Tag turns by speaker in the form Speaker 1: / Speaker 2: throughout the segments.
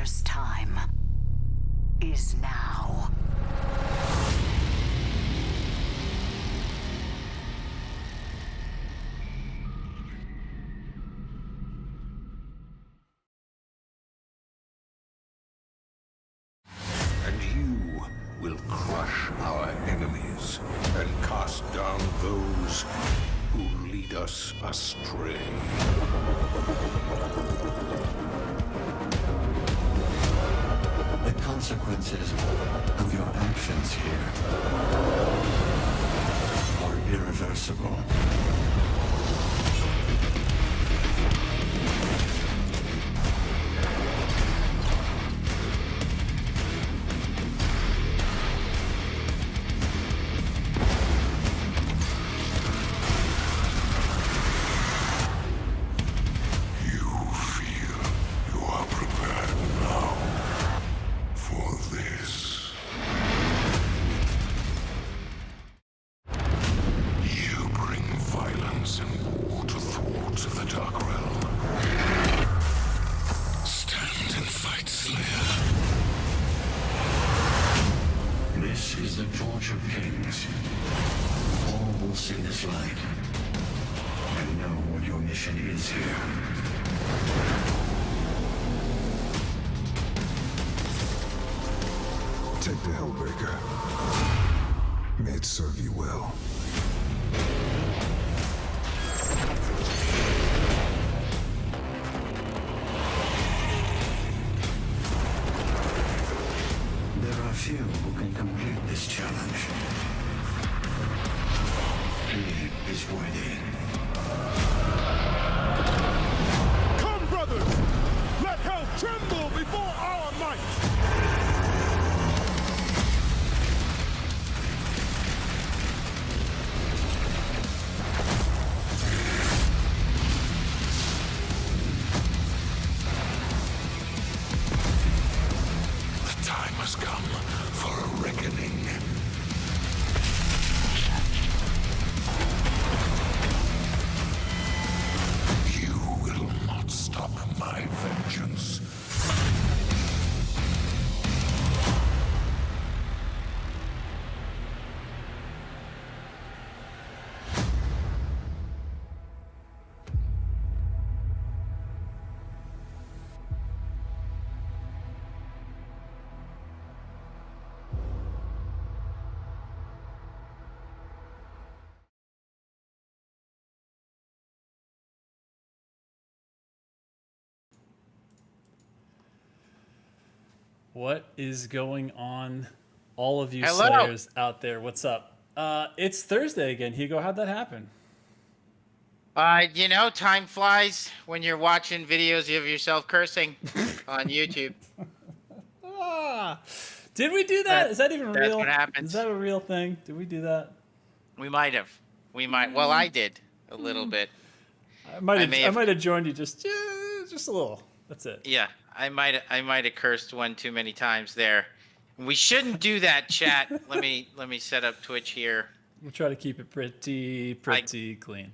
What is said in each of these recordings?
Speaker 1: Emperor's time is now.
Speaker 2: And you will crush our enemies and cast down those who lead us astray.
Speaker 3: The consequences of your actions here are irreversible.
Speaker 2: Take the Hellbreaker. May it serve you well.
Speaker 3: There are few who can complete this challenge. He is worthy.
Speaker 4: Come, brothers! Let hell tremble before our might!
Speaker 2: Time has come for a reckoning. You will not stop my vengeance.
Speaker 5: What is going on, all of you
Speaker 6: Hello.
Speaker 5: Slayers out there? What's up? It's Thursday again. Hugo, how'd that happen?
Speaker 6: You know, time flies when you're watching videos of yourself cursing on YouTube.
Speaker 5: Did we do that? Is that even
Speaker 6: That's
Speaker 5: real?
Speaker 6: what happens.
Speaker 5: Is that a real thing? Did we do that?
Speaker 6: We might have. Well, I did a little bit.
Speaker 5: I might have joined you just a little. That's it.
Speaker 6: Yeah, I might have cursed one too many times there. We shouldn't do that, chat. Let me set up Twitch here.
Speaker 5: We'll try to keep it pretty clean.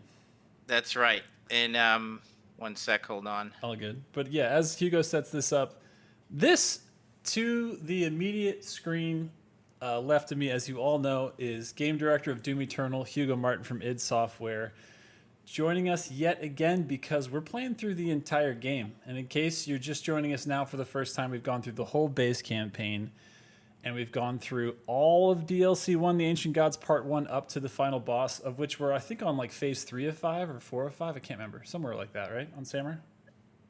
Speaker 6: That's right. And one sec, hold on.
Speaker 5: All good. But yeah, as Hugo sets this up, this to the immediate screen left of me, as you all know, is game director of Doom Eternal, Hugo Martin from id Software, joining us yet again because we're playing through the entire game. And in case you're just joining us now for the first time, we've gone through the whole base campaign, and we've gone through all of DLC 1, The Ancient Gods Part 1, up to the final boss, of which we're, I think, on like phase 3 of 5 or 4 of 5. I can't remember. Somewhere like that, right? On Samur?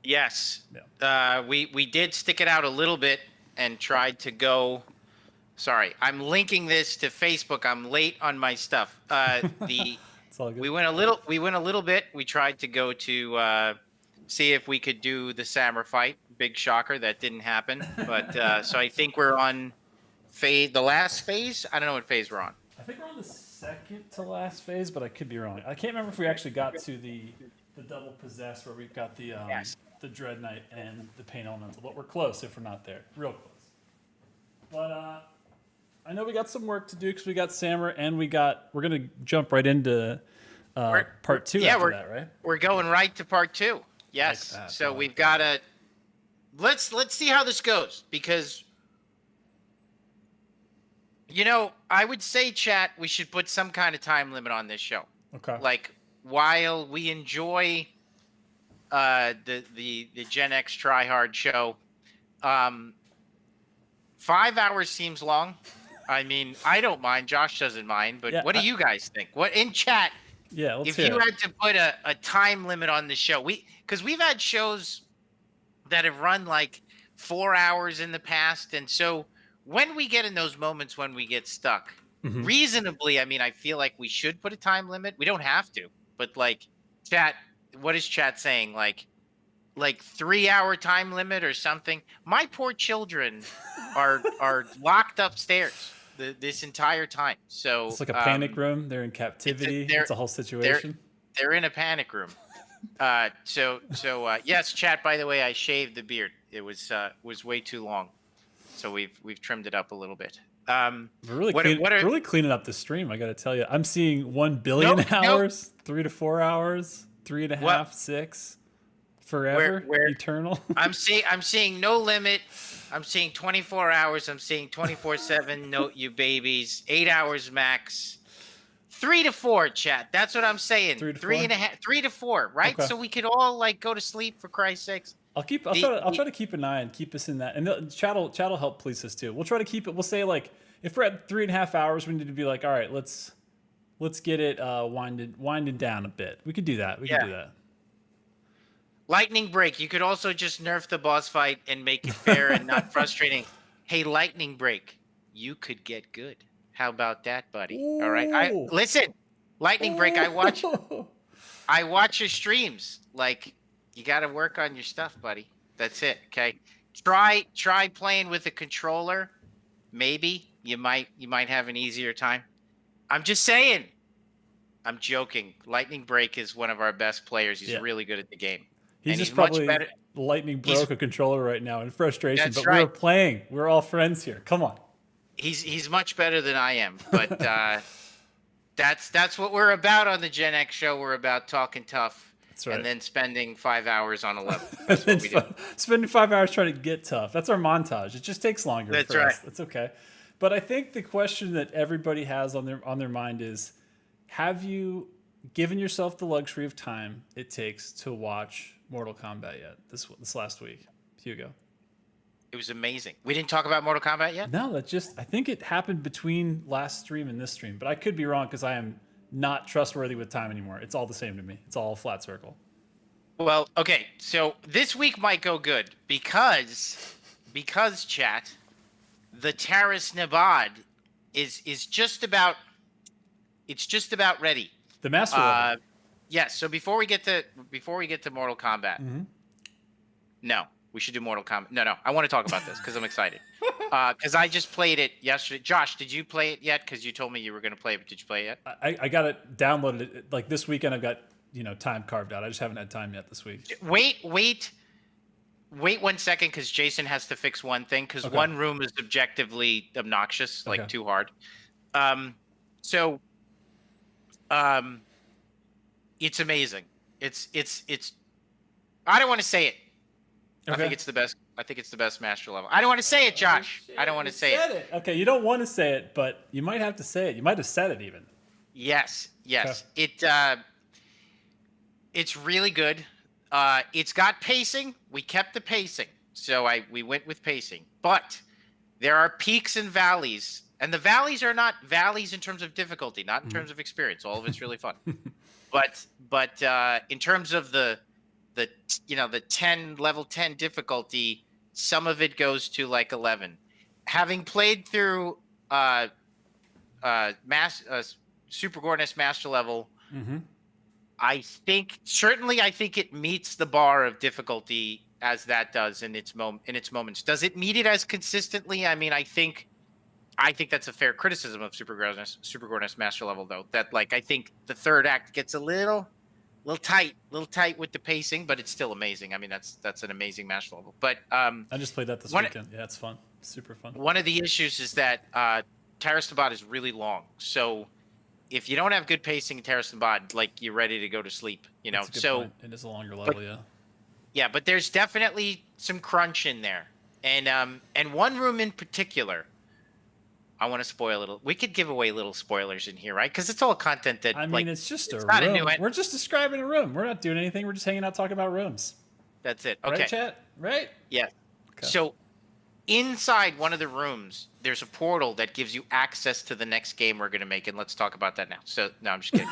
Speaker 6: Yes.
Speaker 5: Yeah.
Speaker 6: We did stick it out a little bit and tried to go. Sorry, I'm linking this to Facebook. I'm late on my stuff.
Speaker 5: It's all good.
Speaker 6: We went a little bit. We tried to go to see if we could do the Samur fight. Big shocker, that didn't happen. But so I think we're on the last phase. I don't know what phase we're on.
Speaker 5: I think we're on the second to last phase, but I could be wrong. I can't remember if we actually got to the double possess where we've got the Dread Knight and the Pain Elemental, but we're close if we're not there. Real close. But I know we got some work to do because we got Samur and we're gonna jump right into part 2 after that, right?
Speaker 6: We're going right to part 2. Yes.
Speaker 5: Like that.
Speaker 6: So
Speaker 5: Like
Speaker 6: we've
Speaker 5: that.
Speaker 6: got let's see how this goes, because I would say, chat, we should put some kind of time limit on this show.
Speaker 5: Okay.
Speaker 6: Like, while we enjoy the Gen X Try Hard show, 5 hours seems long. I mean, I don't mind. Josh doesn't mind. But
Speaker 5: Yeah,
Speaker 6: what do you guys think? What in chat?
Speaker 5: Yeah, let's
Speaker 6: If
Speaker 5: hear
Speaker 6: you
Speaker 5: it.
Speaker 6: had to put a time limit on the show, because we've had shows that have run like 4 hours in the past, and so when we get in those moments when we get stuck,
Speaker 5: Mhm.
Speaker 6: reasonably, I mean, I feel like we should put a time limit. We don't have to, but like, chat, what is chat saying? Like 3 hour time limit or something? My poor children are locked upstairs this entire time. So
Speaker 5: It's like a panic room. They're in captivity. It's a whole situation.
Speaker 6: They're in a panic room. So yes, chat. By the way, I shaved the beard. It was way too long, so we've trimmed it up a little bit.
Speaker 5: We're really,
Speaker 6: what
Speaker 5: really cleaning up the stream. I got to tell you, I'm seeing 1 billion hours, 3 to 4 hours, 3.5, 6, forever, eternal.
Speaker 6: I'm seeing no limit. I'm seeing 24 hours. I'm seeing 24/7. Note you babies. 8 hours max. 3 to 4, chat. That's what I'm saying.
Speaker 5: 3 to
Speaker 6: 3
Speaker 5: 4?
Speaker 6: and a half, 3 to 4, right?
Speaker 5: Okay.
Speaker 6: So we could all like go to sleep, for Christ's sakes.
Speaker 5: I'll try to keep an eye and keep us in that, and chat will help police us too. We'll try to keep it. We'll say like if we're at 3.5 hours, we need to be like, all right, let's get it winded down a bit. We could do that. We could do that.
Speaker 6: Lightning break. You could also just nerf the boss fight and make it fair and not frustrating. Hey, lightning break. You could get good. How about that, buddy? All right. Listen, lightning break. I watch your streams. Like, you got to work on your stuff, buddy. That's it. Okay. Try playing with a controller. Maybe you might have an easier time. I'm just saying. I'm joking. Lightning break is one of our best players. He's really good at the game.
Speaker 5: He's just probably much better. Lightning broke a controller right now in frustration.
Speaker 6: That's
Speaker 5: but
Speaker 6: right.
Speaker 5: We're playing. We're all friends here. Come on.
Speaker 6: He's much better than I am. But that's what we're about on the Gen X show. We're about talking tough. That's right. And then spending 5 hours on a level. That's what we do.
Speaker 5: Spending 5 hours trying to get tough. That's our montage. It just takes longer.
Speaker 6: That's
Speaker 5: for
Speaker 6: right.
Speaker 5: us. That's okay. But I think the question that everybody has on their mind is, have you given yourself the luxury of time it takes to watch Mortal Kombat yet? This last week, Hugo.
Speaker 6: It was amazing. We didn't talk about Mortal Kombat yet?
Speaker 5: No, I think it happened between last stream and this stream, but I could be wrong because I am not trustworthy with time anymore. It's all the same to me. It's all a flat circle.
Speaker 6: Well, okay. So this week might go good because chat, the Taras Nabad is just about ready.
Speaker 5: The master level.
Speaker 6: Yes. So before we get to Mortal Kombat, no, we should do Mortal Kombat. No, I want to talk about this because I'm excited. Because I just played it yesterday. Josh, did you play it yet? Because you told me you were going to play it, but did you play it yet?
Speaker 5: I got it downloaded. Like this weekend, I've got time carved out. I just haven't had time yet this week.
Speaker 6: Wait 1 second, because Jason has to fix one thing. Because one room is objectively obnoxious, like too hard. It's amazing. It's. I don't want to say it. I think it's the best. I think it's the best master level. I don't want to say it, Josh. I don't want to say it.
Speaker 5: Okay, you don't want to say it, but you might have to say it. You might have said it even.
Speaker 6: Yes. Okay. It's really good. It's got pacing. We kept the pacing, so we went with pacing. But there are peaks and valleys, and the valleys are not valleys in terms of difficulty, not in terms of experience. All of it's really fun. But in terms of the level 10 difficulty, some of it goes to like 11. Having played through Super Gorness Master Level, I think it meets the bar of difficulty as that does in its moments. Does it meet it as consistently? I mean, I think that's a fair criticism of Super Gorness Master Level, though. That I think the third act gets a little tight with the pacing, but it's still amazing. I mean, that's an amazing master level. But
Speaker 5: I just played that this weekend. Yeah, it's fun, super fun.
Speaker 6: One of the issues is that Taras Nabad is really long. So if you don't have good pacing in Taras Nabad, you're ready to go to sleep.
Speaker 5: That's a good point. It is a longer level, yeah.
Speaker 6: Yeah, but there's definitely some crunch in there, and one room in particular. I want to spoil a little. We could give away little spoilers in here, right? Because it's all content that
Speaker 5: I mean, it's just
Speaker 6: it's
Speaker 5: a
Speaker 6: not a
Speaker 5: room.
Speaker 6: new.
Speaker 5: We're just describing a room. We're not doing anything. We're just hanging out talking about rooms.
Speaker 6: That's it. Okay.
Speaker 5: Right, chat? Right?
Speaker 6: Yeah.
Speaker 5: Okay.
Speaker 6: So inside one of the rooms, there's a portal that gives you access to the next game we're going to make, and let's talk about that now. So, no, I'm just kidding.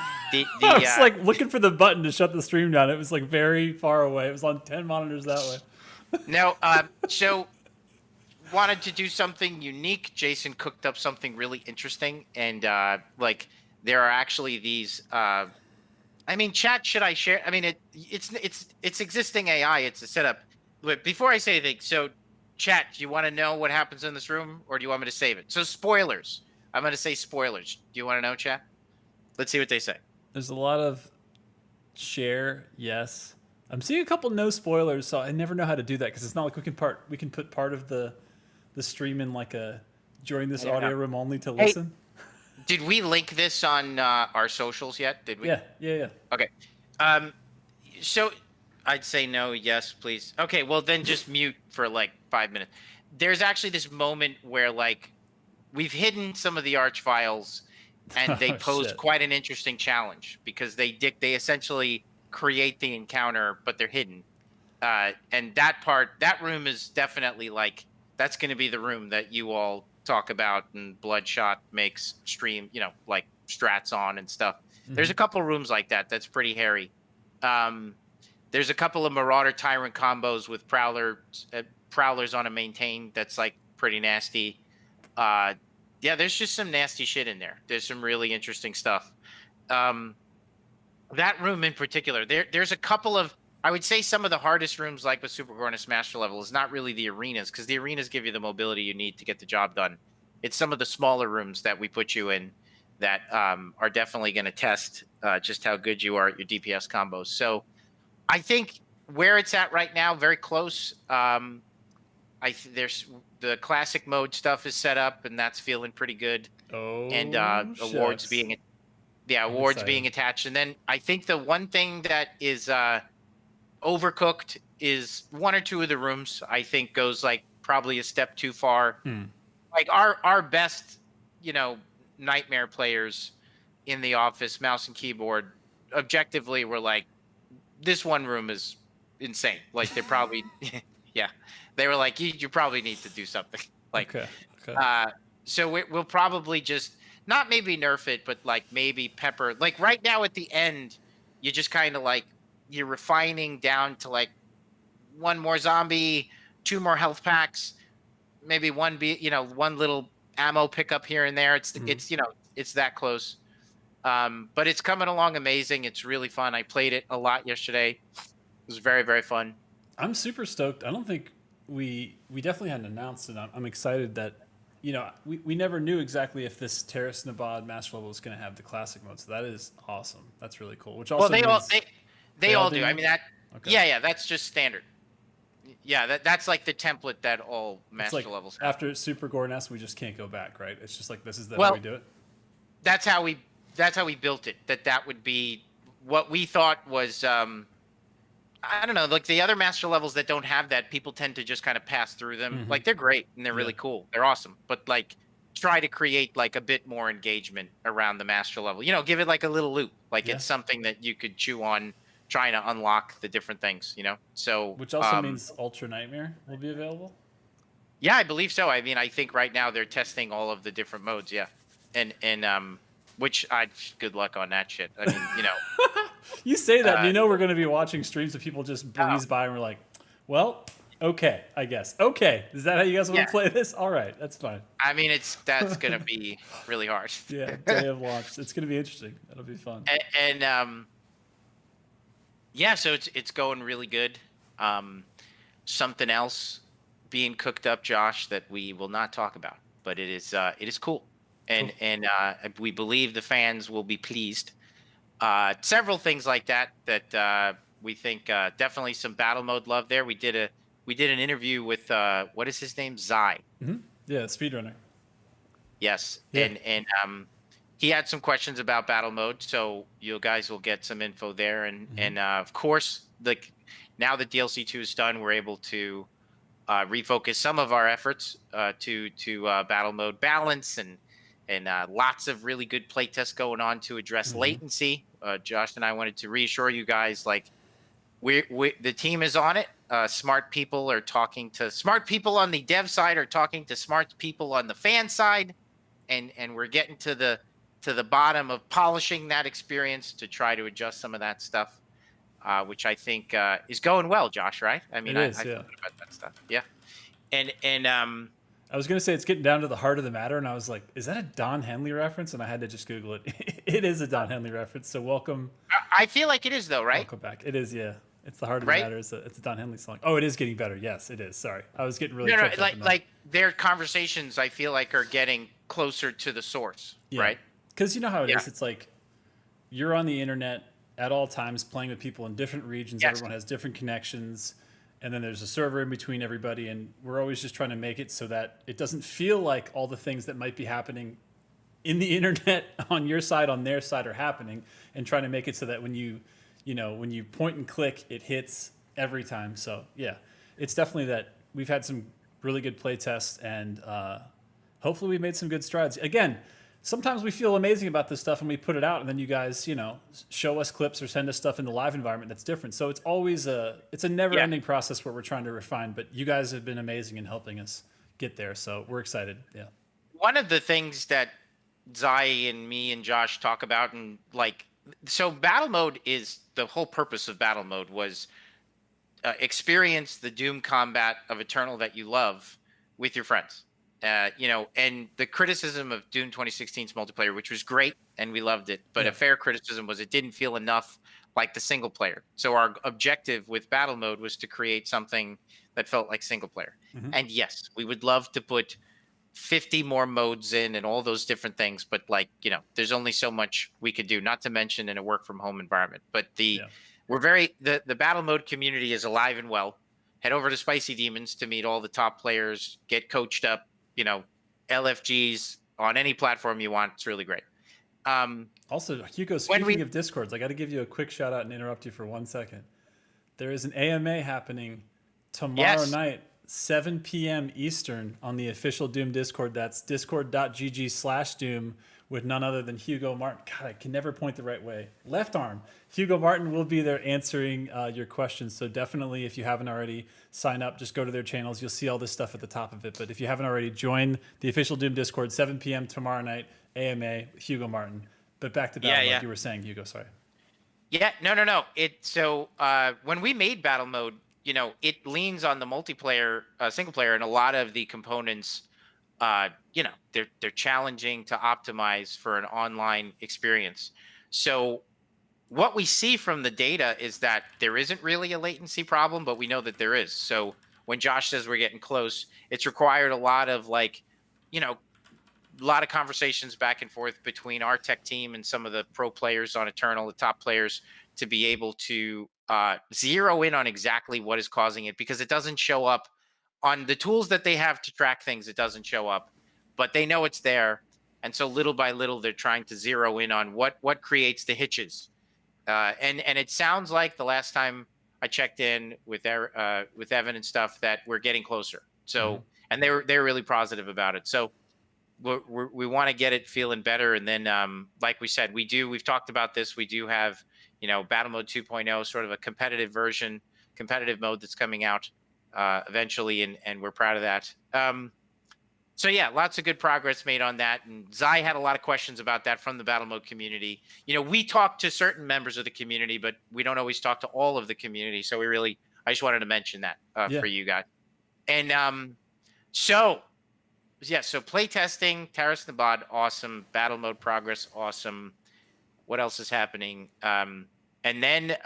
Speaker 5: I was like looking for the button to shut the stream down. It was like very far away. It was on 10 monitors that way.
Speaker 6: No, so wanted to do something unique. Jason cooked up something really interesting, and like there are actually these. I mean, chat. Should I share? I mean, it's existing AI. It's a setup. But before I say anything, so chat, do you want to know what happens in this room, or do you want me to save it? So spoilers. I'm going to say spoilers. Do you want to know, chat? Let's see what they say.
Speaker 5: There's a lot of share, yes. I'm seeing a couple no spoilers, so I never know how to do that because it's not like we can put part of the stream in like a join this audio room only to listen.
Speaker 6: Did we link this on our socials yet? Did we?
Speaker 5: Yeah.
Speaker 6: Okay. So I'd say no, yes, please. Okay, well then just mute for like 5 minutes. There's actually this moment where like we've hidden some of the arch files, and they pose quite an interesting challenge because they essentially create the encounter, but they're hidden. And that room is definitely like that's going to be the room that you all talk about and Bloodshot makes stream, like strats on and stuff. Mm-hmm. There's a couple rooms like that. That's pretty hairy. There's a couple of Marauder Tyrant combos with Prowlers on a maintain. That's like pretty nasty. Yeah, there's just some nasty shit in there. There's some really interesting stuff. That room in particular, there's a couple of, I would say some of the hardest rooms, like with Super Gore and Master Level, is not really the arenas, because the arenas give you the mobility you need to get the job done. It's some of the smaller rooms that we put you in that are definitely going to test just how good you are at your DPS combos. So I think where it's at right now, very close. There's the classic mode stuff is set up, and that's feeling pretty good.
Speaker 5: Oh,
Speaker 6: and awards being attached. And then I think the one thing that is overcooked is one or two of the rooms. I think goes like probably a step too far. Like our best, nightmare players in the office, mouse and keyboard, objectively were like, this one room is insane. Like they probably, yeah, they were like, you probably need to do something. Like,
Speaker 5: okay.
Speaker 6: So we'll probably just not maybe nerf it, but like maybe pepper. Like right now at the end, you just kind of like you're refining down to like one more zombie, 2 more health packs, maybe one little ammo pickup here and there. It's that close. But it's coming along amazing. It's really fun. I played it a lot yesterday. It was very, very fun.
Speaker 5: I'm super stoked. I don't think we definitely hadn't announced it. I'm excited that, we never knew exactly if this Terrace Nabad Master Level was going to have the classic mode. So that is awesome. That's really cool. Which also
Speaker 6: they all do. I mean that.
Speaker 5: Okay.
Speaker 6: Yeah. That's just standard. Yeah, that's like the template that all master levels have.
Speaker 5: After Super Gore Nest, we just can't go back, right? It's just like this is how we do it.
Speaker 6: That's how we built it. That would be what we thought was. I don't know, like the other master levels that don't have that, people tend to just kind of pass through them. Mm-hmm. Like they're great and they're really cool. They're awesome. But like try to create like a bit more engagement around the master level. Give it like a little loop. Like it's something that you could chew on trying to unlock the different things, So
Speaker 5: which also means Ultra Nightmare will be available?
Speaker 6: Yeah, I believe so. I mean, I think right now they're testing all of the different modes, yeah. And which good luck on that shit. I mean,
Speaker 5: You say that, and we're going to be watching streams of people just breeze by, and we're like, well, okay, I guess. Okay, is that how you guys want to play this? All right, that's fine.
Speaker 6: I mean, that's going to be really hard.
Speaker 5: Yeah, day of launch. It's going to be interesting. That'll be fun.
Speaker 6: And yeah, so it's going really good. Something else being cooked up, Josh, that we will not talk about, but it is cool. And we believe the fans will be pleased. Several things like that we think definitely some battle mode love there. We did an interview with what is his name, Zai.
Speaker 5: Mm-hmm. Yeah, speedrunner.
Speaker 6: Yes,
Speaker 5: yeah.
Speaker 6: and he had some questions about battle mode, so you guys will get some info there. And of course, now that DLC 2 is done, we're able to refocus some of our efforts to battle mode balance and lots of really good playtests going on to address latency. Josh and I wanted to reassure you guys, like we the team is on it. Smart people are talking to smart people on the dev side are talking to smart people on the fan side, and we're getting to the bottom of polishing that experience to try to adjust some of that stuff, which I think is going well, Josh. Right? I mean,
Speaker 5: It
Speaker 6: I
Speaker 5: is,
Speaker 6: feel
Speaker 5: yeah.
Speaker 6: good about that stuff. Yeah, and
Speaker 5: I was gonna say it's getting down to the heart of the matter, and I was like, "Is that a Don Henley reference?" And I had to just Google it. It is a Don Henley reference. So welcome,
Speaker 6: I feel like it is though, right?
Speaker 5: welcome back. It is, yeah. It's the heart of
Speaker 6: Right?
Speaker 5: the matter. It's a Don Henley song. Oh, it is getting better. Yes, it is. Sorry, I was getting really
Speaker 6: No,
Speaker 5: tripped up
Speaker 6: like
Speaker 5: in that.
Speaker 6: like their conversations, I feel like are getting closer to the source, right?
Speaker 5: Because you know how it is.
Speaker 6: Yeah.
Speaker 5: It's like you're on the internet at all times playing with people in different regions.
Speaker 6: Yes.
Speaker 5: Everyone has different connections. And then there's a server in between everybody. And we're always just trying to make it so that it doesn't feel like all the things that might be happening in the internet on your side, on their side are happening, and trying to make it so that when you point and click, it hits every time. So yeah, it's definitely that we've had some really good play tests, and hopefully we made some good strides. Again, sometimes we feel amazing about this stuff and we put it out, and then you guys, show us clips or send us stuff in the live environment that's different. So it's always a never-ending process where we're trying to refine. But you guys have been amazing in helping us get there, so we're excited. Yeah.
Speaker 6: One of the things that Zai and me and Josh talk about, and so battle mode is the whole purpose of battle mode was experience the Doom combat of Eternal that you love with your friends. And the criticism of Doom 2016's multiplayer, which was great and we loved it, but a fair criticism was it didn't feel enough like the single player. So our objective with battle mode was to create something that felt like single player. And yes, we would love to put 50 more modes in and all those different things, but there's only so much we could do, not to mention in a work from home environment. But the battle mode community is alive and well. Head over to Spicy Demons to meet all the top players, get coached up, LFGs on any platform you want. It's really great.
Speaker 5: Also, Hugo, speaking of Discords, I got to give you a quick shout out and interrupt you for 1 second. There is an AMA happening tomorrow night, 7 p.m. Eastern, on the official Doom Discord. That's discord.gg/Doom, with none other than Hugo Martin. God, I can never point the right way. Left arm. Hugo Martin will be there answering your questions. So definitely, if you haven't already, sign up. Just go to their channels. You'll see all this stuff at the top of it. But if you haven't already, join the official Doom Discord, 7 p.m. tomorrow night, AMA, Hugo Martin. But back to battle mode. You were saying, Hugo, sorry.
Speaker 6: Yeah, no. When we made battle mode, it leans on the multiplayer, single player, and a lot of the components, they're challenging to optimize for an online experience. So what we see from the data is that there isn't really a latency problem, but we know that there is. So when Josh says we're getting close, it's required a lot of a lot of conversations back and forth between our tech team and some of the pro players on Eternal, the top players, to be able to zero in on exactly what is causing it, because it doesn't show up on the tools that they have to track things. It doesn't show up, but they know it's there. And so little by little, they're trying to zero in on what creates the hitches. And it sounds like the last time I checked in with Evan and stuff that we're getting closer. So, and they're really positive about it. So we want to get it feeling better. And then, like we said, we've talked about this. We do have, battle mode 2.0, sort of a competitive mode that's coming out eventually. And we're proud of that. So yeah, lots of good progress made on that. And Zai had a lot of questions about that from the battle mode community. We talk to certain members of the community, but we don't always talk to all of the community. So I just wanted to mention that for you guys. And so playtesting, Taras Nabad, awesome. Battle mode progress, awesome. What else is happening? And then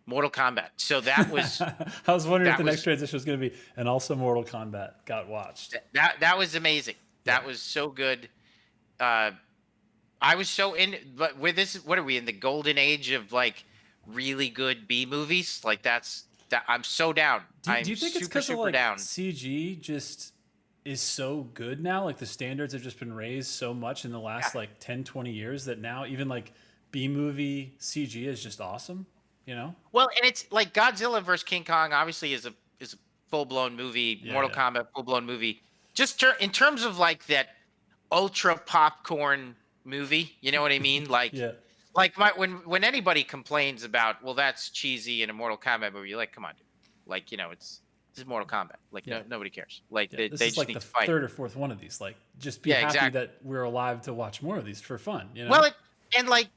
Speaker 6: Mortal Kombat. So that was.
Speaker 5: I was wondering if the next transition was going to be, and also Mortal Kombat got watched.
Speaker 6: That was amazing. That was so good. I was so in, but with this, what are we in the golden age of really good B movies? I'm so down.
Speaker 5: Do you think it's because CG just is so good now? The standards have just been raised so much in the last 10, 20 years that now even B movie CG is just awesome. You know?
Speaker 6: Well, and it's like Godzilla versus King Kong obviously is a full blown movie.
Speaker 5: Yeah,
Speaker 6: Mortal
Speaker 5: yeah.
Speaker 6: Kombat full blown movie. Just in terms of like that ultra popcorn movie, you know what I mean? Like
Speaker 5: Yeah.
Speaker 6: when anybody complains about, well, that's cheesy in a Mortal Kombat movie, you're like, come on, dude. Like, you know, this is Mortal Kombat. Like,
Speaker 5: Yeah.
Speaker 6: nobody cares. Like,
Speaker 5: Yeah,
Speaker 6: they
Speaker 5: this is
Speaker 6: just
Speaker 5: like
Speaker 6: need
Speaker 5: the
Speaker 6: to fight.
Speaker 5: third or fourth one of these. Like, just be
Speaker 6: Yeah,
Speaker 5: happy
Speaker 6: exactly.
Speaker 5: that we're alive to watch more of these for fun. You know?
Speaker 6: Well, and like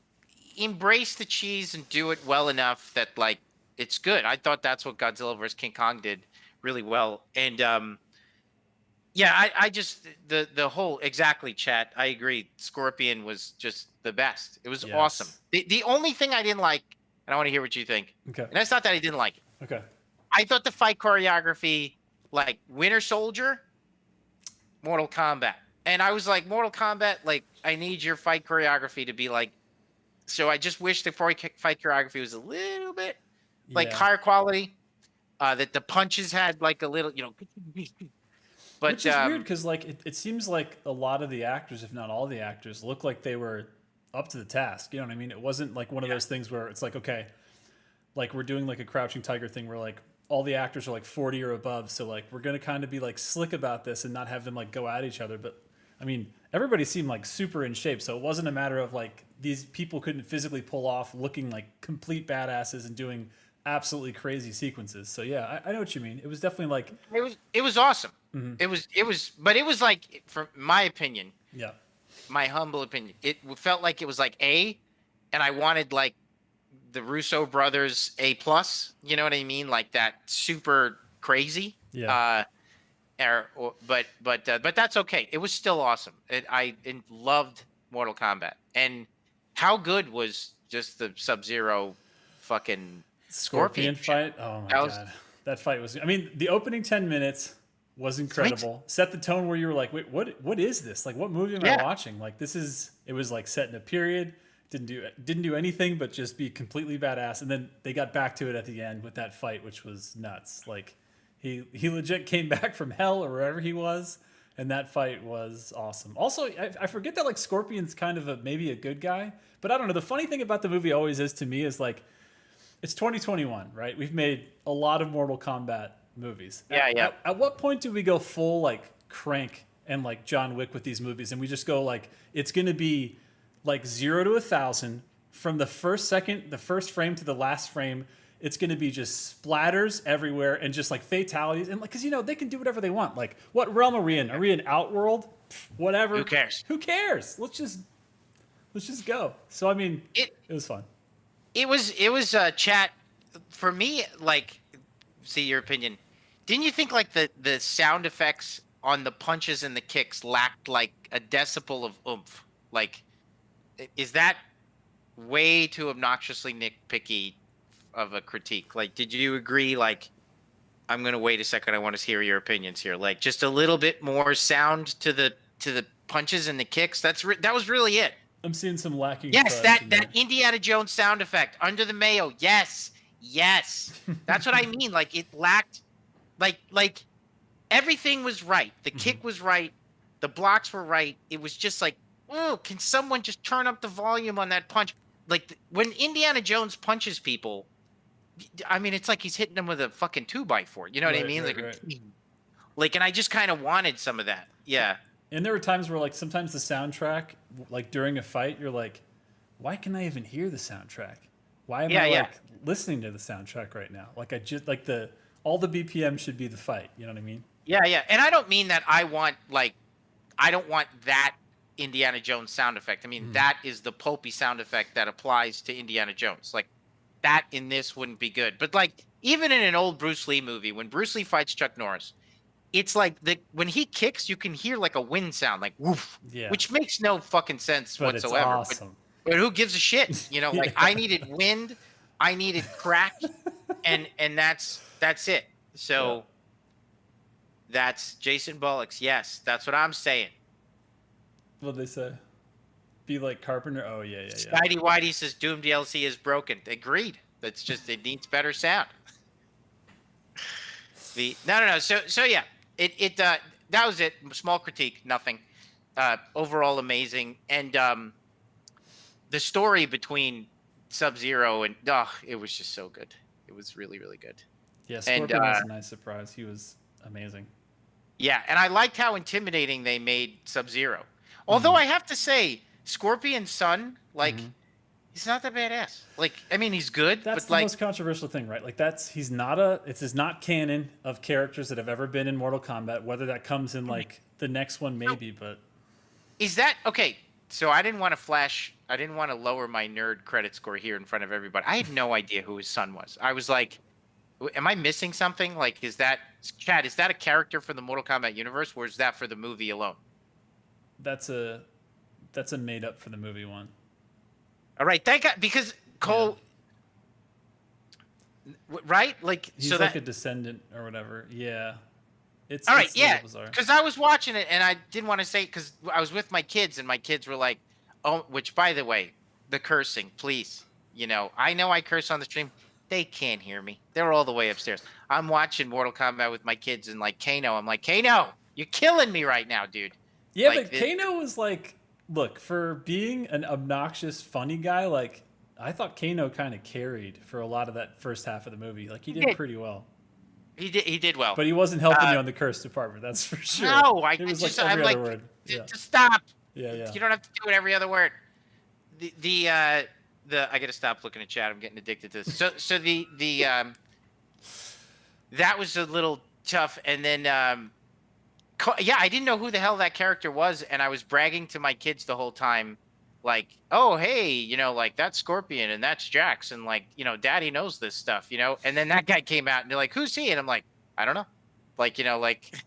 Speaker 6: embrace the cheese and do it well enough that like it's good. I thought that's what Godzilla vs King Kong did really well. And yeah, I just the whole exactly chat. I agree. Scorpion was just the best. It was
Speaker 5: Yes.
Speaker 6: awesome. The only thing I didn't like, and I want to hear what you think.
Speaker 5: Okay.
Speaker 6: And that's not that I didn't like it.
Speaker 5: Okay.
Speaker 6: I thought the fight choreography, like Winter Soldier, Mortal Kombat. And I was like, Mortal Kombat, like, I need your fight choreography to be like. So I just wish the fight choreography was a little bit like
Speaker 5: Yeah.
Speaker 6: higher quality. That the punches had like a little, you know. But
Speaker 5: Which is weird because like it seems like a lot of the actors, if not all the actors, look like they were up to the task. You know what I mean? It wasn't like one of those things where it's like, okay, like we're doing like a Crouching Tiger thing where like all the actors are like 40 or above, so like we're gonna kind of be like slick about this and not have them like go at each other. But I mean, everybody seemed like super in shape, so it wasn't a matter of like these people couldn't physically pull off looking like complete badasses and doing absolutely crazy sequences. So yeah, I know what you mean. It was definitely like
Speaker 6: it was awesome.
Speaker 5: Mhm.
Speaker 6: But it was like, from my opinion,
Speaker 5: yeah,
Speaker 6: my humble opinion, it felt like it was like A, and I wanted like the Russo brothers A plus. You know what I mean? Like that super crazy.
Speaker 5: yeah.
Speaker 6: But that's okay. It was still awesome. I loved Mortal Kombat. And how good was just the Sub-Zero fucking
Speaker 5: Scorpion fight. Oh my
Speaker 6: That was-
Speaker 5: god, that fight was. I mean, the opening 10 minutes was incredible. Set the tone where you were like, wait, what is this? Like, what movie am I
Speaker 6: Yeah.
Speaker 5: watching? Like, this is. It was like set in a period. Didn't do anything but just be completely badass. And then they got back to it at the end with that fight, which was nuts. Like, he legit came back from hell or wherever he was, and that fight was awesome. Also, I forget that like Scorpion's kind of maybe a good guy, but I don't know. The funny thing about the movie always is to me is like, it's 2021, right? We've made a lot of Mortal Kombat movies.
Speaker 6: Yeah.
Speaker 5: At what point do we go full like Crank and like John Wick with these movies, and we just go like it's going to be like 0 to 1,000 from the first frame to the last frame. It's going to be just splatters everywhere and just like fatalities, and like because you know they can do whatever they want. Like what realm are we in? Are we in Outworld? Whatever.
Speaker 6: Who cares?
Speaker 5: Who cares? Let's just go. So I mean, it was fun.
Speaker 6: It was chat for me. Like, see your opinion. Didn't you think like the sound effects on the punches and the kicks lacked like a decibel of oomph? Like, is that way too obnoxiously nitpicky of a critique? Like, did you agree? Like, I'm gonna wait a second. I want to hear your opinions here. Like, just a little bit more sound to the punches and the kicks. That was really it.
Speaker 5: I'm seeing some lacking.
Speaker 6: Yes,
Speaker 5: fudge
Speaker 6: that
Speaker 5: in there.
Speaker 6: Indiana Jones sound effect under the mayo. Yes. That's what I mean. Like it lacked, like everything was right. The kick was right. The blocks were right. It was just like, oh, can someone just turn up the volume on that punch? Like when Indiana Jones punches people, I mean, it's like he's hitting them with a fucking 2x4. You know what I
Speaker 5: Right,
Speaker 6: mean?
Speaker 5: right.
Speaker 6: Like, and I just kind of wanted some of that. Yeah.
Speaker 5: And there were times where like sometimes the soundtrack, like during a fight, you're like, why can I even hear the soundtrack? Why am I like listening to the soundtrack right now? Like I just like all the BPM should be the fight. You know what I mean?
Speaker 6: Yeah. And I don't mean that I don't want that Indiana Jones sound effect. I mean, that is the pulpy sound effect that applies to Indiana Jones. Like that in this wouldn't be good. But like even in an old Bruce Lee movie, when Bruce Lee fights Chuck Norris, it's like when he kicks, you can hear like a wind sound, like woof, which makes no fucking sense
Speaker 5: But
Speaker 6: whatsoever.
Speaker 5: It's awesome.
Speaker 6: But who gives a shit? You know, like I needed wind, I needed crack, and that's it. So that's Jason Bullock's. Yes, that's what I'm saying.
Speaker 5: What'd they say? Be like Carpenter? Oh, yeah.
Speaker 6: Spidey Whitey says Doom DLC is broken. Agreed. That's just, it needs better sound. No. So yeah, that was it. Small critique, nothing. Overall amazing. And the story between Sub-Zero, and it was just so good. It was really, really good.
Speaker 5: Yeah, Scorpion was a nice surprise. He was amazing.
Speaker 6: Yeah, and I liked how intimidating they made Sub-Zero. Although I have to say, Scorpion's son, like, he's not that badass. Like, I mean, he's good,
Speaker 5: That's
Speaker 6: but
Speaker 5: the
Speaker 6: like,
Speaker 5: most controversial thing, right? Like, it's not canon of characters that have ever been in Mortal Kombat. Whether that comes in like the next one, maybe, but
Speaker 6: is that okay? So I didn't want to lower my nerd credit score here in front of everybody. I had no idea who his son was. I was like, am I missing something? Like, Chad, is that a character for the Mortal Kombat universe, or is that for the movie alone?
Speaker 5: that's a made up for the movie one.
Speaker 6: All right, thank God, because Cole, right? Like,
Speaker 5: He's
Speaker 6: so
Speaker 5: like a descendant or whatever. Yeah. It's
Speaker 6: all right,
Speaker 5: it's a little
Speaker 6: yeah.
Speaker 5: bizarre.
Speaker 6: Because I was watching it and I didn't want to say, because I was with my kids and my kids were like, oh, which by the way, the cursing, please. I know I curse on the stream. They can't hear me. They're all the way upstairs. I'm watching Mortal Kombat with my kids and like Kano. I'm like, Kano, you're killing me right now, dude.
Speaker 5: Yeah,
Speaker 6: like,
Speaker 5: but Kano was like, look, for being an obnoxious, funny guy, like, I thought Kano kind of carried for a lot of that first half of the movie. Like, he did pretty well.
Speaker 6: He did well.
Speaker 5: But he wasn't helping you on the curse department, that's for sure.
Speaker 6: No,
Speaker 5: it was
Speaker 6: just,
Speaker 5: like every
Speaker 6: I'm
Speaker 5: other
Speaker 6: like,
Speaker 5: word. Yeah.
Speaker 6: to stop.
Speaker 5: Yeah.
Speaker 6: You don't have to do it every other word. I gotta stop looking at chat. I'm getting addicted to this. So that was a little tough. And then I didn't know who the hell that character was, and I was bragging to my kids the whole time, like, oh hey, like that's Scorpion and that's Jax, and like, Daddy knows this stuff, And then that guy came out and they're like, who's he? And I'm like, I don't know. Like, like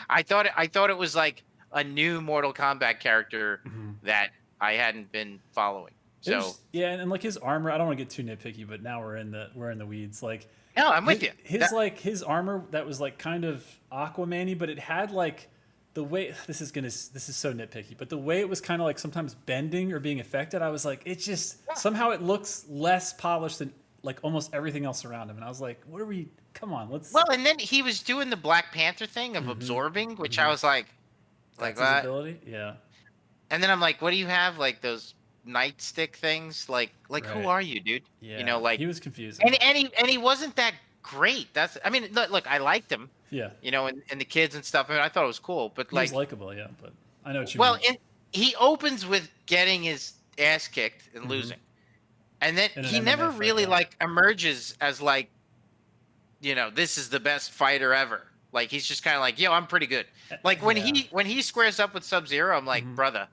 Speaker 6: I thought it was like a new Mortal Kombat character that I hadn't been following. So
Speaker 5: and like his armor, I don't want to get too nitpicky, but now we're in the weeds. Like,
Speaker 6: no, I'm with you.
Speaker 5: His armor that was like kind of Aquaman-y, but it had like the way this is so nitpicky, but the way it was kind of like sometimes bending or being affected, I was like, it just somehow it looks less polished than like almost everything else around him, and I was like, what are we? Come on, let's.
Speaker 6: Well, and then he was doing the Black Panther thing of absorbing, which I was like
Speaker 5: That's
Speaker 6: what?
Speaker 5: his ability, yeah.
Speaker 6: And then I'm like, what do you have? Like those nightstick things? Like
Speaker 5: Right.
Speaker 6: who are you, dude?
Speaker 5: Yeah,
Speaker 6: like
Speaker 5: he was confusing.
Speaker 6: and he wasn't that great. I mean, look, I liked him.
Speaker 5: Yeah.
Speaker 6: And the kids and stuff. I mean, I thought it was cool, but
Speaker 5: He
Speaker 6: like,
Speaker 5: was likable, yeah. But I know what you
Speaker 6: well,
Speaker 5: mean.
Speaker 6: and he opens with getting his ass kicked and losing, and then
Speaker 5: In an
Speaker 6: he
Speaker 5: MMA
Speaker 6: never
Speaker 5: fight,
Speaker 6: really
Speaker 5: yeah.
Speaker 6: like emerges as like, this is the best fighter ever. Like he's just kind of like, yo, I'm pretty good. Like when he squares up with Sub-Zero, I'm like, brother,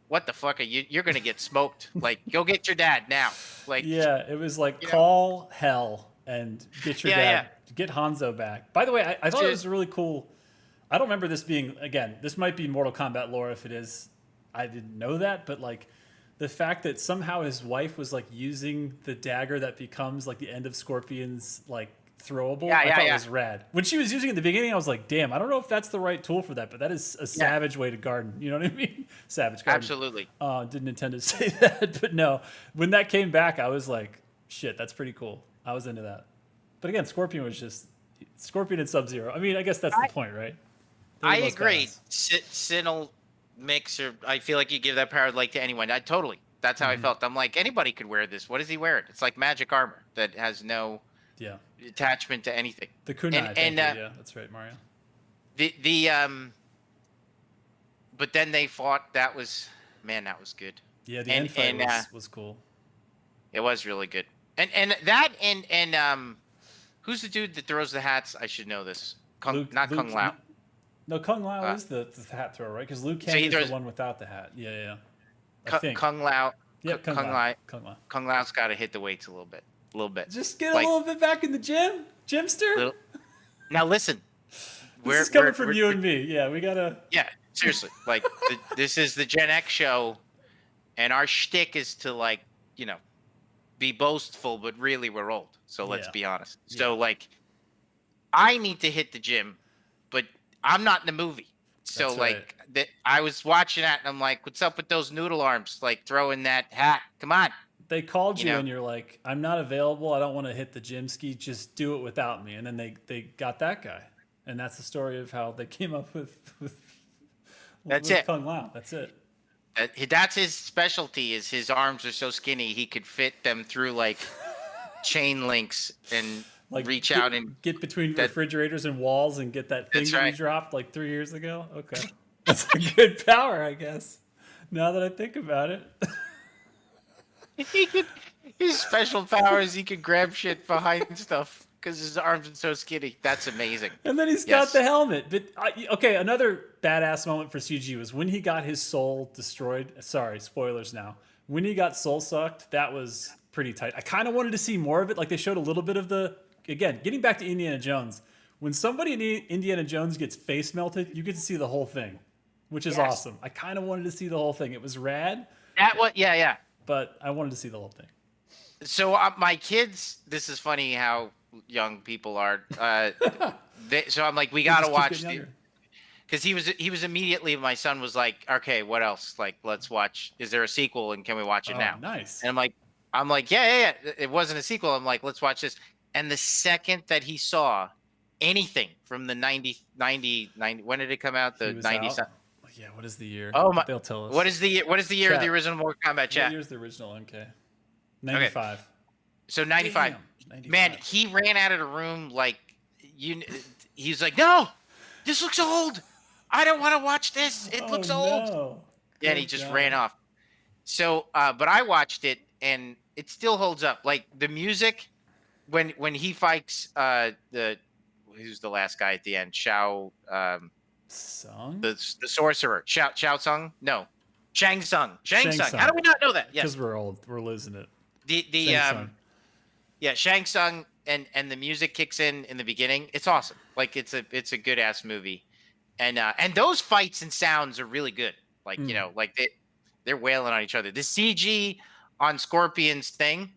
Speaker 6: what the fuck are you? You're gonna get smoked. Like, go get your dad now. Like,
Speaker 5: Yeah, it was like call hell and get your dad, get Hanzo back. By the way, I thought it was really cool. I don't remember this being, again, this might be Mortal Kombat lore. If it is, I didn't know that, but like the fact that somehow his wife was like using the dagger that becomes like the end of Scorpion's like throwable, I thought it was rad. When she was using it in the beginning, I was like, damn, I don't know if that's the right tool for that, but that is a savage way to garden. You know what I mean? Savage garden.
Speaker 6: absolutely.
Speaker 5: Didn't intend to say that, but no. When that came back, I was like, shit, that's pretty cool. I was into that. But again, Scorpion was just Scorpion and Sub-Zero. I mean, I guess that's the point, right?
Speaker 6: I agree. Sin'll mix, or I feel like you give that power like to anyone. That's how I felt. I'm like, anybody could wear this. What does he wear it? It's like magic armor that has no attachment to anything.
Speaker 5: The kunai. Yeah, that's right, Mario.
Speaker 6: But then they fought. That was good.
Speaker 5: Yeah, the end fight was cool.
Speaker 6: It was really good. And who's the dude that throws the hats? I should know this. Kung Lao.
Speaker 5: No, Kung Lao is the hat thrower, right? Because Liu Kang is the one without the hat. Yeah. I think.
Speaker 6: Kung Lao.
Speaker 5: Yeah, Kung Lao.
Speaker 6: Kung Lao's got to hit the weights a little bit.
Speaker 5: Just get a little bit back in the gym, Gymster.
Speaker 6: Now listen.
Speaker 5: This is coming from you and me. Yeah, we gotta.
Speaker 6: Yeah, seriously. Like this is the Gen X show, and our shtick is to like be boastful, but really we're old. So let's be honest.
Speaker 5: Yeah.
Speaker 6: So like, I need to hit the gym, but I'm not in the movie. So
Speaker 5: That's
Speaker 6: like I was watching that and I'm like, what's up with those noodle arms? Like throwing that hat. Come on.
Speaker 5: They called you and you're like, I'm not available. I don't want to hit the gym ski. Just do it without me. And then they got that guy. And that's the story of how they came up with
Speaker 6: That's it.
Speaker 5: Kung Lao. That's it.
Speaker 6: That's his specialty. Is his arms are so skinny he could fit them through like chain links and reach out and
Speaker 5: get between refrigerators and walls and get that thing that we dropped like 3 years ago. Okay, that's a good power, I guess. Now that I think about it,
Speaker 6: his special power is he could grab shit behind stuff because his arms are so skinny. That's amazing.
Speaker 5: And then he's got the helmet. But okay, another badass moment for CG was when he got his soul destroyed. Sorry, spoilers now. When he got soul sucked, that was pretty tight. I kind of wanted to see more of it. Like they showed a little bit of again, getting back to Indiana Jones. When somebody in Indiana Jones gets face melted, you get to see the whole thing, which is awesome. I kind of wanted to see the whole thing. It was rad.
Speaker 6: Yeah.
Speaker 5: But I wanted to see the whole thing.
Speaker 6: So my kids, this is funny how young people are. So I'm like, we gotta watch because he was immediately. My son was like, okay, what else? Like, let's watch. Is there a sequel? And can we watch it now?
Speaker 5: Nice.
Speaker 6: And I'm like, yeah. It wasn't a sequel. I'm like, let's watch this. And the second that he saw anything from the 90, when did it come out? The 90s.
Speaker 5: Yeah, what is the year?
Speaker 6: Oh my!
Speaker 5: They'll tell us.
Speaker 6: What is the year of the original Mortal Kombat? Chat.
Speaker 5: What year is the original MK? 95.
Speaker 6: Okay. So 95.
Speaker 5: Damn, 95.
Speaker 6: Man, he ran out of the room like he's like, no, this looks old. I don't want to watch this. It looks old.
Speaker 5: No.
Speaker 6: Yeah, and he just ran off. So, but I watched it and it still holds up. Like the music, when he fights who's the last guy at the end?
Speaker 5: Sung?
Speaker 6: The sorcerer. Shao Tsung? No. Shang Tsung. Shang Tsung. How do we not know that? Yes.
Speaker 5: Because we're old. We're losing it.
Speaker 6: Shang Tsung and the music kicks in the beginning. It's awesome. Like it's a good ass movie. And those fights and sounds are really good. Like, like they're wailing on each other. The CG on Scorpion's thing.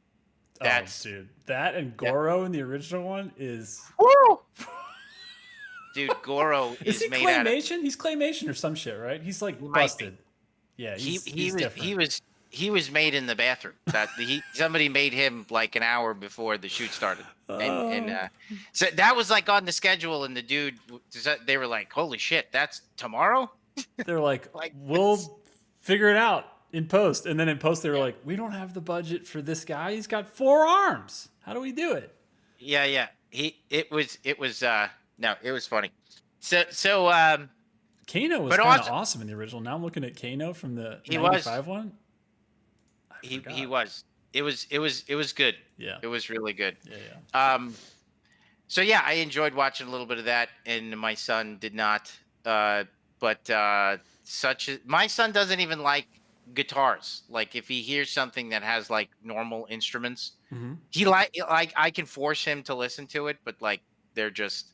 Speaker 5: Dude. That and Goro in the original one is
Speaker 6: woo! Dude, Goro is
Speaker 5: he
Speaker 6: made
Speaker 5: claymation?
Speaker 6: out of...
Speaker 5: He's claymation or some shit, right? He's like busted. Yeah, he's different.
Speaker 6: He was made in the bathroom. Somebody made him like an hour before the shoot started, and so that was like on the schedule. And the dude, they were like, "Holy shit, that's tomorrow."
Speaker 5: They're like we'll figure it out in post, and then in post they were like, "We don't have the budget for this guy. He's got 4 arms. How do we do it?"
Speaker 6: Yeah. It was funny. So
Speaker 5: Kano was kind of awesome in the original. Now I'm looking at Kano from the 95 one.
Speaker 6: He was. It was good.
Speaker 5: Yeah.
Speaker 6: It was really good.
Speaker 5: Yeah.
Speaker 6: So yeah, I enjoyed watching a little bit of that, and my son did not. My son doesn't even like guitars. Like if he hears something that has like normal instruments, he I can force him to listen to it, but like they're just.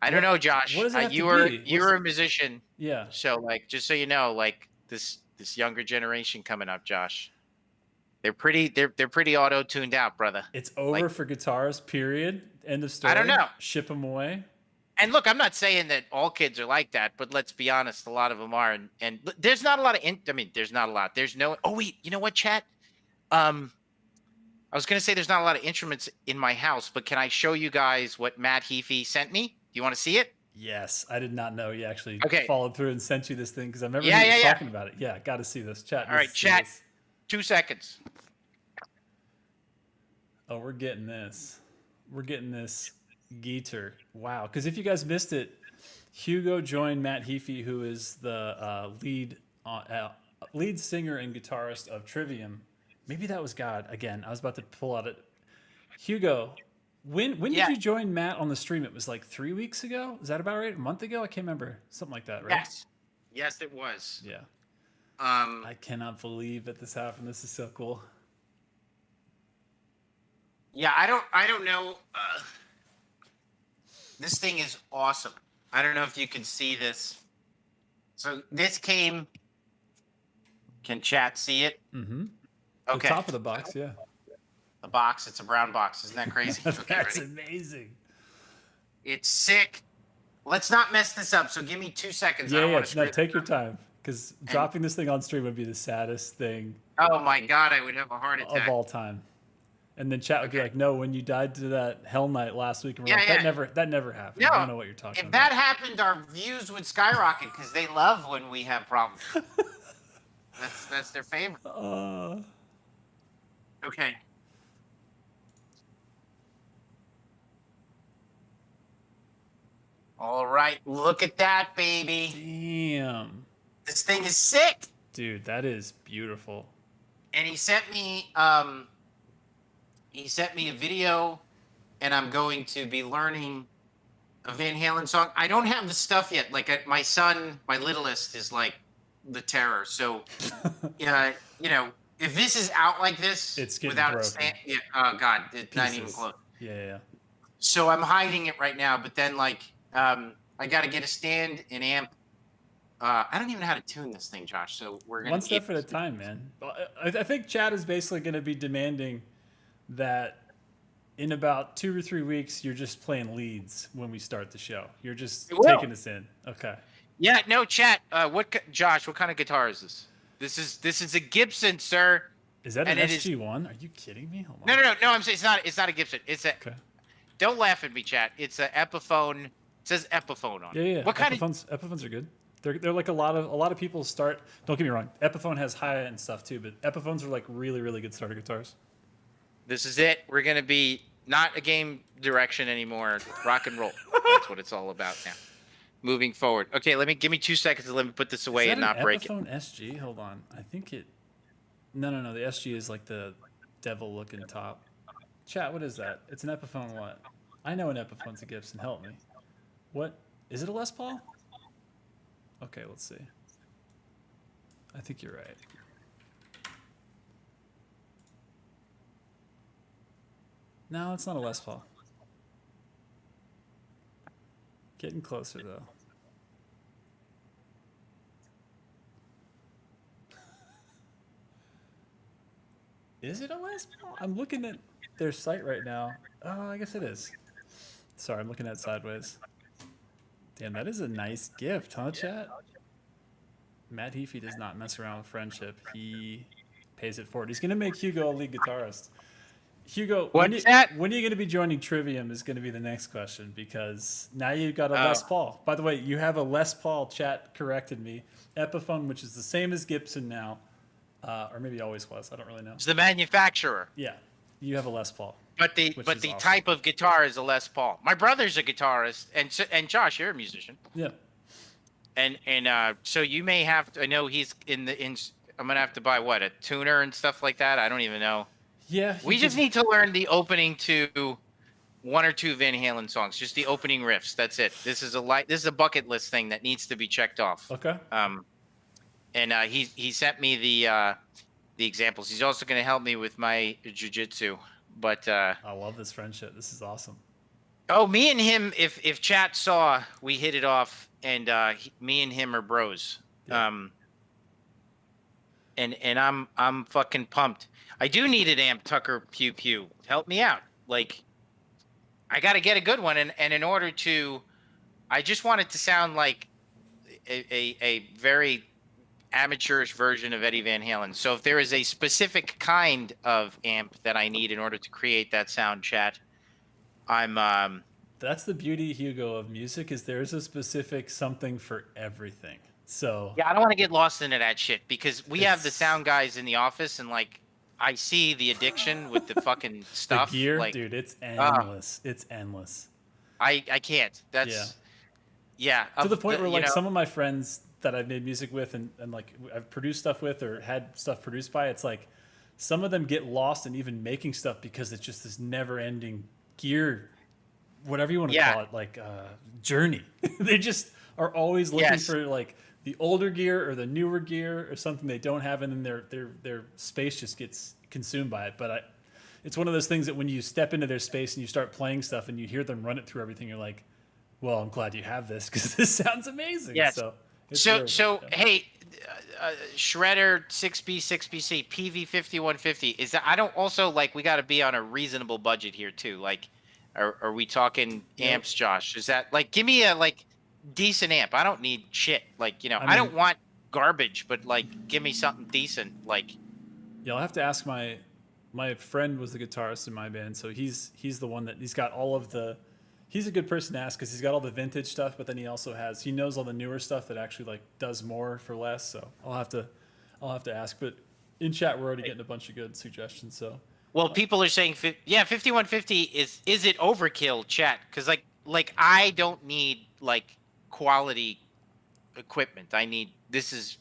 Speaker 6: I don't know, Josh.
Speaker 5: What does it have
Speaker 6: you were a musician.
Speaker 5: Yeah.
Speaker 6: So like, just so you know, like this younger generation coming up, Josh. They're pretty auto tuned out, brother.
Speaker 5: It's over for guitars. Period. End of story.
Speaker 6: I don't know.
Speaker 5: Ship them away.
Speaker 6: And look, I'm not saying that all kids are like that, but let's be honest, a lot of them are. And there's not a lot of. There's not a lot. There's no. Oh wait, you know what, chat? I was gonna say there's not a lot of instruments in my house, but can I show you guys what Matt Heafy sent me? Do you want to see it?
Speaker 5: Yes, I did not know you actually
Speaker 6: Okay.
Speaker 5: followed through and sent you this thing because I remember talking about it. Yeah, got to see this. Chat.
Speaker 6: All right, chat. 2 seconds.
Speaker 5: Oh, we're getting this. We're getting this Geeter. Wow. Because if you guys missed it, Hugo joined Matt Heafy, who is the lead singer and guitarist of Trivium. Maybe that was God. Again, I was about to pull out it. Hugo, when did you join Matt on the stream? It was like 3 weeks ago? Is that about right? A month ago? I can't remember. Something like that, right?
Speaker 6: Yes, it was.
Speaker 5: Yeah. I cannot believe that this happened. This is so cool.
Speaker 6: Yeah, I don't know. This thing is awesome. I don't know if you can see this. So this came. Can chat see it?
Speaker 5: Mm-hmm.
Speaker 6: Okay.
Speaker 5: The top of the box, yeah.
Speaker 6: The box. It's a brown box. Isn't that crazy?
Speaker 5: That's amazing.
Speaker 6: It's sick. Let's not mess this up. So give me 2 seconds.
Speaker 5: Yeah. No, take your time, because dropping this thing on stream would be the saddest thing.
Speaker 6: Oh my God, I would have a heart attack
Speaker 5: of all time. And then chat would be like, "No, when you died to that Hell Knight last week," and we're like, that never happened.
Speaker 6: No,
Speaker 5: I don't know what you're talking about.
Speaker 6: If that happened, our views would skyrocket because they love when we have problems. That's their favorite. Okay. All right, look at that, baby.
Speaker 5: Damn.
Speaker 6: This thing is sick.
Speaker 5: Dude, that is beautiful.
Speaker 6: And he sent me a video, and I'm going to be learning a Van Halen song. I don't have the stuff yet. Like my son, my littlest, is like the terror. So, yeah, if this is out like this,
Speaker 5: It's getting
Speaker 6: without
Speaker 5: broken.
Speaker 6: a stand, yeah, oh god, it's not even
Speaker 5: Pieces.
Speaker 6: close.
Speaker 5: Yeah.
Speaker 6: So I'm hiding it right now. But then I got to get a stand, an amp. I don't even know how to tune this thing, Josh. So we're gonna
Speaker 5: One step at a time, man. I think Chad is basically going to be demanding that in about 2 or 3 weeks, you're just playing leads when we start the show. You're just taking us in. Okay.
Speaker 6: Yeah, no, chat. Josh? What kind of guitar is this? This is a Gibson, sir.
Speaker 5: Is that an
Speaker 6: And it
Speaker 5: SG1? Are you kidding me? Hold on.
Speaker 6: No. I'm saying it's not a Gibson. It's a.
Speaker 5: Okay.
Speaker 6: Don't laugh at me, chat. It's a Epiphone. It says Epiphone on it.
Speaker 5: Yeah.
Speaker 6: What kind of?
Speaker 5: Epiphones are good. They're like a lot of people start. Don't get me wrong. Epiphone has high end stuff too, but Epiphones are like really, really good starter guitars.
Speaker 6: This is it. We're gonna be not a game direction anymore. Rock and roll. That's what it's all about now. Moving forward. Okay, give me 2 seconds to let me put this away and not break it.
Speaker 5: Epiphone SG? Hold on. I think it. No. The SG is like the devil looking top. Chat. What is that? It's an Epiphone. What? I know an Epiphone's a Gibson. Help me. What is it? A Les Paul? Okay, let's see. I think you're right. No, it's not a Les Paul. Getting closer, though. Is it a Les Paul? I'm looking at their site right now. Oh, I guess it is. Sorry, I'm looking at it sideways. Damn, that is a nice gift, huh, chat? Matt Heafy does not mess around with friendship. He pays it forward. He's going to make Hugo a lead guitarist. Hugo, when are you going to be joining Trivium is going to be the next question, because now you've got a Les Paul. By the way, you have a Les Paul, chat corrected me, Epiphone, which is the same as Gibson now, or maybe always was. I don't really know.
Speaker 6: It's the manufacturer.
Speaker 5: Yeah, you have a Les Paul.
Speaker 6: But the
Speaker 5: awesome.
Speaker 6: type of guitar is a Les Paul. My brother's a guitarist, and Josh, you're a musician.
Speaker 5: Yeah.
Speaker 6: And so you may have to. I know he's in. I'm gonna have to buy a tuner and stuff like that. I don't even know.
Speaker 5: Yeah.
Speaker 6: We just need to learn the opening to 1 or 2 Van Halen songs, just the opening riffs. That's it. This is a bucket list thing that needs to be checked off.
Speaker 5: Okay.
Speaker 6: And he sent me the examples. He's also going to help me with my jiu-jitsu. But
Speaker 5: I love this friendship. This is awesome.
Speaker 6: Oh, me and him. If chat saw, we hit it off, and me and him are bros.
Speaker 5: Yeah.
Speaker 6: And I'm fucking pumped. I do need an amp, Tucker Pew Pew. Help me out. Like, I got to get a good one, and in order to, I just want it to sound like a very amateurish version of Eddie Van Halen. So if there is a specific kind of amp that I need in order to create that sound, chat, I'm
Speaker 5: That's the beauty, Hugo, of music, is there's a specific something for everything. So
Speaker 6: yeah, I don't want to get lost into that shit, because we have the sound guys in the office, and like I see the addiction with the fucking stuff.
Speaker 5: The gear,
Speaker 6: like,
Speaker 5: dude, it's endless. It's endless.
Speaker 6: I can't. That's yeah.
Speaker 5: To the point where like some of my friends that I've made music with and like I've produced stuff with or had stuff produced by, it's like some of them get lost in even making stuff because it's just this never-ending gear, whatever you want to call it, like journey. They just are always looking for like the older gear or the newer gear or something they don't have, and then their space just gets consumed by it. But it's one of those things that when you step into their space and you start playing stuff and you hear them run it through everything, you're like, well, I'm glad you have this because this sounds amazing.
Speaker 6: Yes.
Speaker 5: So
Speaker 6: hey, Shredder 6B6BC PV 5150 is that I don't also like we got to be on a reasonable budget here too. Like, are we talking amps, Josh? Is that like give me a like decent amp? I don't need shit. Like I don't want garbage, but like give me something decent. Like
Speaker 5: I'll have to ask my friend was the guitarist in my band, so he's the one that he's got all of the. He's a good person to ask because he's got all the vintage stuff, but then he knows all the newer stuff that actually like does more for less. So I'll have I'll have to ask. But in chat, we're already getting a bunch of good suggestions. So
Speaker 6: Well, people are saying, 5150 is it overkill, chat? Because like I don't need like quality equipment. This is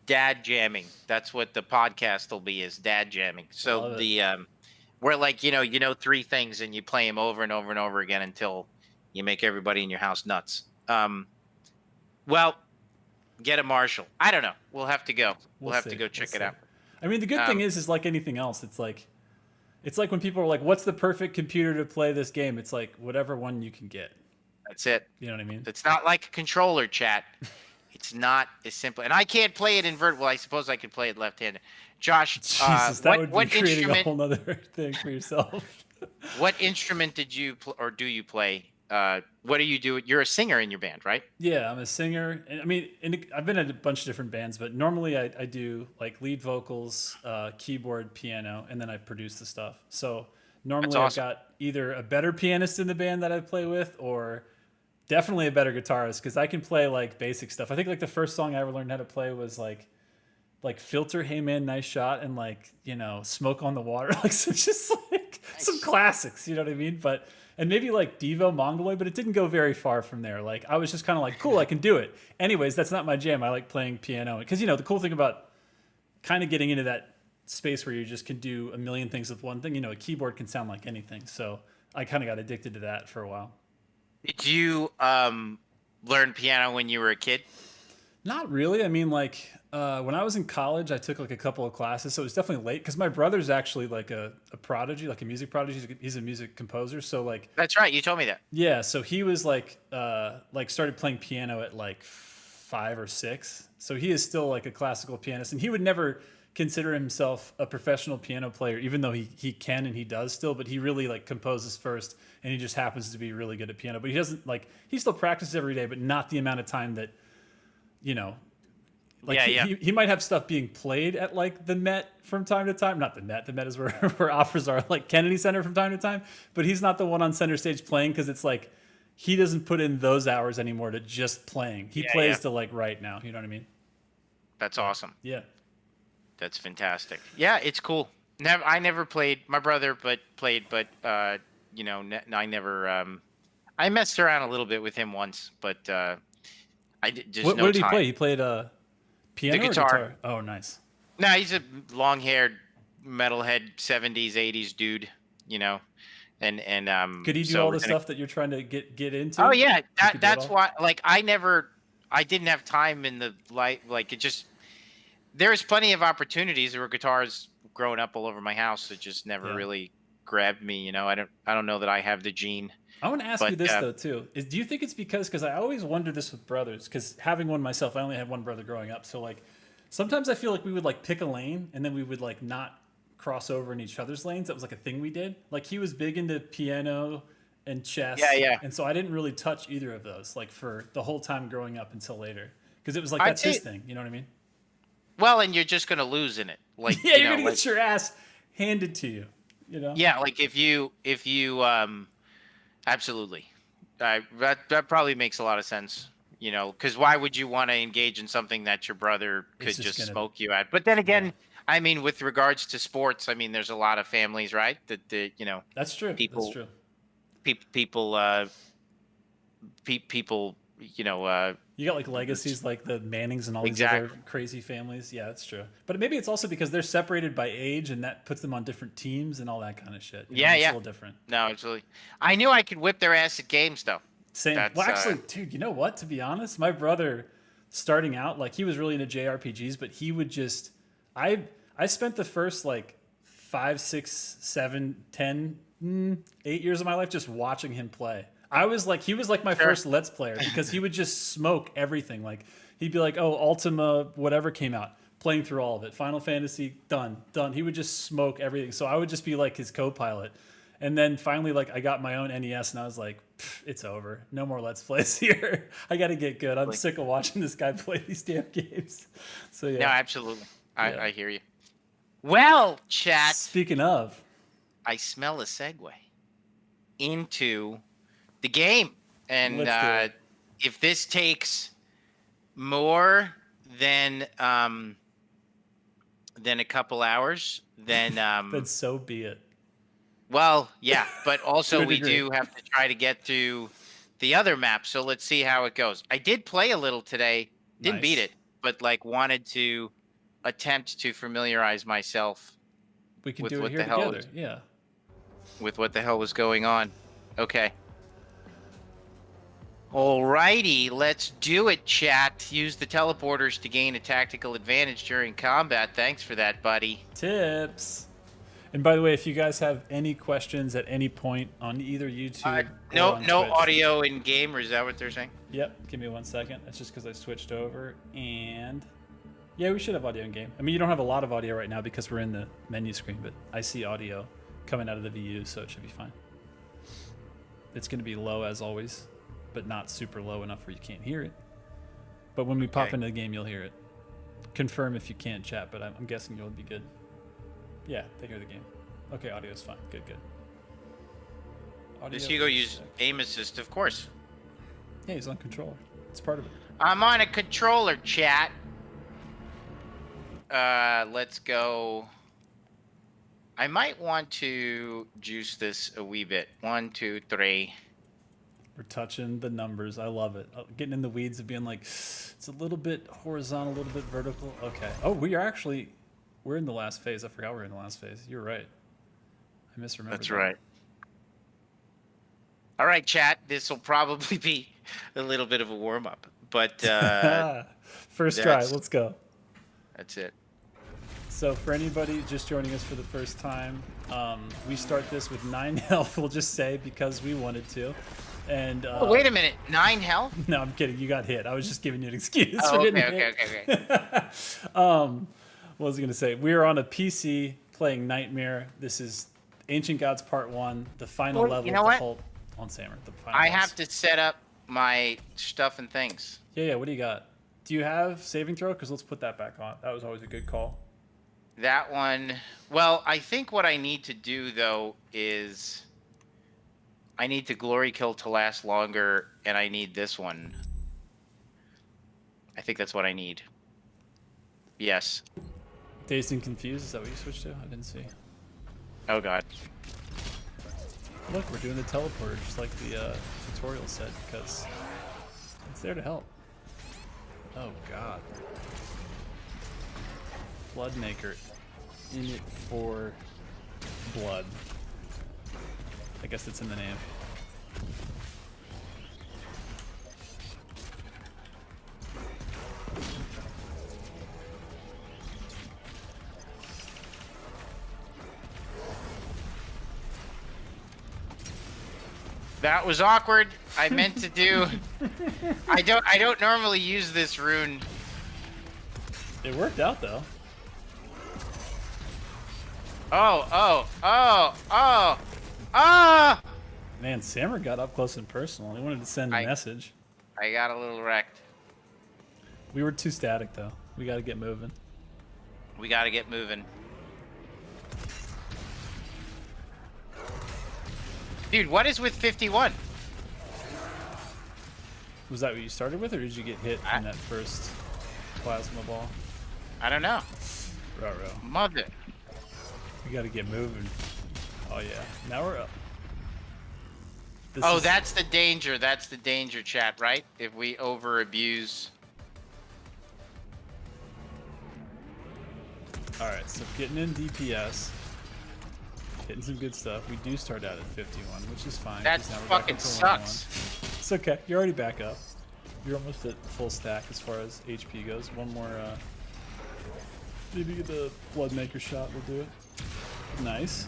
Speaker 6: dad jamming. That's what the podcast will be, is dad jamming. So
Speaker 5: Love it.
Speaker 6: the where like you know 3 things and you play them over and over and over again until you make everybody in your house nuts. Well, get a Marshall. I don't know. We'll have to go. We'll have to go check it out.
Speaker 5: I mean, the good thing is like anything else. It's like when people are like, "What's the perfect computer to play this game?" It's like whatever one you can get.
Speaker 6: That's it.
Speaker 5: You know what I mean?
Speaker 6: It's not like a controller, chat. It's not as simple. And I can't play it invert. Well, I suppose I could play it left-handed. Josh,
Speaker 5: Jesus, that would be
Speaker 6: what
Speaker 5: creating
Speaker 6: instrument?
Speaker 5: a whole other thing for yourself.
Speaker 6: What instrument did you or do you play? What do you do? You're a singer in your band, right?
Speaker 5: Yeah, I'm a singer. And I mean, I've been in a bunch of different bands, but normally I do like lead vocals, keyboard, piano, and then I produce the stuff. So normally I've got either a better pianist in the band that I play with, or definitely a better guitarist, because I can play like basic stuff. I think like the first song I ever learned how to play was like Filter, Hey Man, Nice Shot, and like, you know, Smoke on the Water, like some classics, you know what I mean? And maybe like Devo, Mongoloid, but it didn't go very far from there. Like I was just kind of like, cool, I can do it. Anyways, that's not my jam. I like playing piano, because you know the cool thing about kind of getting into that space where you just can do a million things with one thing, you know, a keyboard can sound like anything. So I kind of got addicted to that for a while.
Speaker 6: Did you learn piano when you were a kid?
Speaker 5: Not really. I mean, like when I was in college, I took like a couple of classes, so it was definitely late, because my brother's actually like a prodigy, like a music prodigy. He's a music composer, so like.
Speaker 6: That's right. You told me that.
Speaker 5: Yeah, so he was like started playing piano at like 5 or 6. So he is still like a classical pianist, and he would never consider himself a professional piano player, even though he can and he does still. But he really like composes first, and he just happens to be really good at piano. But he doesn't like he still practices every day, but not the amount of time that. You know, like he might have stuff being played at like the Met from time to time. Not the Met. The Met is where operas are, like Kennedy Center from time to time. But he's not the one on center stage playing, because it's like he doesn't put in those hours anymore to just playing. He plays to like right now. You know what I mean?
Speaker 6: That's awesome.
Speaker 5: Yeah.
Speaker 6: That's fantastic. Yeah, it's cool. I never played. My brother played, but you know, I never. I messed around a little bit with him once, but. What
Speaker 5: did he play? He played piano
Speaker 6: the
Speaker 5: or guitar? Oh, nice.
Speaker 6: No, he's a long-haired metalhead 70s, 80s dude, you know. And
Speaker 5: could he do all the stuff that you're trying to get into?
Speaker 6: Oh yeah, that's why. Like I didn't have time in the life. Like it just, there's plenty of opportunities. There were guitars growing up all over my house that just never really grabbed me. You know, I don't know that I have the gene.
Speaker 5: I want to ask you this though too. Do you think it's because I always wonder this with brothers, because having one myself, I only had one brother growing up. So like sometimes I feel like we would like pick a lane and then we would like not cross over in each other's lanes. That was like a thing we did. Like he was big into piano and chess. Yeah. And so I didn't really touch either of those like for the whole time growing up until later, because it was like that's his thing. You know what I mean? Well,
Speaker 6: and you're just gonna lose in it. Like
Speaker 5: you're gonna get your ass handed to you. You know?
Speaker 6: Yeah, like if you absolutely. That probably makes a lot of sense, you know, because why would you want to engage in something that your brother could just smoke you at? But then again, I mean, with regards to sports, I mean, there's a lot of families, right? That you know.
Speaker 5: That's true.
Speaker 6: People,
Speaker 5: that's true.
Speaker 6: People, you know.
Speaker 5: You got like legacies like the Mannings and all these other crazy families. Yeah, that's true. But maybe it's also because they're separated by age, and that puts them on different teams and all that kind of shit.
Speaker 6: You know, it's
Speaker 5: a little different.
Speaker 6: No, absolutely. I knew I could whip their ass at games, though.
Speaker 5: Same. Well, actually, dude, you know what? To be honest, my brother, starting out, like he was really into JRPGs, but he would just, I spent the first like 5, 6, 7, 10, 8 years of my life just watching him play. He was like my first Let's Player, because he would just smoke everything. Like he'd be like, oh, Ultima, whatever came out, playing through all of it. Final Fantasy, done. He would just smoke everything. So I would just be like his co-pilot. And then finally, like I got my own NES, and I was like, it's over. No more Let's Plays here. I got to get good. I'm sick of watching this guy play these damn games. So yeah.
Speaker 6: No, absolutely. I hear you. Well, chat.
Speaker 5: Speaking of,
Speaker 6: I smell a segue into the game, and if this takes more than than a couple hours, then
Speaker 5: Then so be it.
Speaker 6: well, yeah, but also
Speaker 5: To a
Speaker 6: we
Speaker 5: degree.
Speaker 6: do have to try to get to the other map. So let's see how it goes. I did play a little today. Didn't beat
Speaker 5: Nice.
Speaker 6: it, but like wanted to attempt to familiarize myself
Speaker 5: We can
Speaker 6: with
Speaker 5: do it
Speaker 6: what
Speaker 5: here
Speaker 6: the hell
Speaker 5: together. Yeah.
Speaker 6: with what the hell was going on. Okay. Alrighty, let's do it, chat. Use the teleporters to gain a tactical advantage during combat. Thanks for that, buddy.
Speaker 5: Tips. And by the way, if you guys have any questions at any point on either YouTube or
Speaker 6: No
Speaker 5: on
Speaker 6: no
Speaker 5: Twitch,
Speaker 6: audio in game, or is that what they're saying?
Speaker 5: Yep, give me 1 second. That's just because I switched over. And yeah, we should have audio in game. I mean, you don't have a lot of audio right now because we're in the menu screen, but I see audio coming out of the VU, so it should be fine. It's going to be low as always, but not super low enough where you can't hear it. But when we pop
Speaker 6: Okay.
Speaker 5: into the game, you'll hear it. Confirm if you can't chat, but I'm guessing you'll be good. Yeah, they hear the game. Okay, audio's fine. Good, good. Audio
Speaker 6: Does Hugo
Speaker 5: is
Speaker 6: use
Speaker 5: sick.
Speaker 6: aim assist? Of course.
Speaker 5: Yeah, he's on controller. It's part of it.
Speaker 6: I'm on a controller, chat. Let's go. I might want to juice this a wee bit. 1, 2, 3.
Speaker 5: We're touching the numbers. I love it. Getting in the weeds of being like, it's a little bit horizontal, a little bit vertical. Okay. Oh, we're in the last phase. I forgot we're in the last phase. You're right. I misremembered.
Speaker 6: That's
Speaker 5: that.
Speaker 6: right. All right, chat. This will probably be a little bit of a warm up, but
Speaker 5: First try.
Speaker 6: that's-
Speaker 5: Let's go.
Speaker 6: that's it.
Speaker 5: So for anybody just joining us for the first time, we start this with 9 health. We'll just say because we wanted to. And
Speaker 6: Oh, wait a minute. 9 health?
Speaker 5: no, I'm kidding. You got hit. I was just giving you an excuse
Speaker 6: Oh,
Speaker 5: for
Speaker 6: okay,
Speaker 5: getting
Speaker 6: okay,
Speaker 5: hit.
Speaker 6: okay, okay.
Speaker 5: What was I gonna say? We are on a PC playing Nightmare. This is Ancient Gods Part 1, the final
Speaker 6: Well,
Speaker 5: level
Speaker 6: you know
Speaker 5: of the
Speaker 6: what?
Speaker 5: Holt on Samur. The final
Speaker 6: I
Speaker 5: boss.
Speaker 6: have to set up my stuff and things.
Speaker 5: Yeah, what do you got? Do you have saving throw? Because let's put that back on. That was always a good call.
Speaker 6: That one. Well, I think what I need to do, though, is I need the glory kill to last longer, and I need this one. I think that's what I need. Yes.
Speaker 5: Dazed and Confused, is that what you switched to? I didn't see.
Speaker 6: Oh, God.
Speaker 5: Look, we're doing the teleporter just like the tutorial said because it's there to help. Oh, God. Bloodmaker. In it for blood. I guess it's in the name.
Speaker 6: That was awkward. I meant to do. I don't normally use this rune.
Speaker 5: It worked out though.
Speaker 6: Ah!
Speaker 5: Man, Samur got up close and personal. He wanted to send a message.
Speaker 6: I got a little wrecked.
Speaker 5: We were too static though. We got to get moving.
Speaker 6: We got to get moving. Dude, what is with 51?
Speaker 5: Was that what you started with, or did you get hit from that first plasma ball?
Speaker 6: I don't know.
Speaker 5: Ruh-roh.
Speaker 6: Mother.
Speaker 5: We got to get moving. Oh yeah. Now we're up. This
Speaker 6: Oh,
Speaker 5: is-
Speaker 6: that's the danger. That's the danger, chat, right? If we over abuse.
Speaker 5: All right. So getting in DPS, hitting some good stuff. We do start out at 51, which is fine.
Speaker 6: That
Speaker 5: 'cause now we're back
Speaker 6: fucking
Speaker 5: up to
Speaker 6: sucks.
Speaker 5: 101. It's okay. You're already back up. You're almost at full stack as far as HP goes. One more. Maybe get the Bloodmaker shot. We'll do it. Nice.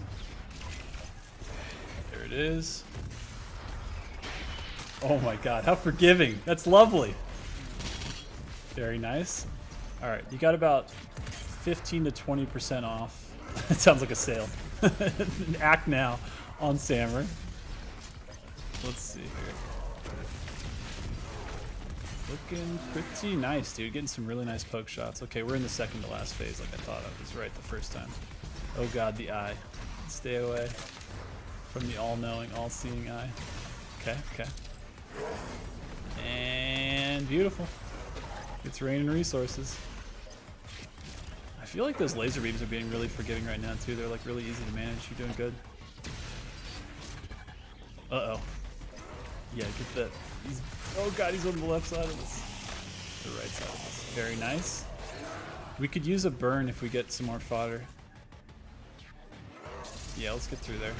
Speaker 5: There it is. Oh my god, how forgiving. That's lovely. Very nice. All right, you got about 15 to 20% off. It sounds like a sale. Act now on Samur. Let's see here. Looking pretty nice, dude. Getting some really nice poke shots. Okay, we're in the second to last phase like I thought I was right the first time. Oh god, the eye. Stay away from the all-knowing, all-seeing eye. Okay, okay. And beautiful. It's raining resources. I feel like those laser beams are being really forgiving right now too. They're like really easy to manage. You're doing good. Uh-oh. Yeah, get that. Oh god, he's on the left side of this. The right side of this. Very nice. We could use a burn if we get some more fodder. Yeah, let's get through there.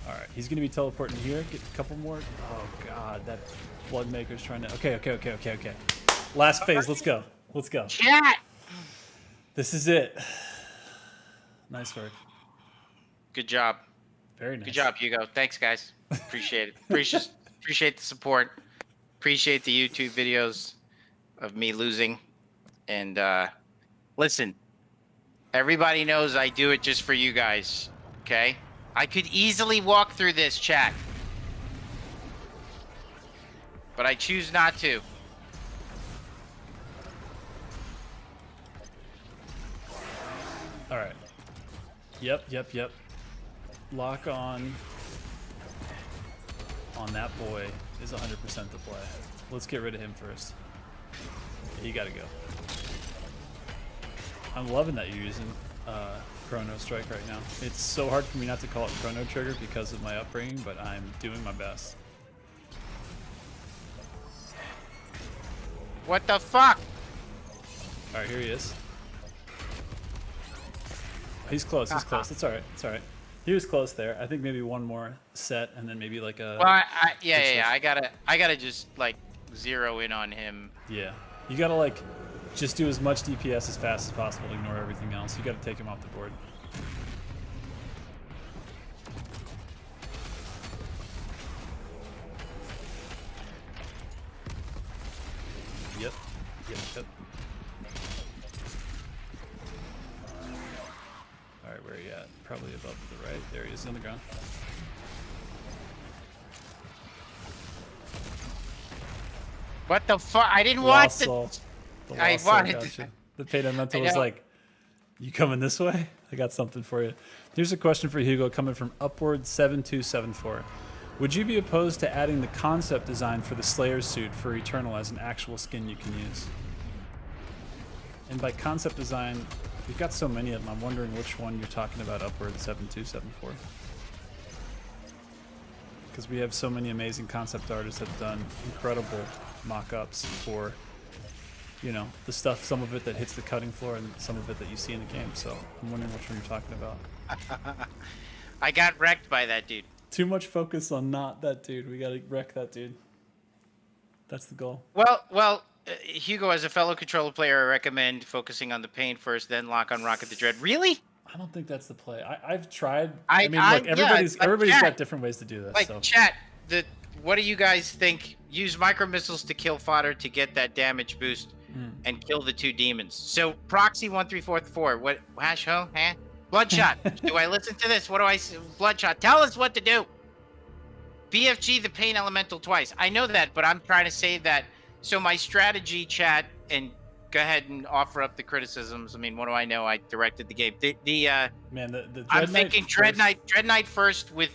Speaker 5: Alright, he's gonna be teleporting here. Get a couple more. Oh god, that Bloodmaker's trying to. Okay. Last phase, let's go. Let's go.
Speaker 6: Chat!
Speaker 5: This is it. Nice work.
Speaker 6: Good job.
Speaker 5: Very nice.
Speaker 6: Good job, Hugo. Thanks, guys. Appreciate it. Appreciate the support. Appreciate the YouTube videos of me losing. And listen, everybody knows I do it just for you guys, okay? I could easily walk through this, chat. But I choose not to.
Speaker 5: All right. Yep. Lock on that boy is 100% the play. Let's get rid of him first. Yeah, you gotta go. I'm loving that you're using Chrono Strike right now. It's so hard for me not to call it Chrono Trigger because of my upbringing, but I'm doing my best.
Speaker 6: What the fuck?
Speaker 5: All right, here he is. He's close. It's all right. He was close there. I think maybe one more set, and then maybe like a.
Speaker 6: Well, yeah. I gotta just like zero in on him.
Speaker 5: Yeah, you gotta like just do as much DPS as fast as possible to ignore everything else. You gotta take him off the board. Yep. Alright, where are you at? Probably above to the right. There he is on the ground.
Speaker 6: What the fuck? I didn't want
Speaker 5: Lost
Speaker 6: to.
Speaker 5: soul. The
Speaker 6: I
Speaker 5: lost soul
Speaker 6: wanted
Speaker 5: got
Speaker 6: to-
Speaker 5: you. The paid elemental was like, you coming this way? I got something for you. Here's a question for Hugo coming from Upward7274. Would you be opposed to adding the concept design for the Slayer suit for Eternal as an actual skin you can use? And by concept design, we've got so many of them. I'm wondering which one you're talking about, Upward7274. Because we have so many amazing concept artists that have done incredible mock-ups for, you know, the stuff, some of it that hits the cutting floor and some of it that you see in the game. So I'm wondering which one you're talking about.
Speaker 6: I got wrecked by that dude.
Speaker 5: Too much focus on not that dude. We gotta wreck that dude. That's the goal.
Speaker 6: Well, Hugo, as a fellow controller player, I recommend focusing on the pain first, then lock on Rocket the Dread. Really?
Speaker 5: I don't think that's the play. I've tried.
Speaker 6: I
Speaker 5: mean, look, everybody's got different ways to do this.
Speaker 6: Like,
Speaker 5: so.
Speaker 6: chat, what do you guys think? Use micro missiles to kill fodder to get that damage boost and kill the two demons. So, Proxy 1344, what, hash ho, huh? Bloodshot, do I listen to this? What do I say? Bloodshot, tell us what to do. BFG the pain elemental twice. I know that, but I'm trying to say that. So my strategy, chat, and go ahead and offer up the criticisms. I mean, what do I know? I directed the game.
Speaker 5: Man, the
Speaker 6: I'm thinking Dread Knight first with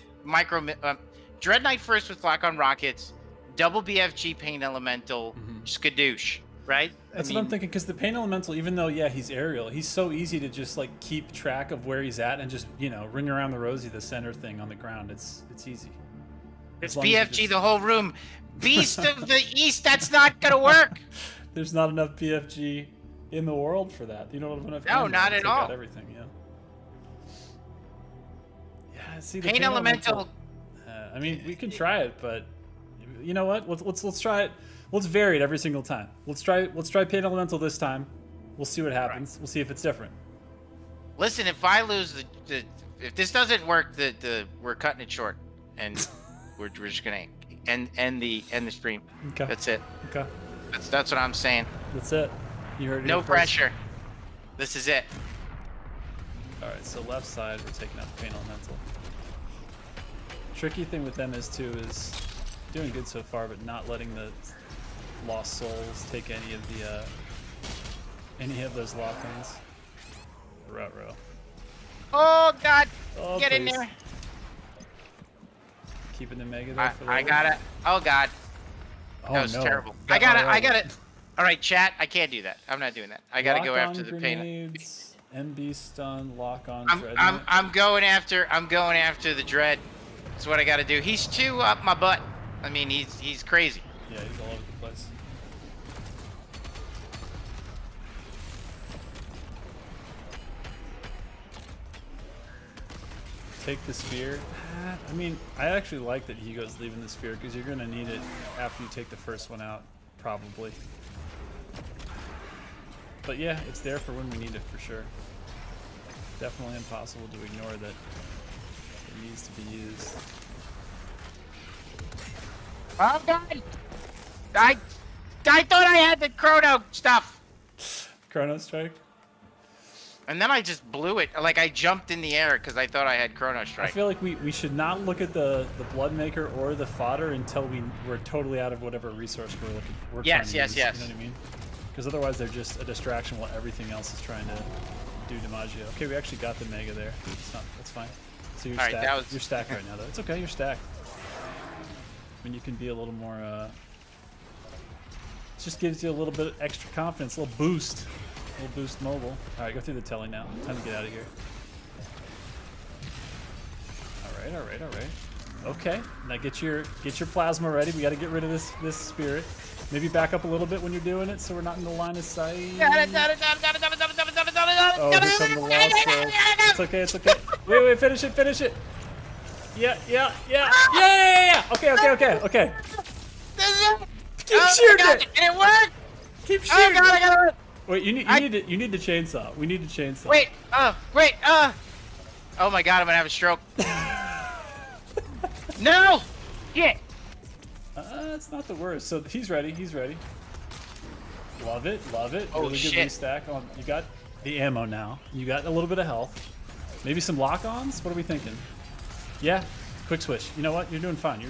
Speaker 6: Dread Knight first with lock on rockets, double BFG pain elemental, skadoosh, right?
Speaker 5: That's what I'm thinking, because the pain elemental, even though he's aerial, he's so easy to just like keep track of where he's at and just ring around the rosy, the center thing on the ground. It's easy.
Speaker 6: It's BFG the whole room. Beast of the East, that's not gonna work.
Speaker 5: There's not enough BFG in the world for that. You don't have enough.
Speaker 6: No, not at all.
Speaker 5: Everything, yeah. See, the
Speaker 6: pain elemental.
Speaker 5: I mean, we can try it, but you know what? Let's try it. Let's vary it every single time. Let's try pain elemental this time. We'll see what happens. We'll see if it's different.
Speaker 6: Listen, if I lose if this doesn't work, we're cutting it short, and we're just gonna end the stream.
Speaker 5: Okay.
Speaker 6: That's it.
Speaker 5: Okay.
Speaker 6: That's what I'm saying.
Speaker 5: That's it. You heard it.
Speaker 6: No pressure. This is it.
Speaker 5: All right. So left side, we're taking out the pain elemental. Tricky thing with them is doing good so far, but not letting the lost souls take any of those lock-ins. Row.
Speaker 6: Oh God!
Speaker 5: Oh,
Speaker 6: Get in
Speaker 5: please.
Speaker 6: there.
Speaker 5: Keeping the mega there for
Speaker 6: I got it. Oh God.
Speaker 5: Oh,
Speaker 6: That was
Speaker 5: no.
Speaker 6: terrible. I got it. All right, chat. I can't do that. I'm not doing that. I got to go
Speaker 5: Lock
Speaker 6: after
Speaker 5: on
Speaker 6: the pain.
Speaker 5: grenades, MB stun, lock on
Speaker 6: I'm
Speaker 5: dreadnought.
Speaker 6: going after the dread. That's what I got to do. He's too up my butt. I mean, he's crazy.
Speaker 5: Yeah, he's all over the place. Take the spear. I mean, I actually like that Hugo's leaving the spear because you're going to need it after you take the first one out, probably. But yeah, it's there for when we need it for sure. Definitely impossible to ignore that it needs to be used.
Speaker 6: Oh God! I thought I had the chrono stuff.
Speaker 5: Chrono Strike?
Speaker 6: And then I just blew it. Like I jumped in the air because I thought I had chrono
Speaker 5: I
Speaker 6: strike.
Speaker 5: feel like we should not look at the Bloodmaker or the fodder until we're totally out of whatever resource we're looking for.
Speaker 6: Yes.
Speaker 5: You know what I mean? Because otherwise they're just a distraction while everything else is trying to do DiMaggio. Okay, we actually got the Mega there. That's fine. So you're
Speaker 6: All right,
Speaker 5: stacked. You're stacked right now though. It's okay, you're stacked. I mean, you can be a little more, it just gives you a little bit of extra confidence, a little boost. A little boost mobile. Alright, go through the telly now. Time to get out of here. Alright. Okay, now get your plasma ready. We gotta get rid of this spirit. Maybe back up a little bit when you're doing it so we're not in the line of sight. Oh, here come the lost souls. It's okay. Wait, finish it. Yeah. Okay. Keep shooting it!
Speaker 6: And it worked!
Speaker 5: Keep shooting
Speaker 6: Oh God, I gotta run!
Speaker 5: Wait, you need the chainsaw. We need the chainsaw.
Speaker 6: Wait, oh my God, I'm gonna have a stroke. No! Shit!
Speaker 5: It's not the worst. So he's ready. Love it.
Speaker 6: Oh,
Speaker 5: really
Speaker 6: shit.
Speaker 5: good restack. You got the ammo now. You got a little bit of health. Maybe some lock-ons? What are we thinking? Yeah, quick switch. You know what? You're doing fine.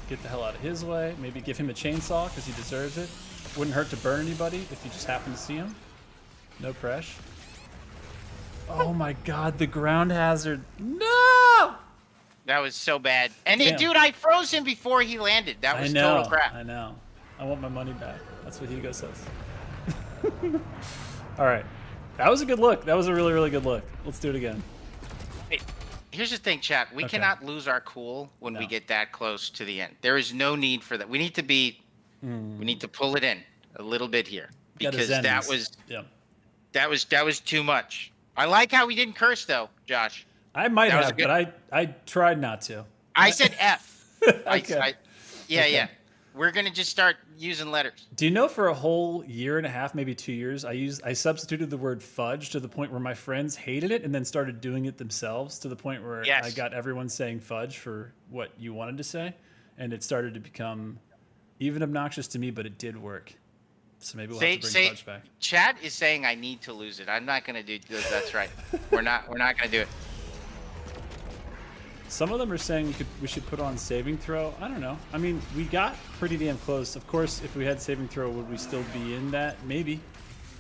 Speaker 5: Get the hell out of his way. Maybe give him a chainsaw because he deserves it. Wouldn't hurt to burn anybody if you just happen to see him. No pressure. Oh my God, the ground hazard. No!
Speaker 6: That was so bad. And
Speaker 5: Damn.
Speaker 6: dude, I froze him before he landed. That was total crap.
Speaker 5: I know. I want my money back. That's what Hugo says. All right. That was a good look. That was a really, really good look. Let's do it again.
Speaker 6: Hey, here's the thing, chat. We cannot lose our cool when we get that close to the end. There is no need for that. We need to be... We need to pull it in a little bit here because that was too much. I like how we didn't curse though, Josh.
Speaker 5: I might have, but I tried not to.
Speaker 6: I said F.
Speaker 5: Okay.
Speaker 6: Yeah. We're gonna just start using letters.
Speaker 5: Do you know for a whole year and a half, maybe 2 years, I substituted the word fudge to the point where my friends hated it and then started doing it themselves to the point where I got everyone saying fudge for what you wanted to say, and it started to become even obnoxious to me, but it did work. So maybe we'll have to bring fudge back.
Speaker 6: Chat is saying I need to lose it. I'm not gonna do this. That's right. We're not gonna do it.
Speaker 5: Some of them are saying we should put on saving throw. I don't know. I mean, we got pretty damn close. Of course, if we had saving throw, would we still be in that? Maybe.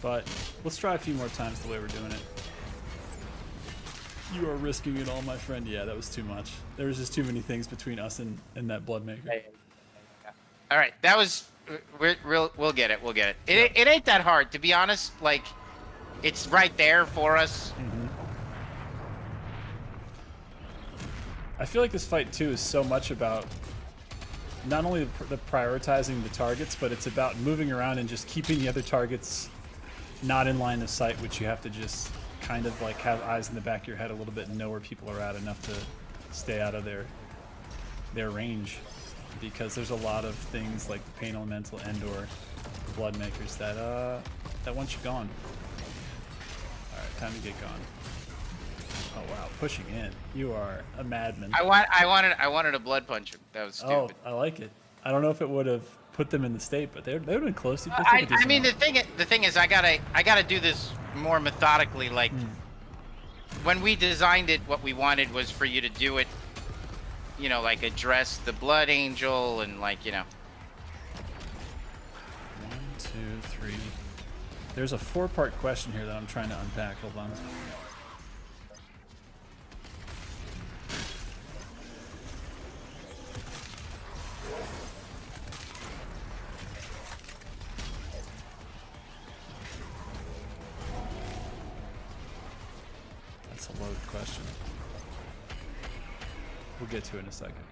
Speaker 5: But let's try a few more times the way we're doing it. You are risking it all, my friend. Yeah, that was too much. There was just too many things between us and that Bloodmaker.
Speaker 6: All right, that was. We'll get it. We'll get it. It ain't that hard, to be honest. Like, it's right there for us.
Speaker 5: Mm-hmm. I feel like this fight too is so much about not only the prioritizing the targets, but it's about moving around and just keeping the other targets not in line of sight, which you have to just kind of like have eyes in the back of your head a little bit and know where people are at enough to stay out of their range. Because there's a lot of things like the Pain Elemental and/or the Bloodmakers that want you gone. All right, time to get gone. Oh wow, pushing in. You are a madman.
Speaker 6: I wanted to blood punch him. That was stupid.
Speaker 5: Oh, I like it. I don't know if it would have put them in the state, but they would have been close.
Speaker 6: I mean, the thing is, I gotta do this more methodically. Like when we designed it, what we wanted was for you to do it. You know, like address the Blood Angel and like, you know.
Speaker 5: 1, 2, 3. There's a 4-part question here that I'm trying to unpack. Hold on. a loaded question. We'll get to it in a second.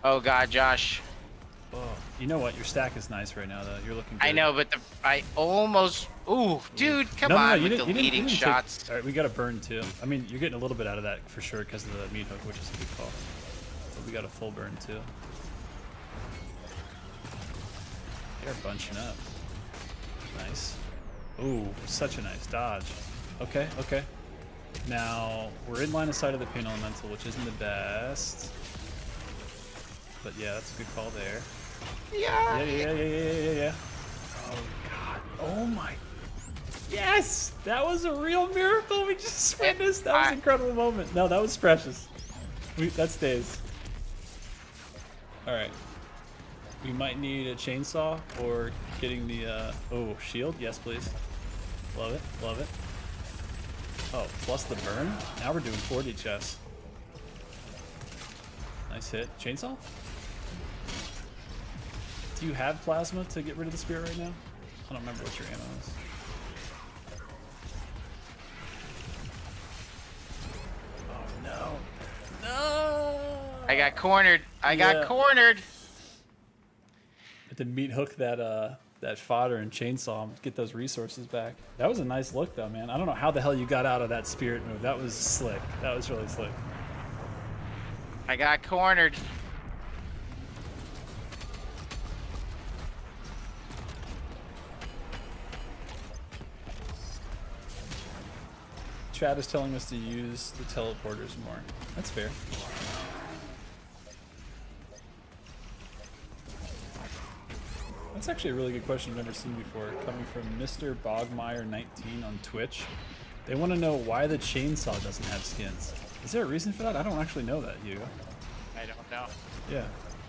Speaker 6: Oh God, Josh.
Speaker 5: Oh, you know what? Your stack is nice right now, though. You're looking good.
Speaker 6: I know, but I almost. Ooh, dude, come on with the leading shots.
Speaker 5: All right, we got to burn too. I mean, you're getting a little bit out of that for sure because of the meat hook, which is a good call. But we got a full burn too. They're bunching up. Nice. Ooh, such a nice dodge. Okay, okay. Now we're in line of sight of the pain elemental, which isn't the best. But yeah, that's a good call there. Yeah. Oh God. Oh my. Yes! That was a real miracle. We just witnessed. That was an incredible moment. No, that was precious. That stays. All right. We might need a chainsaw or getting the oh, shield. Yes, please. Love it. Love it. Oh, plus the burn. Now we're doing 40 chests. Nice hit. Chainsaw? Do you have plasma to get rid of the spirit right now? I don't remember what your ammo is. Oh no. No!
Speaker 6: I got cornered. I got cornered.
Speaker 5: To meat hook that that fodder and chainsaw and get those resources back. That was a nice look though, man. I don't know how the hell you got out of that spirit move. That was slick. That was really slick.
Speaker 6: I got cornered.
Speaker 5: Chad is telling us to use the teleporters more. That's fair. That's actually a really good question I've never seen before, coming from Mr. Bogmeyer19 on Twitch. They want to know why the chainsaw doesn't have skins. Is there a reason for that? I don't actually know that, Hugo.
Speaker 6: I don't know.
Speaker 5: Yeah,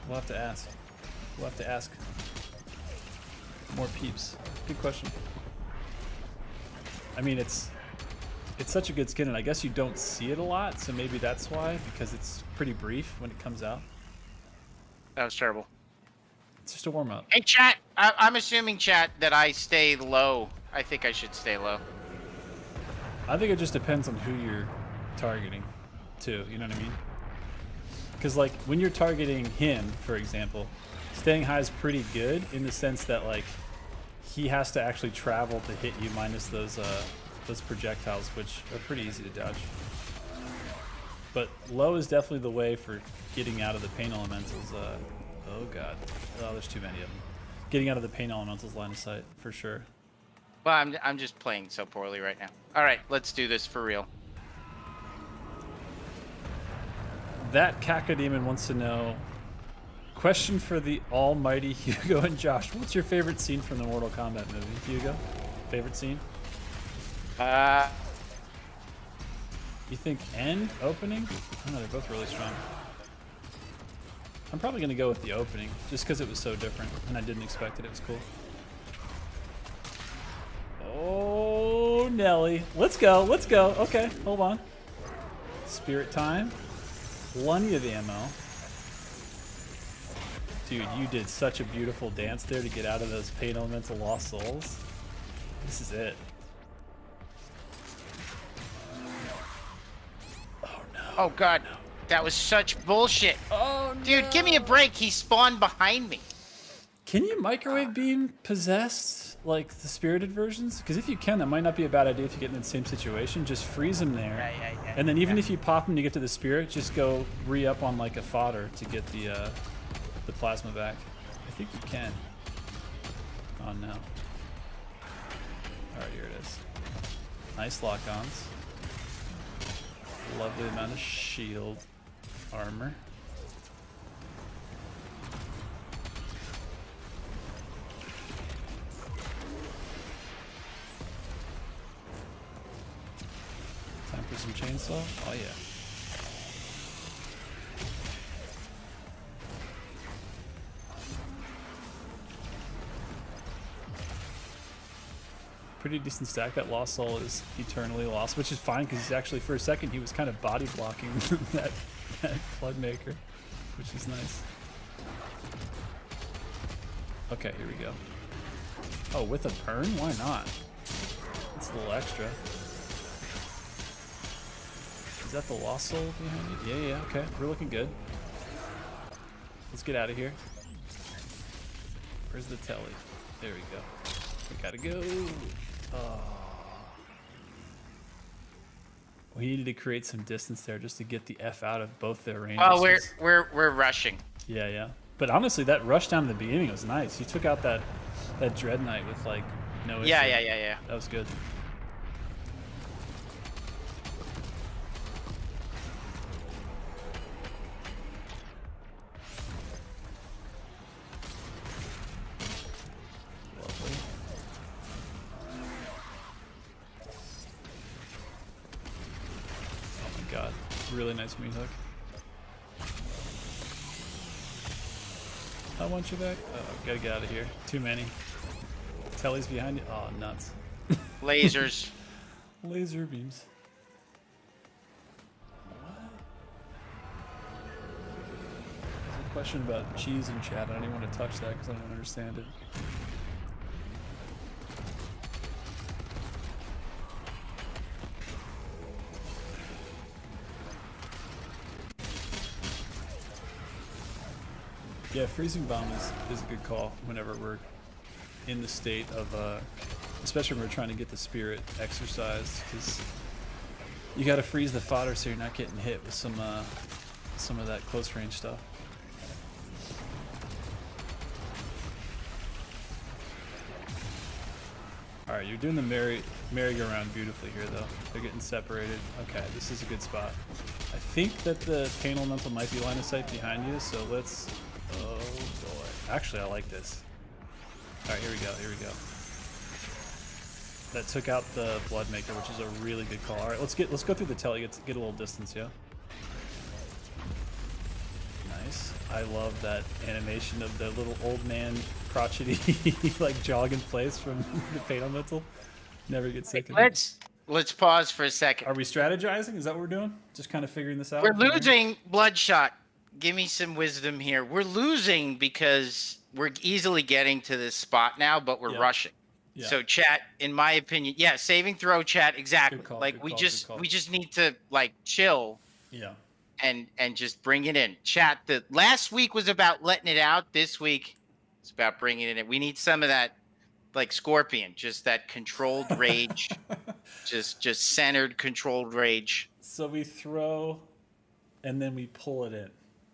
Speaker 5: we'll have to ask. We'll have to ask more peeps. Good question. I mean, it's such a good skin, and I guess you don't see it a lot, so maybe that's why, because it's pretty brief when it comes out.
Speaker 6: That was terrible.
Speaker 5: It's just a warm-up.
Speaker 6: Hey, chat. I'm assuming, chat, that I stay low. I think I should stay low.
Speaker 5: I think it just depends on who you're targeting, too. You know what I mean? Because, like, when you're targeting him, for example, staying high is pretty good in the sense that, like, he has to actually travel to hit you minus those projectiles, which are pretty easy to dodge. But low is definitely the way for getting out of the pain elementals. Oh God. Oh, there's too many of them. Getting out of the pain elementals line of sight, for sure.
Speaker 6: Well, I'm just playing so poorly right now. All right, let's do this for real.
Speaker 5: That Cacodemon wants to know, question for the almighty Hugo and Josh. What's your favorite scene from the Mortal Kombat movie, Hugo? Favorite scene? You think end? Opening? I don't know, they're both really strong. I'm probably going to go with the opening, just because it was so different, and I didn't expect it. It was cool. Oh, Nelly. Let's go. Let's go. Okay, hold on. Spirit time. Plenty of ammo. Dude, you did such a beautiful dance there to get out of those pain elemental lost souls. This is it. Oh, no.
Speaker 6: Oh, God. No. That was such bullshit.
Speaker 5: Oh, no.
Speaker 6: Dude, give me a break. He spawned behind me.
Speaker 5: Can you microwave beam possessed, like the spirited versions? Because if you can, that might not be a bad idea if you get in the same situation. Just freeze them there.
Speaker 6: Yeah.
Speaker 5: And then even if you pop them to get to the spirit, just go re-up on like a fodder to get the plasma back. I think you can. Oh, no. Alright, here it is. Nice lock-ons. Lovely amount of shield armor. Time for some chainsaw? Oh yeah. Pretty decent stack. That lost soul is eternally lost, which is fine because he's actually, for a second, he was kind of body blocking that plug maker, which is nice. Okay, here we go. Oh, with a burn? Why not? It's a little extra. Is that the Lost Soul behind you? Yeah, yeah, okay. We're looking good. Let's get out of here. Where's the telly? There we go. We gotta go. Oh. We needed to create some distance there just to get the F out of both their ranges.
Speaker 6: Well, we're rushing.
Speaker 5: Yeah, yeah. But honestly, that rush down in the beginning was nice. You took out that Dread Knight with like no issue.
Speaker 6: Yeah.
Speaker 5: That was good. Lovely. Oh my god. Really nice meat hook. I want you back. Oh, gotta get out of here. Too many. Telly's behind you. Oh, nuts.
Speaker 6: Lasers.
Speaker 5: Laser beams. There's a question about cheese in chat. I don't even want to touch that because I don't understand it. Yeah, freezing bomb is a good call whenever we're in the state of, especially when we're trying to get the spirit exercised, because you got to freeze the fodder so you're not getting hit with some of that close range stuff. All right, you're doing the merry-go-round beautifully here, though. They're getting separated. Okay, this is a good spot. I think that the Pain Elemental might be line of sight behind you, so let's. Oh boy. Actually, I like this. Alright, here we go, here we go. That took out the Bloodmaker, which is a really good call. Alright, let's go through the telly, get a little distance, yeah? Nice. I love that animation of the little old man crotchety like jog in place from the Pain Elemental. Never get sick of it.
Speaker 6: Let's pause for a second.
Speaker 5: Are we strategizing? Is that what we're doing? Just kind of figuring this out?
Speaker 6: We're losing Bloodshot. Give me some wisdom here. We're losing because we're easily getting to this spot now, but we're rushing. Yeah. So chat, in my opinion, yeah, saving throw chat, exactly.
Speaker 5: Call,
Speaker 6: like we just need to like chill.
Speaker 5: Yeah.
Speaker 6: And just bring it in. Chat, the last week was about letting it out. This week it's about bringing it in. We need some of that like Scorpion, just that controlled rage. just centered controlled rage.
Speaker 5: So we throw and then we pull it in.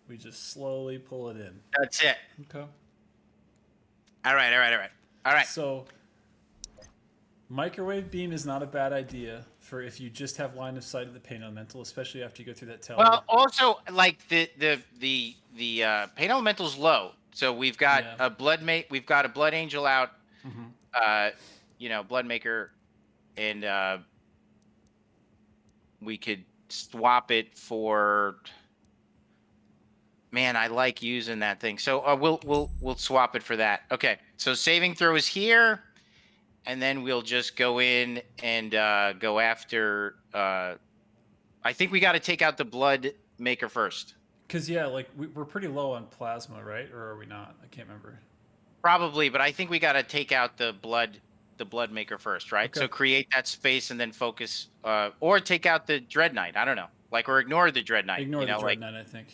Speaker 5: We just slowly pull it in.
Speaker 6: That's it.
Speaker 5: Okay.
Speaker 6: All right.
Speaker 5: So, microwave beam is not a bad idea for if you just have line of sight of the Pain Elemental, especially after you go through that telly.
Speaker 6: Well, also like the Pain Elemental's low, so we've got a we've got a Blood Angel out, Bloodmaker, and we could swap it for. Man, I like using that thing. So we'll swap it for that. Okay. So saving throw is here, and then we'll just go in and go after. I think we got to take out the Blood Maker first.
Speaker 5: Because like we're pretty low on plasma, right? Or are we not? I can't remember.
Speaker 6: Probably, but I think we got to take out the Blood Maker first, right? Okay. So create that space and then focus, or take out the Dread Knight. I don't know, or ignore the Dread Knight.
Speaker 5: Ignore the Dread Knight, I think.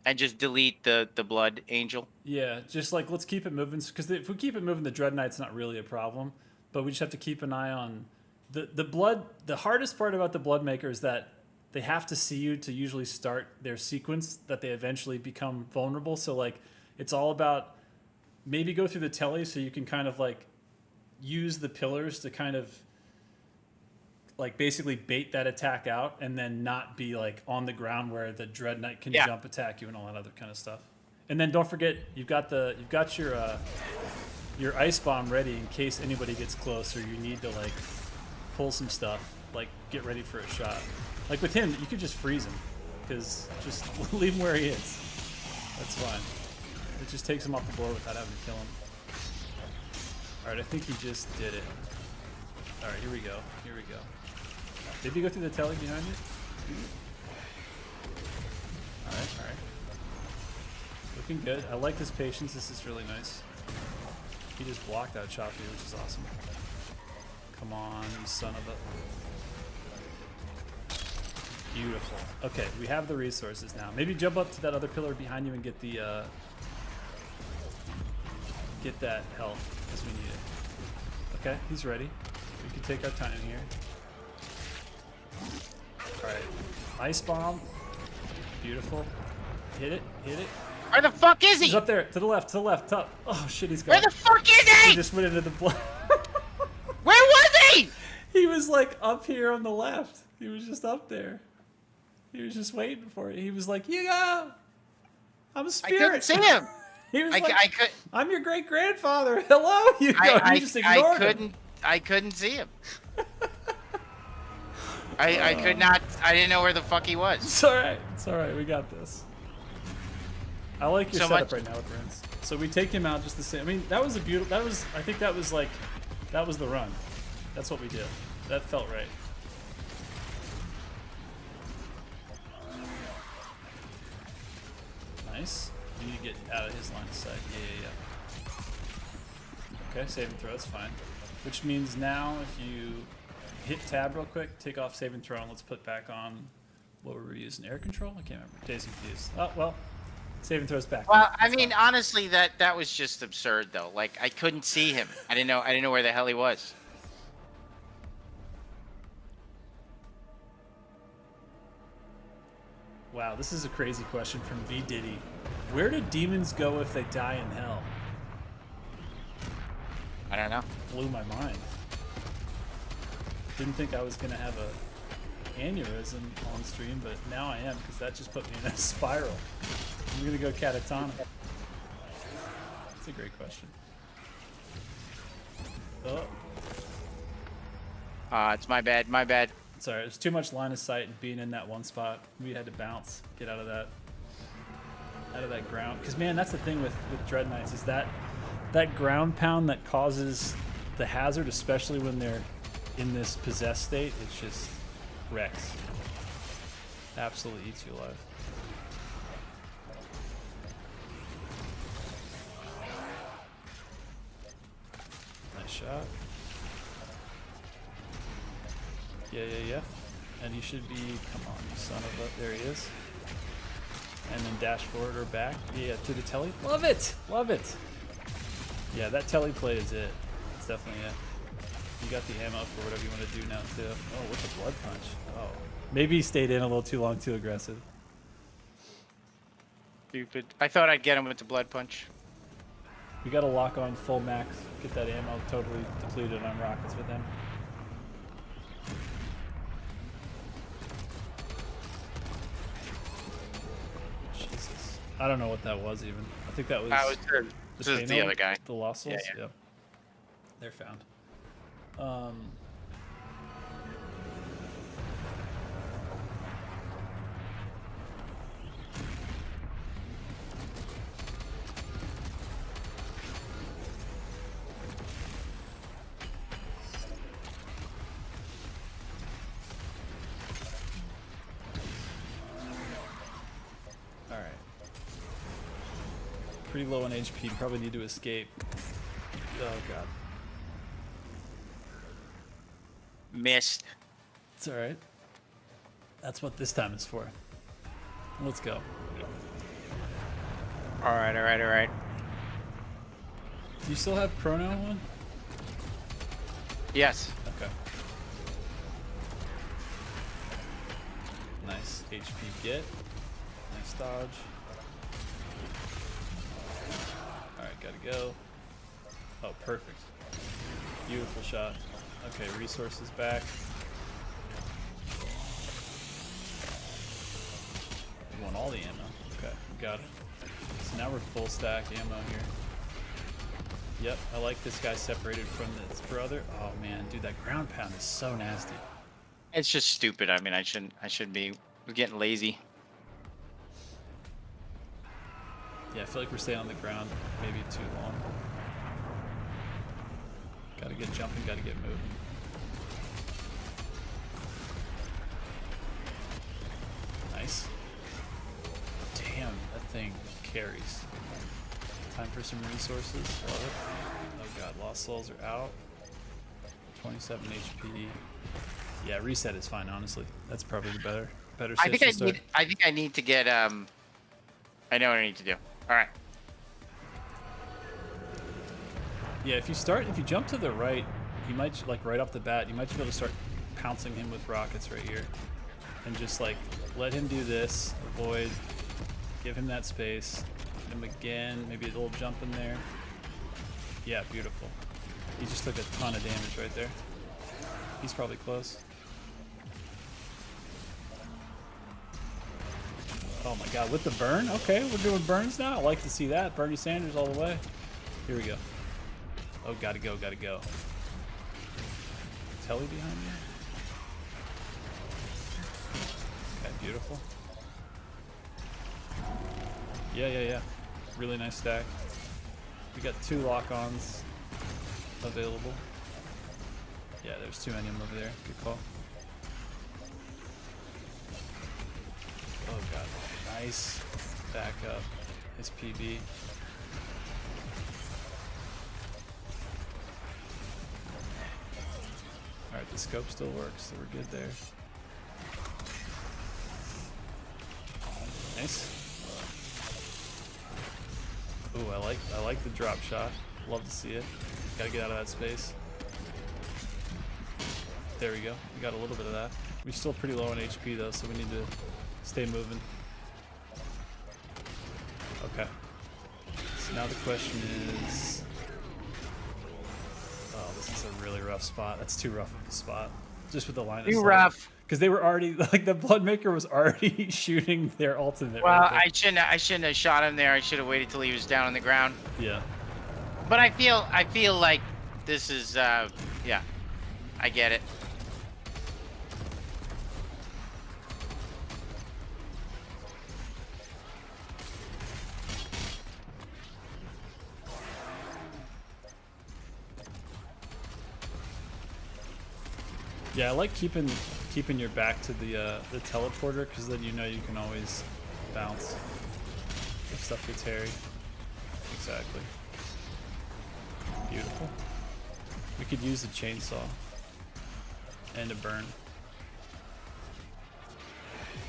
Speaker 6: And just delete the Blood Angel.
Speaker 5: Yeah, just let's keep it moving, because if we keep it moving, the Dread Knight's not really a problem. But we just have to keep an eye on the blood. The hardest part about the Blood Maker is that they have to see you to usually start their sequence, that they eventually become vulnerable. So it's all about maybe go through the telly so you can kind of use the pillars to kind of basically bait that attack out, and then not be on the ground where the Dread Knight can jump attack you and all that other kind of stuff. And then don't forget, you've got your ice bomb ready in case anybody gets close or you need to pull some stuff. Get ready for a shot. With him, you could just freeze him, because just leave him where he is. That's fine. It just takes him off the board without having to kill him. All right, I think he just did it. All right, here we go. Here we go. Did you go through the telly behind you? All right. Looking good. I like this patience. This is really nice. He just blocked that Choppy, which is awesome. Come on, you son of a... Beautiful. Okay, we have the resources now. Maybe jump up to that other pillar behind you and get the get that health because we need it. Okay, he's ready. We can take our time here. All right, ice bomb. Beautiful. Hit it. Hit it.
Speaker 6: Where the fuck is he?
Speaker 5: He's up there. To the left. To the left. Top. Oh shit, he's gone.
Speaker 6: Where the fuck is
Speaker 5: He
Speaker 6: he?
Speaker 5: just went into the blood.
Speaker 6: Where was he?
Speaker 5: He was like up here on the left. He was just up there. He was just waiting for it. He was like, Hugo, I'm a
Speaker 6: I
Speaker 5: spirit.
Speaker 6: couldn't see him.
Speaker 5: He was
Speaker 6: I
Speaker 5: like,
Speaker 6: could.
Speaker 5: I'm your great grandfather. Hello, Hugo. You just ignored him.
Speaker 6: I couldn't see him. I could not. I didn't know where the fuck he was.
Speaker 5: It's all right. It's all right. We got this. I like your
Speaker 6: So
Speaker 5: setup
Speaker 6: much-
Speaker 5: right now with Rinse. So we take him out just the same. I mean, that was a beautiful. That was. I think that was like, that was the run. That's what we did. That felt right. Nice. We need to get out of his line of sight. Yeah. Okay, save and throw. That's fine. Which means now, if you hit tab real quick, take off save and throw, and let's put back on what were we using? Air control? I can't remember. Dazed and confused. Oh well. Save and throws back.
Speaker 6: Well, I mean, honestly, that was just absurd, though. Like, I couldn't see him. I didn't know where the hell he was.
Speaker 5: Wow, this is a crazy question from V Diddy. Where do demons go if they die in hell?
Speaker 6: I don't know.
Speaker 5: Blew my mind. Didn't think I was gonna have a aneurysm on stream, but now I am because that just put me in a spiral. I'm gonna go catatonic. That's a great question. Oh,
Speaker 6: It's my bad. My bad.
Speaker 5: sorry. There's too much line of sight and being in that one spot. We had to bounce, get out of that ground. Because man, that's the thing with Dread Knights is that ground pound that causes the hazard, especially when they're in this possessed state. It's just wrecks. Absolutely eats you alive. Nice shot. Yeah. And he should be, come on, you son of a, there he is. And then dash forward or back. Yeah, to the telly. Love it! Love it! Yeah, that telly play is it. It's definitely it. You got the ammo for whatever you want to do now, too. Oh, with the blood punch. Oh. Maybe he stayed in a little too long, too aggressive.
Speaker 6: Stupid. I thought I'd get him with the blood punch.
Speaker 5: We got to lock on full max. Get that ammo totally depleted on rockets with him. Jesus. I don't know what that was even. I think that was...
Speaker 6: This is the other guy.
Speaker 5: The Lost Souls?
Speaker 6: Yeah.
Speaker 5: They're found. Alright. Pretty low on HP. Probably need to escape. Oh god.
Speaker 6: Missed.
Speaker 5: It's alright. That's what this time is for. Let's go.
Speaker 6: All right.
Speaker 5: Do you still have Chrono on?
Speaker 6: Yes.
Speaker 5: Okay. Nice HP get. Nice dodge. Alright, gotta go. Oh, perfect. Beautiful shot. Okay, resources back. We want all the ammo. Okay, we got it. So now we're full stack ammo here. Yep, I like this guy separated from his brother. Oh man, dude, that ground pound is so nasty.
Speaker 6: It's just stupid. I mean, I shouldn't be getting lazy.
Speaker 5: Yeah, I feel like we're staying on the ground maybe too long. Gotta get jumping, gotta get moving. Nice. Damn, that thing carries. Time for some resources. Love it. Oh god, Lost Souls are out. 27 HP. Yeah, reset is fine, honestly. That's probably the better
Speaker 6: I
Speaker 5: stage
Speaker 6: think
Speaker 5: to start.
Speaker 6: I think I need to get I know what I need to do. All right.
Speaker 5: Yeah, if you jump to the right, you might, like, right off the bat, you might be able to start pouncing him with rockets right here. And just, like, let him do this, avoid, give him that space, hit him again, maybe a little jump in there. Yeah, beautiful. He just took a ton of damage right there. He's probably close. Oh my god, with the burn? Okay, we're doing burns now. I like to see that. Bernie Sanders all the way. Here we go. Oh, gotta go, gotta go. Telly behind me? Okay, beautiful. Yeah. Really nice stack. We got 2 lock-ons available. Yeah, there's too many of them over there. Good call. Oh god. Nice. Back up. His PB. Alright, the scope still works, so we're good there. Nice. Ooh, I like the drop shot. Love to see it. Gotta get out of that space. There we go. We got a little bit of that. We're still pretty low on HP though, so we need to stay moving. Okay. So now the question is... Oh, this is a really rough spot. That's too rough of a spot. Just with the line of sight.
Speaker 6: Too rough.
Speaker 5: Because they were already, like, the Bloodmaker was already shooting their ultimate.
Speaker 6: Well,
Speaker 5: right there.
Speaker 6: I shouldn't have shot him there. I should have waited till he was down on the ground.
Speaker 5: Yeah.
Speaker 6: But I feel like this is yeah. I get it.
Speaker 5: Yeah, I like keeping your back to the teleporter, because then you know you can always bounce if stuff gets hairy. Exactly. Beautiful. We could use a chainsaw and a burn.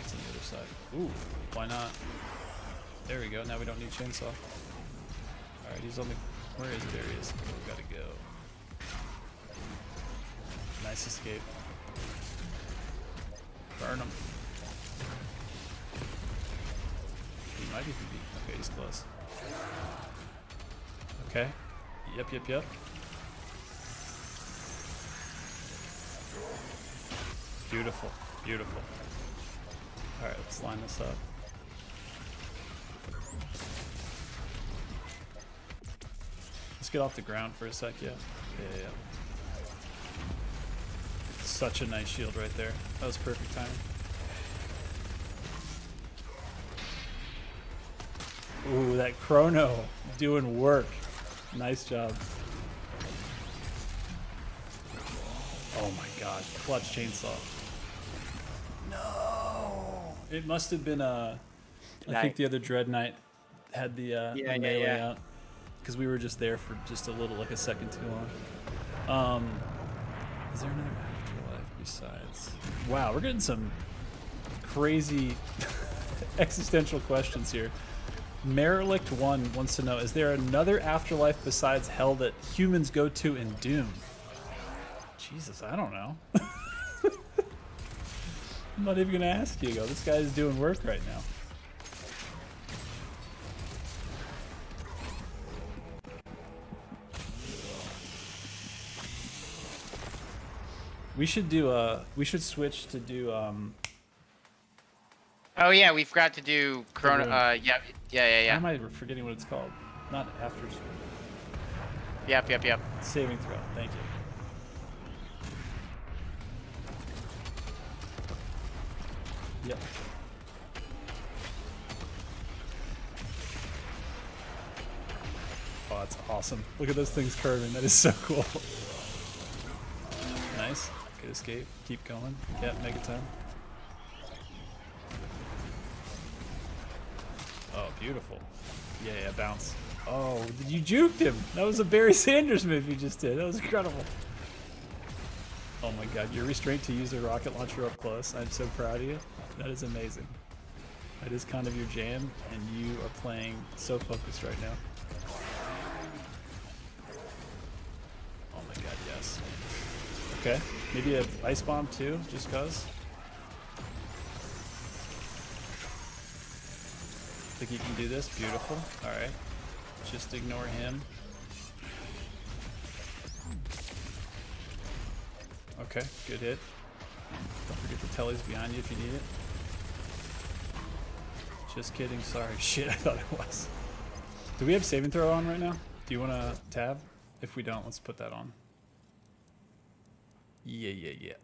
Speaker 5: It's on the other side. Ooh, why not? There we go. Now we don't need chainsaw. All right, he's on the. Where is it? There he is. Oh, we gotta go. Nice escape. Burn him. He might even be. Okay, he's close. Okay. Yep. Beautiful. Alright, let's line this up. Let's get off the ground for a sec, yeah. Yeah. Such a nice shield right there. That was perfect timing. Ooh, that chrono doing work. Nice job. Oh my god, clutch chainsaw. No. It must have been I think the other Dread Knight had the melee out, because we were just there for just a little, like a second too long. Is there another afterlife besides? Wow, we're getting some crazy existential questions here. Merelict1 wants to know, is there another afterlife besides hell that humans go to in Doom? Jesus, I don't know. I'm not even gonna ask Hugo. This guy is doing work right now. We should do we should switch to do
Speaker 6: Oh yeah, we forgot to do chrono. Yeah.
Speaker 5: Why am I forgetting what it's called? Not after.
Speaker 6: Yep.
Speaker 5: Saving throw. Thank you. Yep. Oh, that's awesome. Look at those things curving. That is so cool. Nice. Good escape. Keep going. Yep, make it 10. Oh, beautiful. Yeah, bounce. Oh, you juked him. That was a Barry Sanders move you just did. That was incredible. Oh my god, your restraint to use a rocket launcher up close. I'm so proud of you. That is amazing. That is kind of your jam, and you are playing so focused right now. Oh my god, yes. Okay, maybe an ice bomb too, just cause. Think you can do this? Beautiful. All right, just ignore him. Okay, good hit. Don't forget the telly's behind you if you need it. Just kidding, sorry. Shit, I thought it was. Do we have saving throw on right now? Do you want to tab? If we don't, let's put that on. Yeah.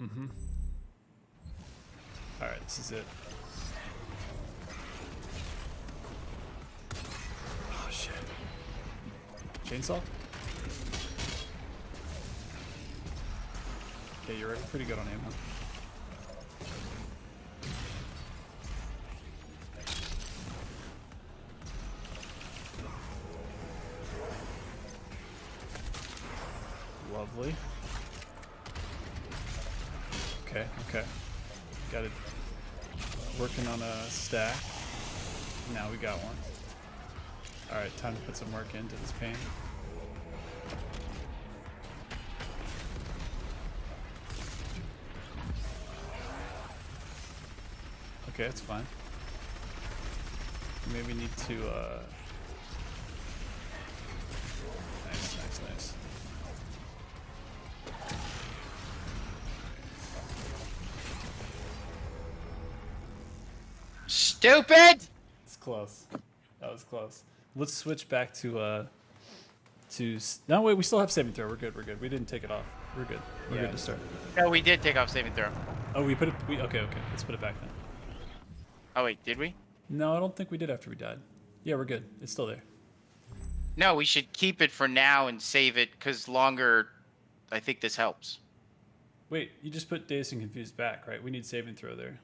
Speaker 5: Mm-hmm. Alright, this is it. Oh, shit. Chainsaw? Okay, you're pretty good on ammo. Lovely. Okay. Got it. Working on a stack. Now we got one. Alright, time to put some work into this pain. Okay, it's fine. Maybe need to, Nice.
Speaker 6: Stupid!
Speaker 5: It's close. That was close. Let's switch back to no, wait, we still have saving throw. We're good. We didn't take it off. We're good. We're good to start.
Speaker 6: No, we did take off saving throw.
Speaker 5: Oh, we put it, okay. Let's put it back then.
Speaker 6: Oh wait, did we?
Speaker 5: No, I don't think we did after we died. Yeah, we're good. It's still there.
Speaker 6: No, we should keep it for now and save it, because longer, I think this helps.
Speaker 5: Wait, you just put Dazed and Confused back, right? We need saving throw there.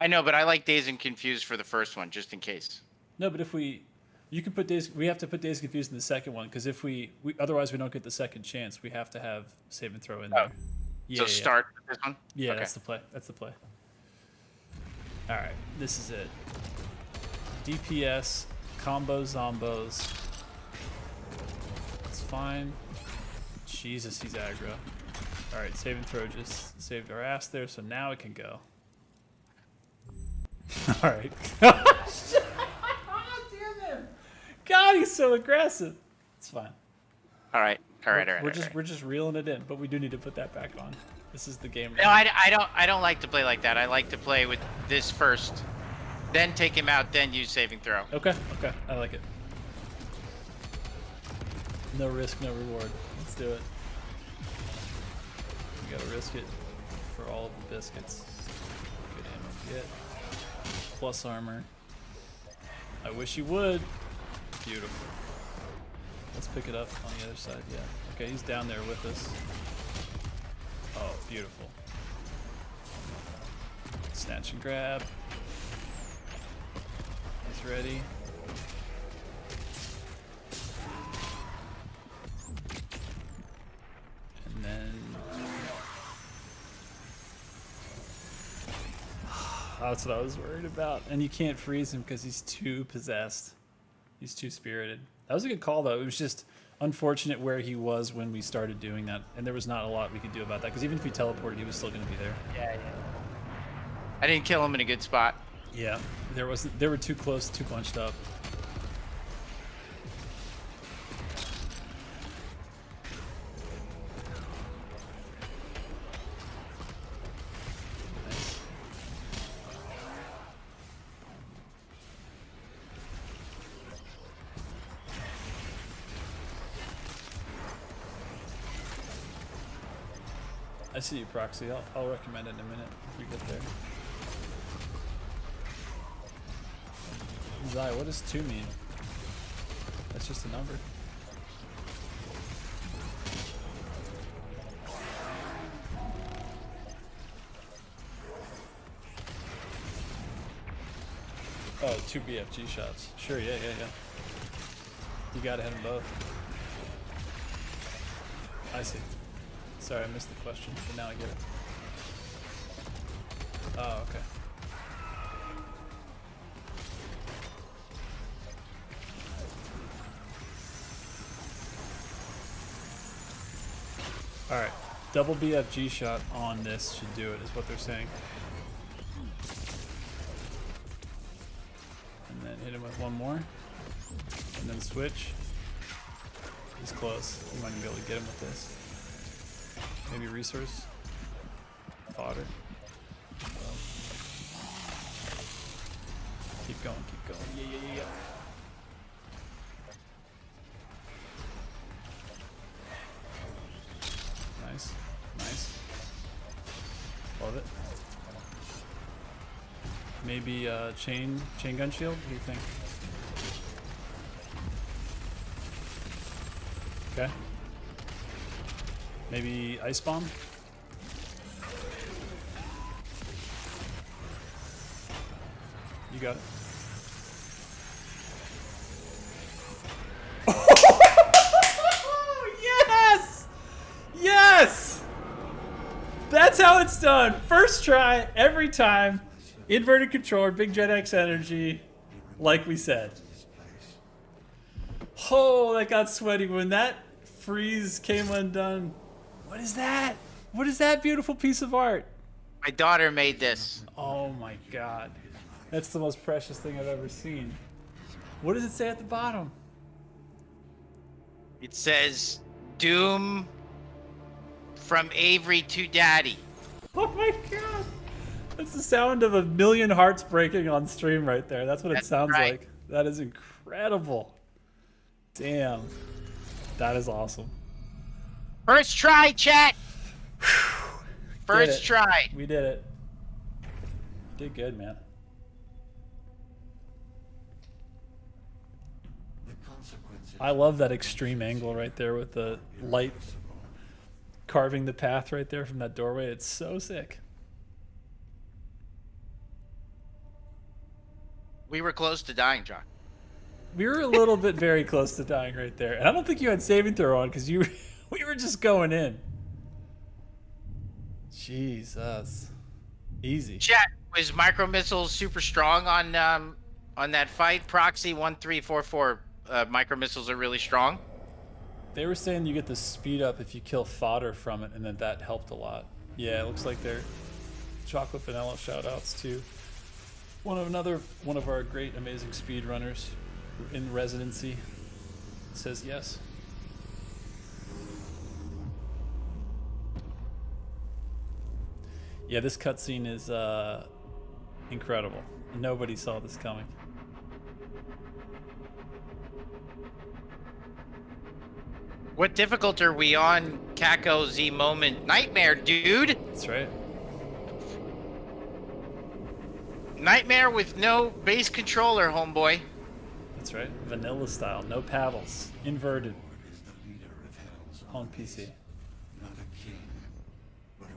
Speaker 6: I know, but I like Dazed and Confused for the first one, just in case.
Speaker 5: No, but if you can put Dazed, we have to put Dazed and Confused in the second one, because if otherwise we don't get the second chance. We have to have saving throw in there.
Speaker 6: So start with this one?
Speaker 5: Yeah,
Speaker 6: Okay.
Speaker 5: that's the play. All right, this is it. DPS, combo zombos. It's fine. Jesus, he's aggro. All right, save and throw just saved our ass there, so now it can go. All right. Damn it! God, he's so aggressive. It's fine.
Speaker 6: All right.
Speaker 5: We're just reeling it in, but we do need to put that back on. This is the game.
Speaker 6: No, I don't like to play like that. I like to play with this first, then take him out, then use saving throw.
Speaker 5: Okay, I like it. No risk, no reward. Let's do it. We gotta risk it for all of the biscuits. Good ammo get. Plus armor. I wish you would. Beautiful. Let's pick it up on the other side. Yeah. Okay, he's down there with us. Oh, beautiful. Snatch and grab. He's ready. And then... That's what I was worried about. And you can't freeze him because he's too possessed. He's too spirited. That was a good call, though. It was just unfortunate where he was when we started doing that, and there was not a lot we could do about that, because even if he teleported, he was still going to be there.
Speaker 6: Yeah. I didn't kill him in a good spot.
Speaker 5: Yeah, they were too close, too bunched up. Nice. I see you, Proxy. I'll recommend it in a minute if we get there. Zai, what does 2 mean? That's just a number. Oh, 2 BFG shots. Sure, yeah. You gotta hit them both. I see. Sorry, I missed the question, but now I get it. Oh, okay. Alright. Double BFG shot on this should do it, is what they're saying. And then hit him with one more. And then switch. He's close. You might be able to get him with this. Maybe resource. Fodder. Keep going, keep going. Yeah. Nice. Nice. Love it. Maybe chain gun shield? What do you think? Okay. Maybe ice bomb? You got it. Yes! Yes! That's how it's done. First try, every time. Inverted controller, big Gen X energy, like we said. Oh, that got sweaty when that freeze came undone. What is that? What is that beautiful piece of art?
Speaker 6: My daughter made this.
Speaker 5: Oh my god. That's the most precious thing I've ever seen. What does it say at the bottom?
Speaker 6: It says, Doom from Avery to Daddy.
Speaker 5: Oh my god. That's the sound of a million hearts breaking on stream right there. That's what it sounds
Speaker 6: right.
Speaker 5: like. That is incredible. Damn. That is awesome.
Speaker 6: First try, chat. First try.
Speaker 5: We did it. Did good, man. I love that extreme angle right there with the light carving the path right there from that doorway. It's so sick.
Speaker 6: We were close to dying, John.
Speaker 5: We were a little bit very close to dying right there. And I don't think you had saving throw on because we were just going in. Jesus. Easy.
Speaker 6: Chat, was micro missiles super strong on that fight? Proxy 1344 micro missiles are really strong.
Speaker 5: They were saying you get the speed up if you kill fodder from it, and that helped a lot. Yeah, it looks like they're chocolate vanilla shout outs to one of our great amazing speedrunners in residency says yes. Yeah, this cutscene is incredible. Nobody saw this coming.
Speaker 6: What difficult are we on, Kako Z Moment? Nightmare, dude!
Speaker 5: That's right.
Speaker 6: Nightmare with no base controller, homeboy.
Speaker 5: That's right. Vanilla style. No paddles. Inverted. On PC.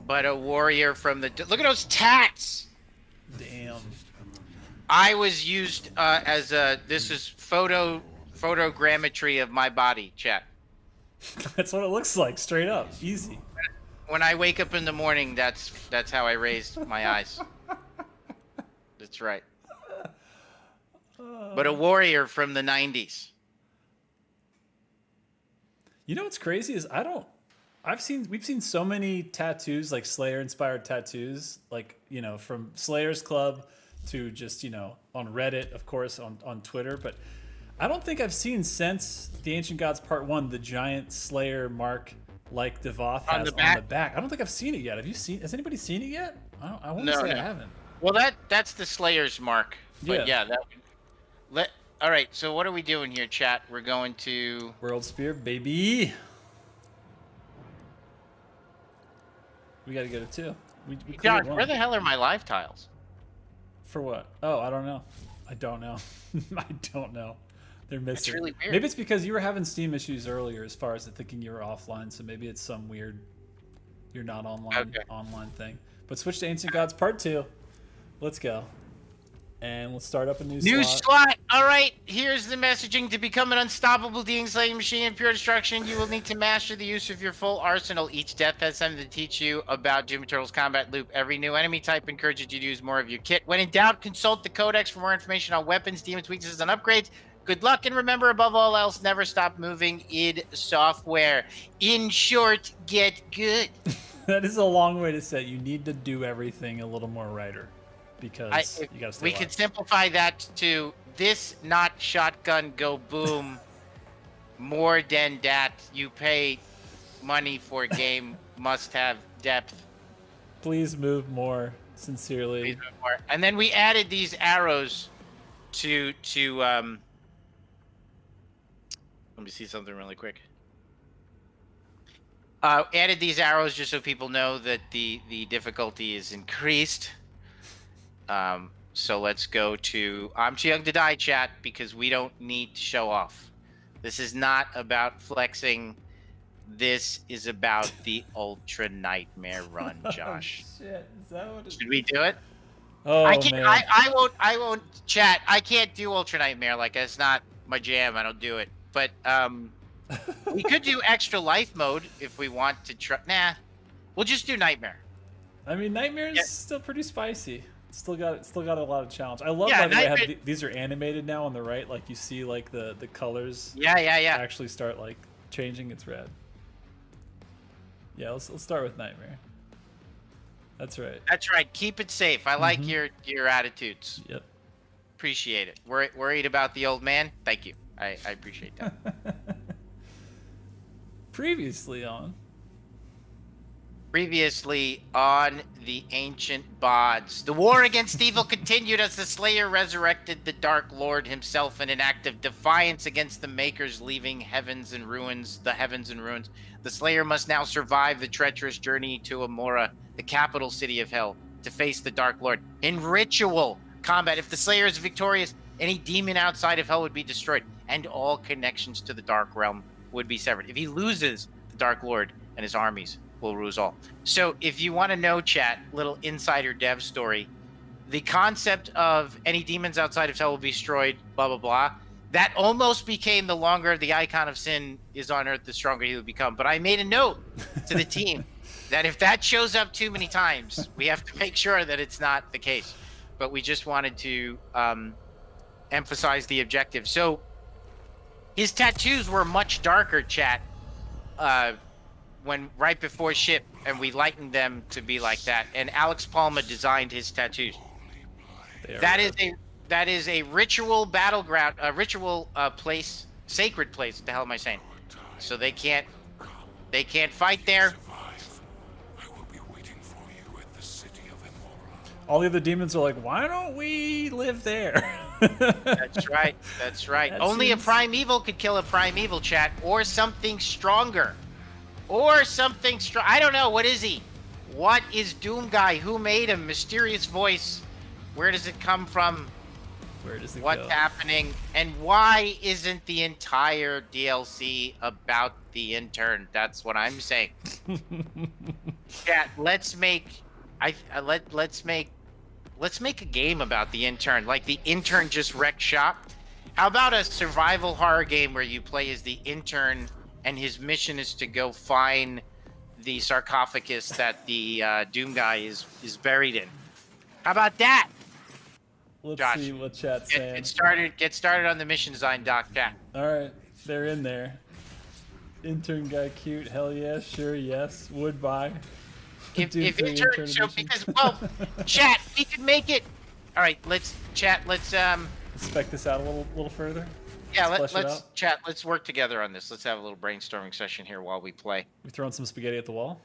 Speaker 6: But a warrior from the... Look at those tats!
Speaker 5: Damn.
Speaker 6: I was used as a... This is photogrammetry of my body, chat.
Speaker 5: That's what it looks like, straight up. Easy.
Speaker 6: When I wake up in the morning, that's how I raised my eyes. That's right. But a warrior from the 90s.
Speaker 5: You know what's crazy is we've seen so many tattoos, like Slayer inspired tattoos, like, you know, from Slayer's Club to just, you know, on Reddit, of course, on Twitter, but I don't think I've seen since the Ancient Gods Part 1 the giant Slayer mark like Devoth has on the back. I don't think I've seen it yet. Has anybody seen it yet? I want to say I haven't.
Speaker 6: Well, that's the Slayer's mark. But yeah, all right, so what are we doing here, chat? We're going to
Speaker 5: World Spear, baby. We gotta get it too. We
Speaker 6: Josh, where the hell are my live tiles?
Speaker 5: For what? Oh, I don't know. I don't know. I don't know. They're missing.
Speaker 6: It's really weird.
Speaker 5: Maybe it's because you were having Steam issues earlier as far as thinking you were offline, so maybe it's some weird you're not online online thing. But switch to Ancient Gods Part 2. Let's go. And let's start up a new
Speaker 6: New
Speaker 5: slot.
Speaker 6: slot. All right. Here's the messaging. To become an unstoppable de-enslaving machine in pure destruction, you will need to master the use of your full arsenal. Each death has something to teach you about Doom Eternal's combat loop. Every new enemy type encourages you to use more of your kit. When in doubt, consult the codex for more information on weapons, demons, weaknesses, and upgrades. Good luck, and remember, above all else, never stop moving id Software. In short, get good.
Speaker 5: That is a long way to say it. You need to do everything a little more righter. Because you gotta stay
Speaker 6: we
Speaker 5: alive.
Speaker 6: could simplify that to this not shotgun go boom. More than that, you pay money for game must have depth.
Speaker 5: Please move more. Sincerely.
Speaker 6: Please move more. And then we added these arrows to let me see something really quick. Added these arrows just so people know that the difficulty is increased. So let's go to I'm too young to die, chat, because we don't need to show off. This is not about flexing. This is about the Ultra Nightmare run, Josh.
Speaker 5: Oh, shit. Is that what it
Speaker 6: Should we do it?
Speaker 5: Oh,
Speaker 6: I can't.
Speaker 5: man.
Speaker 6: I won't chat. I can't do Ultra Nightmare. Like, it's not my jam. I don't do it. But we could do extra life mode if we want to try. Nah, we'll just do Nightmare.
Speaker 5: I mean, Nightmare is still pretty spicy. Still got a lot of challenge. I love
Speaker 6: Yeah,
Speaker 5: by the way how
Speaker 6: Nightmare-
Speaker 5: these are animated now on the right. Like you see, like the colors
Speaker 6: Yeah.
Speaker 5: actually start like changing. It's red. Yeah, let's start with Nightmare. That's right.
Speaker 6: That's right. Keep it safe. I like your attitudes.
Speaker 5: Yep.
Speaker 6: Appreciate it. Worried about the old man? Thank you. I appreciate that.
Speaker 5: Previously on
Speaker 6: the Ancient Bods. The war against evil continued as the Slayer resurrected the Dark Lord himself in an act of defiance against the Makers, leaving the heavens in ruins. The Slayer must now survive the treacherous journey to Amora, the capital city of Hell, to face the Dark Lord. In ritual combat, if the Slayer is victorious, any demon outside of Hell would be destroyed, and all connections to the Dark Realm would be severed. If he loses, the Dark Lord and his armies will lose all. So if you want to know, chat, little insider dev story, the concept of any demons outside of Hell will be destroyed, blah, blah, blah, that almost became the longer the icon of sin is on Earth, the stronger he would become. But I made a note to the team that if that shows up too many times, we have to make sure that it's not the case. But we just wanted to emphasize the objective. So his tattoos were much darker, chat, when right before ship, and we lightened them to be like that. And Alex Palma designed his tattoos. That is a ritual battleground, a ritual place, sacred place. What the hell am I saying? So they can't fight there.
Speaker 5: all the other demons are like, why don't we live there?
Speaker 6: That's right.
Speaker 5: That
Speaker 6: Only
Speaker 5: seems-
Speaker 6: a primeval could kill a primeval, chat, or something stronger. I don't know. What is he? What is Doom Guy? Who made him? Mysterious voice. Where does it come from?
Speaker 5: Where does it
Speaker 6: What's
Speaker 5: go?
Speaker 6: happening? And why isn't the entire DLC about the intern? That's what I'm saying. Chat, let's make a game about the intern. Like the intern just wrecked shop. How about a survival horror game where you play as the intern and his mission is to go find the sarcophagus that the Doom Guy is buried in? How about that?
Speaker 5: Let's
Speaker 6: Josh,
Speaker 5: see what chat's saying.
Speaker 6: Get started on the mission design doc, chat.
Speaker 5: All right, they're in there. Intern guy cute. Hell yeah, sure, yes. Would buy.
Speaker 6: If
Speaker 5: Do three
Speaker 6: intern, so
Speaker 5: edition.
Speaker 6: because chat, we could make it. All right, let's
Speaker 5: Spec this out a little further.
Speaker 6: yeah,
Speaker 5: flesh it
Speaker 6: let's
Speaker 5: out.
Speaker 6: chat. Let's work together on this. Let's have a little brainstorming session here while we play.
Speaker 5: We throwing some spaghetti at the wall.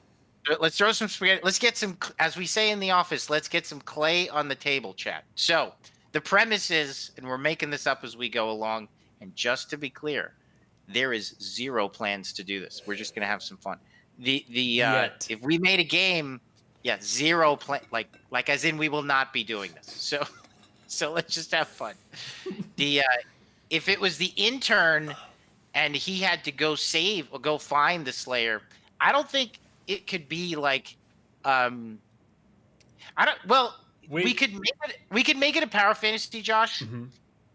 Speaker 6: Let's throw some spaghetti. Let's get some, as we say in the office, let's get some clay on the table, chat. So the premise is, and we're making this up as we go along, and just to be clear, there is zero plans to do this. We're just gonna have some fun.
Speaker 5: Yet.
Speaker 6: If we made a game, zero plan, like as in we will not be doing this. So let's just have fun. If it was the intern and he had to go save or go find the Slayer, I don't think it could be like, we could make it a power fantasy, Josh.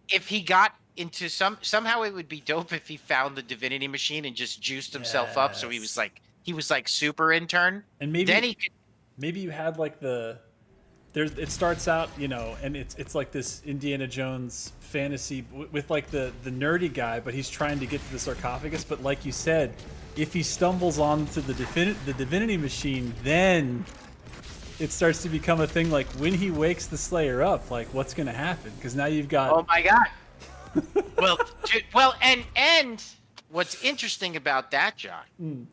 Speaker 6: If he got into somehow it would be dope if he found the divinity machine and just juiced himself up, so he was like super intern.
Speaker 5: And maybe
Speaker 6: then he could,
Speaker 5: maybe you had like it starts out, you know, and it's like this Indiana Jones fantasy with like the nerdy guy, but he's trying to get to the sarcophagus. But like you said, if he stumbles onto the divinity machine, then it starts to become a thing. Like when he wakes the Slayer up, like what's going to happen? Because now you've got.
Speaker 6: Oh my God. well, and what's interesting about that, John,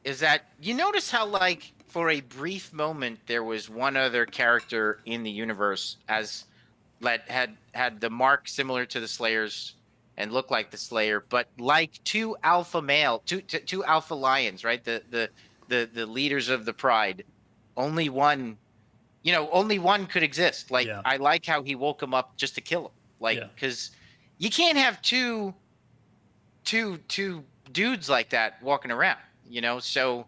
Speaker 6: is that you notice how like for a brief moment there was one other character in the universe that had the mark similar to the Slayers and looked like the Slayer, but like two alpha lions, right? The leaders of the Pride. Only one could exist. Like I like how he woke him up just to kill him. Like because you can't have two dudes like that walking around, you know? So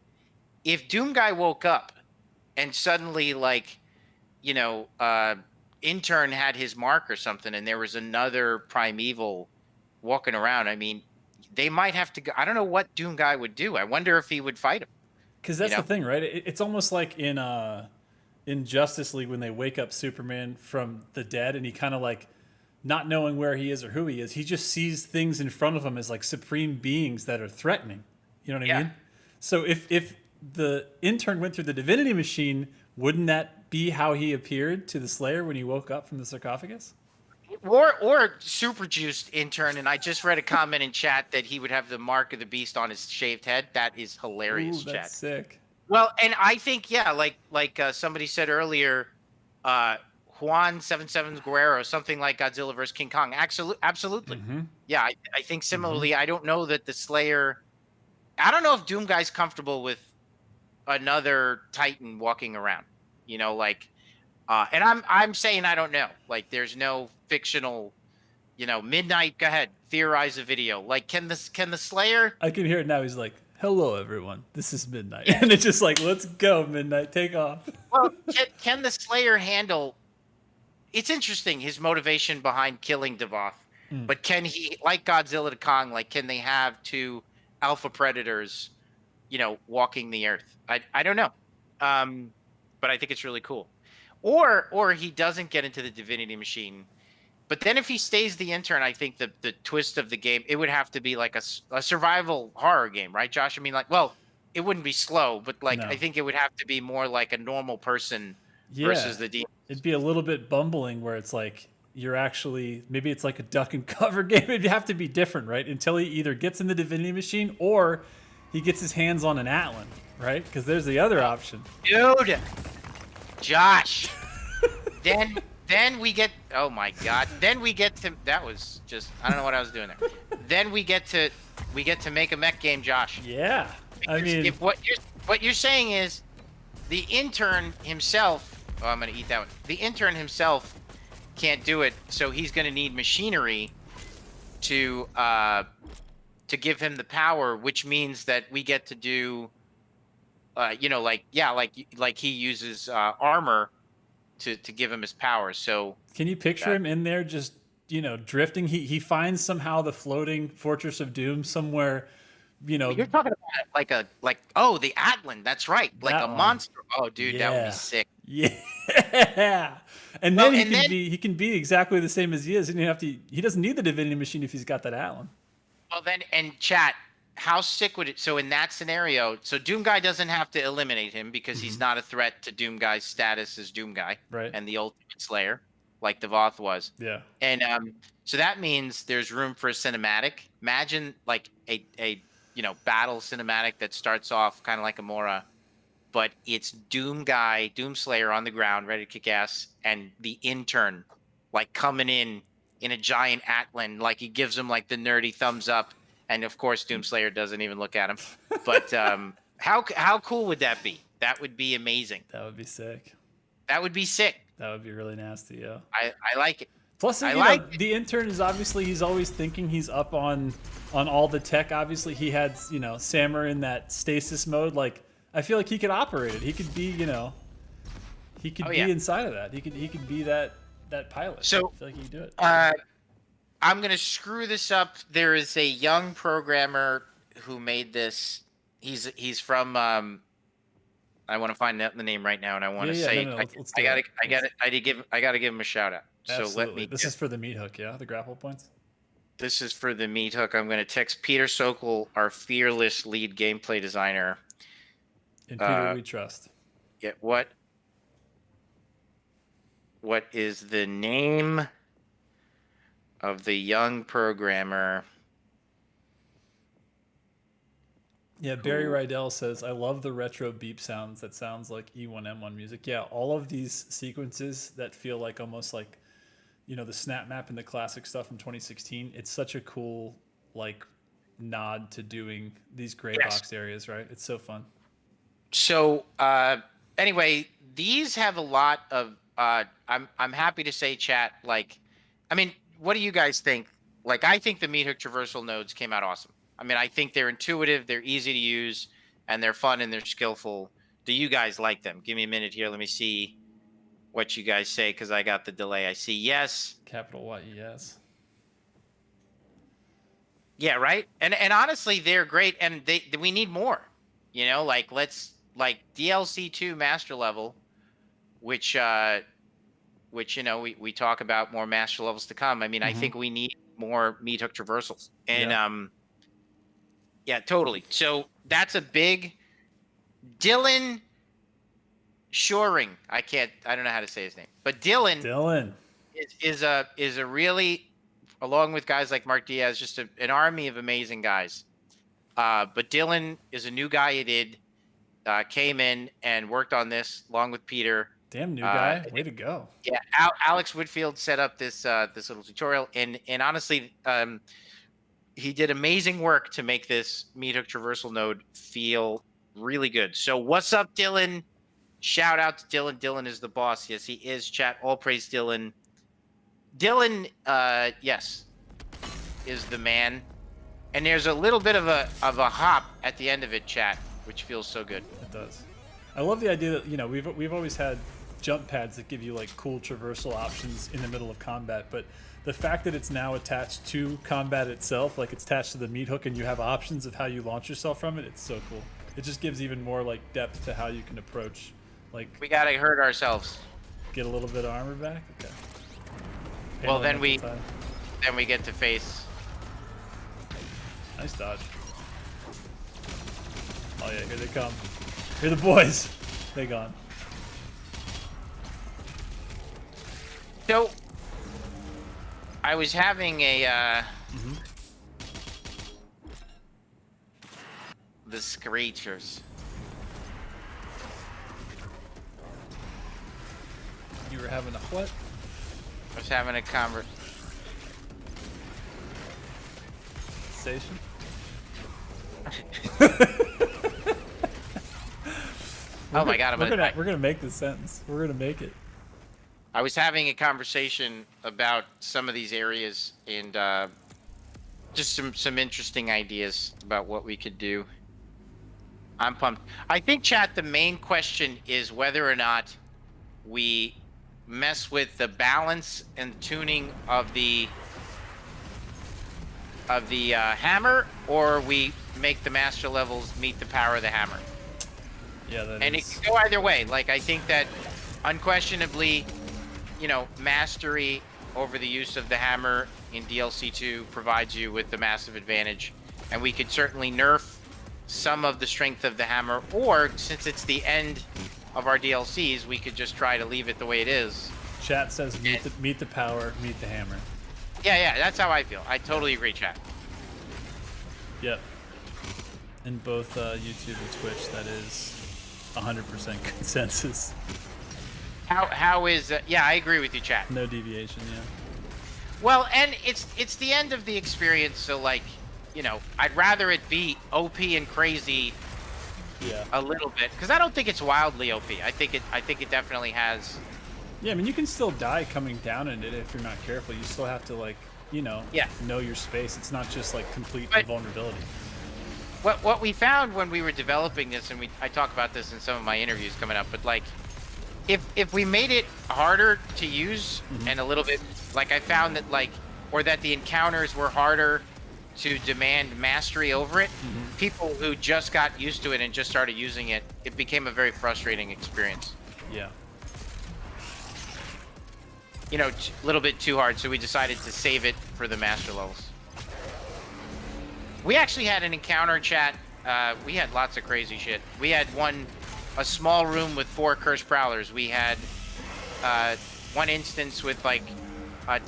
Speaker 6: if Doom Guy woke up and suddenly like, you know, intern had his mark or something and there was another primeval walking around, I mean, they might have to go. I don't know what Doom Guy would do. I wonder if he would fight him.
Speaker 5: Because that's the thing, right? It's almost like in Justice League when they wake up Superman from the dead and he kind of like not knowing where he is or who he is, he just sees things in front of him as like supreme beings that are threatening. You know what I mean? So if the intern went through the divinity machine, wouldn't that be how he appeared to the Slayer when he woke up from the sarcophagus?
Speaker 6: Or super juiced intern, and I just read a comment in chat that he would have the mark of the beast on his shaved head. That is hilarious.
Speaker 5: Ooh, that's sick.
Speaker 6: Well, and I think like somebody said earlier, Juan 77's Guerrero, something like Godzilla vs King Kong. Absolutely. Yeah, I think similarly. I don't know that the Slayer. I don't know if Doom Guy's comfortable with another Titan walking around. You know, like. And I'm saying I don't know. Like, there's no fictional, you know, Midnight. Go ahead, theorize a video. Like, can the Slayer?
Speaker 5: I can hear it now. He's like, "Hello, everyone. This is Midnight," and it's just like, "Let's go, Midnight. Take off."
Speaker 6: Well, can the Slayer handle? It's interesting his motivation behind killing Devoth, but can he, like Godzilla to Kong, like can they have two alpha predators, you know, walking the earth? I don't know, but I think it's really cool. Or he doesn't get into the divinity machine, but then if he stays the intern, I think the twist of the game, it would have to be like a survival horror game, right, Josh? I mean, like, well, it wouldn't be slow, but like I think it would have to be more like a normal person versus the demon.
Speaker 5: It'd be a little bit bumbling where it's like you're actually maybe it's like a duck and cover game. It'd have to be different, right? Until he either gets in the divinity machine or he gets his hands on an Atlan, right? Because there's the other option.
Speaker 6: Dude. Josh, then we get, oh my God, then we get to, that was just, I don't know what I was doing there. Then we get to make a mech game, Josh.
Speaker 5: Yeah,
Speaker 6: because I mean, if what you're saying is the intern himself, oh, I'm gonna eat that one. The intern himself can't do it, so he's gonna need machinery to give him the power, which means that we get to do. You know, like he uses armor to give him his powers. So
Speaker 5: can you picture him in there just, you know, drifting? He finds somehow the floating Fortress of Doom somewhere, you know.
Speaker 6: You're talking about the Atlan. That's right, like a monster. Oh, dude, that would be sick.
Speaker 5: Yeah. And then he can be exactly the same as he is. He doesn't need the divinity machine if he's got that Atlan.
Speaker 6: Well, then, and chat. How sick would it? So in that scenario, so Doom Guy doesn't have to eliminate him because he's not a threat to Doom Guy's status as Doom Guy,
Speaker 5: right? And
Speaker 6: the Ultimate Slayer, like Devoth was.
Speaker 5: Yeah.
Speaker 6: And so that means there's room for a cinematic. Imagine like a battle cinematic that starts off kind of like Amora, but it's Doom Guy, Doom Slayer on the ground, ready to kick ass, and the intern like coming in a giant Atlan, like he gives him like the nerdy thumbs up. And of course, Doomslayer doesn't even look at him. But how cool would that be? That would be amazing.
Speaker 5: That would be sick.
Speaker 6: That would be sick.
Speaker 5: That would be really nasty, yeah.
Speaker 6: I like it.
Speaker 5: Plus, the intern is obviously, he's always thinking he's up on all the tech. Obviously, he had, you know, Samur in that stasis mode. Like, I feel like he could operate it. He could be, you know, He could
Speaker 6: Oh,
Speaker 5: be
Speaker 6: yeah.
Speaker 5: inside of that. He could be that pilot.
Speaker 6: So,
Speaker 5: I feel like he could do it.
Speaker 6: I'm gonna screw this up. There is a young programmer who made this. He's from. I want to find out the name right now, and I want to say
Speaker 5: No, let's do
Speaker 6: I gotta
Speaker 5: it.
Speaker 6: I gotta give him a shout out.
Speaker 5: Absolutely.
Speaker 6: So let me.
Speaker 5: This is for the meat hook, yeah, the grapple points.
Speaker 6: This is for the meat hook. I'm gonna text Peter Sokol, our fearless lead gameplay designer.
Speaker 5: In Peter we trust.
Speaker 6: Get what? What is the name of the young programmer?
Speaker 5: Yeah, Barry Rydell says, I love the retro beep sounds. That sounds like E1M1 music. Yeah, all of these sequences that feel like almost like, the snap map and the classic stuff from 2016. It's such a cool, like, nod to doing these gray box areas, right? It's so fun.
Speaker 6: So, anyway, these have a lot of, I'm happy to say, chat, like, I mean, what do you guys think? Like, I think the meat hook traversal nodes came out awesome. I mean, I think they're intuitive, they're easy to use, and they're fun and they're skillful. Do you guys like them? Give me a minute here. Let me see what you guys say, because I got the delay. I see yes.
Speaker 5: Capital Y-E-S.
Speaker 6: Yeah, right? And honestly, they're great, and we need more. Like, DLC 2 master level, which we talk about more master levels to come. I mean, I think we need more meat hook traversals. And yeah, totally. So that's a big Dylan Shoring. I don't know how to say his name, but Dylan is a really, along with guys like Mark Diaz, just an army of amazing guys. But Dylan is a new guy who came in and worked on this along with Peter.
Speaker 5: Damn, new guy. Way to go.
Speaker 6: Yeah. Alex Woodfield set up this little tutorial, and honestly, he did amazing work to make this meat hook traversal node feel really good. So what's up, Dylan? Shout out to Dylan. Dylan is the boss. Yes, he is, chat. All praise Dylan. Dylan, yes, is the man. And there's a little bit of a hop at the end of it, chat, which feels so good.
Speaker 5: It does. I love the idea that, we've always had jump pads that give you like cool traversal options in the middle of combat, but the fact that it's now attached to combat itself, like it's attached to the meat hook and you have options of how you launch yourself from it, it's so cool. It just gives even more like depth to how you can approach. Like,
Speaker 6: we gotta hurt ourselves.
Speaker 5: Get a little bit of armor back. Okay.
Speaker 6: Well, then we get to face.
Speaker 5: Nice dodge. Oh yeah, here they come. Here are the boys. They gone.
Speaker 6: So, I was having a the screechers.
Speaker 5: You were having a what?
Speaker 6: I was having a conversation. Oh my god,
Speaker 5: we're gonna make this sentence. We're gonna make it.
Speaker 6: I was having a conversation about some of these areas and just some interesting ideas about what we could do. I'm pumped. I think, chat, the main question is whether or not we mess with the balance and tuning of the hammer, or we make the master levels meet the power of the hammer.
Speaker 5: Yeah,
Speaker 6: and it can go either way. Like, I think that unquestionably, mastery over the use of the hammer in DLC 2 provides you with the massive advantage, and we could certainly nerf some of the strength of the hammer, or since it's the end of our DLCs, we could just try to leave it the way it is.
Speaker 5: Chat says meet the power, meet the hammer.
Speaker 6: Yeah, that's how I feel. I totally agree, chat.
Speaker 5: Yep. In both YouTube and Twitch, that is 100% consensus.
Speaker 6: How is yeah, I agree with you, chat.
Speaker 5: No deviation, yeah.
Speaker 6: Well, and it's the end of the experience, so like, I'd rather it be OP and crazy a little bit, because I don't think it's wildly OP. I think it definitely has.
Speaker 5: Yeah, I mean, you can still die coming down in it if you're not careful. You still have to, like, know your space. It's not just like complete invulnerability.
Speaker 6: What we found when we were developing this, and I talk about this in some of my interviews coming up, but like, if we made it harder to use and a little bit, like I found that or that the encounters were harder to demand mastery over it, people who just got used to it and just started using it, it became a very frustrating experience.
Speaker 5: Yeah.
Speaker 6: You know, a little bit too hard, so we decided to save it for the master levels. We actually had an encounter chat. We had lots of crazy shit. We had a small room with 4 cursed prowlers. We had one instance with like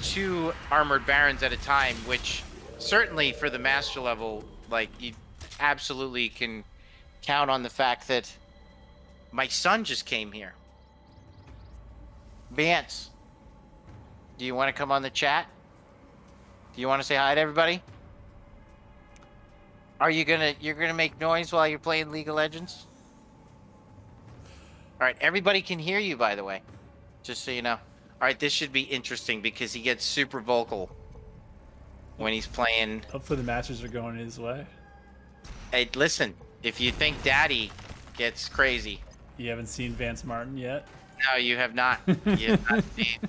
Speaker 6: 2 armored barons at a time, which certainly for the master level, like you absolutely can count on the fact that my son just came here. Vance, do you want to come on the chat? Do you want to say hi to everybody? Are you you're gonna make noise while you're playing League of Legends? All right, everybody can hear you, by the way, just so you know. All right, this should be interesting because he gets super vocal when he's playing.
Speaker 5: Hopefully the matches are going his way.
Speaker 6: Hey, listen, if you think Daddy gets crazy.
Speaker 5: You haven't seen Vance Martin yet?
Speaker 6: No, you have not. You have not seen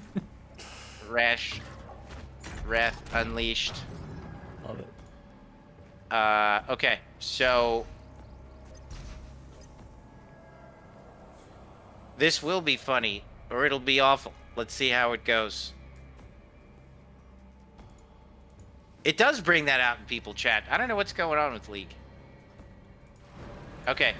Speaker 6: Wrath Unleashed.
Speaker 5: Love it.
Speaker 6: Okay, so this will be funny, or it'll be awful. Let's see how it goes. It does bring that out in people chat. I don't know what's going on with League. Okay.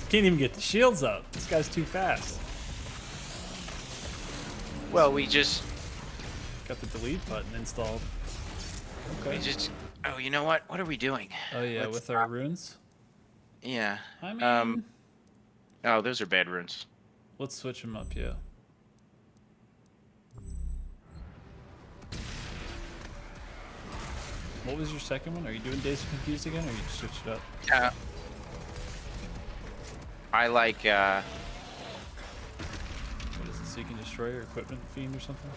Speaker 5: Can't even get the shields up. This guy's too fast.
Speaker 6: Well, we just
Speaker 5: Got the delete button installed.
Speaker 6: we just oh, you know what? What are we doing?
Speaker 5: Oh yeah,
Speaker 6: Let's
Speaker 5: with our runes.
Speaker 6: Yeah.
Speaker 5: I mean,
Speaker 6: Oh, those are bad runes.
Speaker 5: let's switch them up, yeah. What was your second one? Are you doing Days of Confused again, or you just switched it up?
Speaker 6: I like
Speaker 5: What is it? Seek and Destroy or Equipment Fiend or something?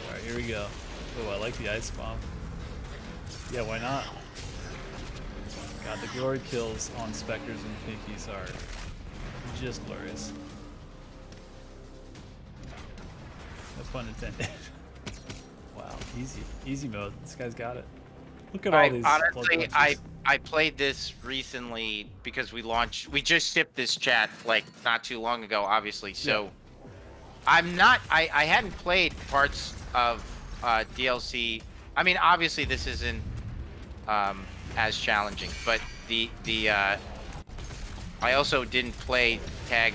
Speaker 5: Alright, here we go. Oh, I like the Ice Bomb. Yeah, why not? God, the glory kills on Spectres and Pinkies are just glorious. No pun intended. Wow, easy mode. This guy's got it. Look at all these.
Speaker 6: Honestly, I played this recently because we just shipped this chat like not too long ago, obviously. So I hadn't played parts of DLC. I mean, obviously this isn't as challenging, but I also didn't play Tag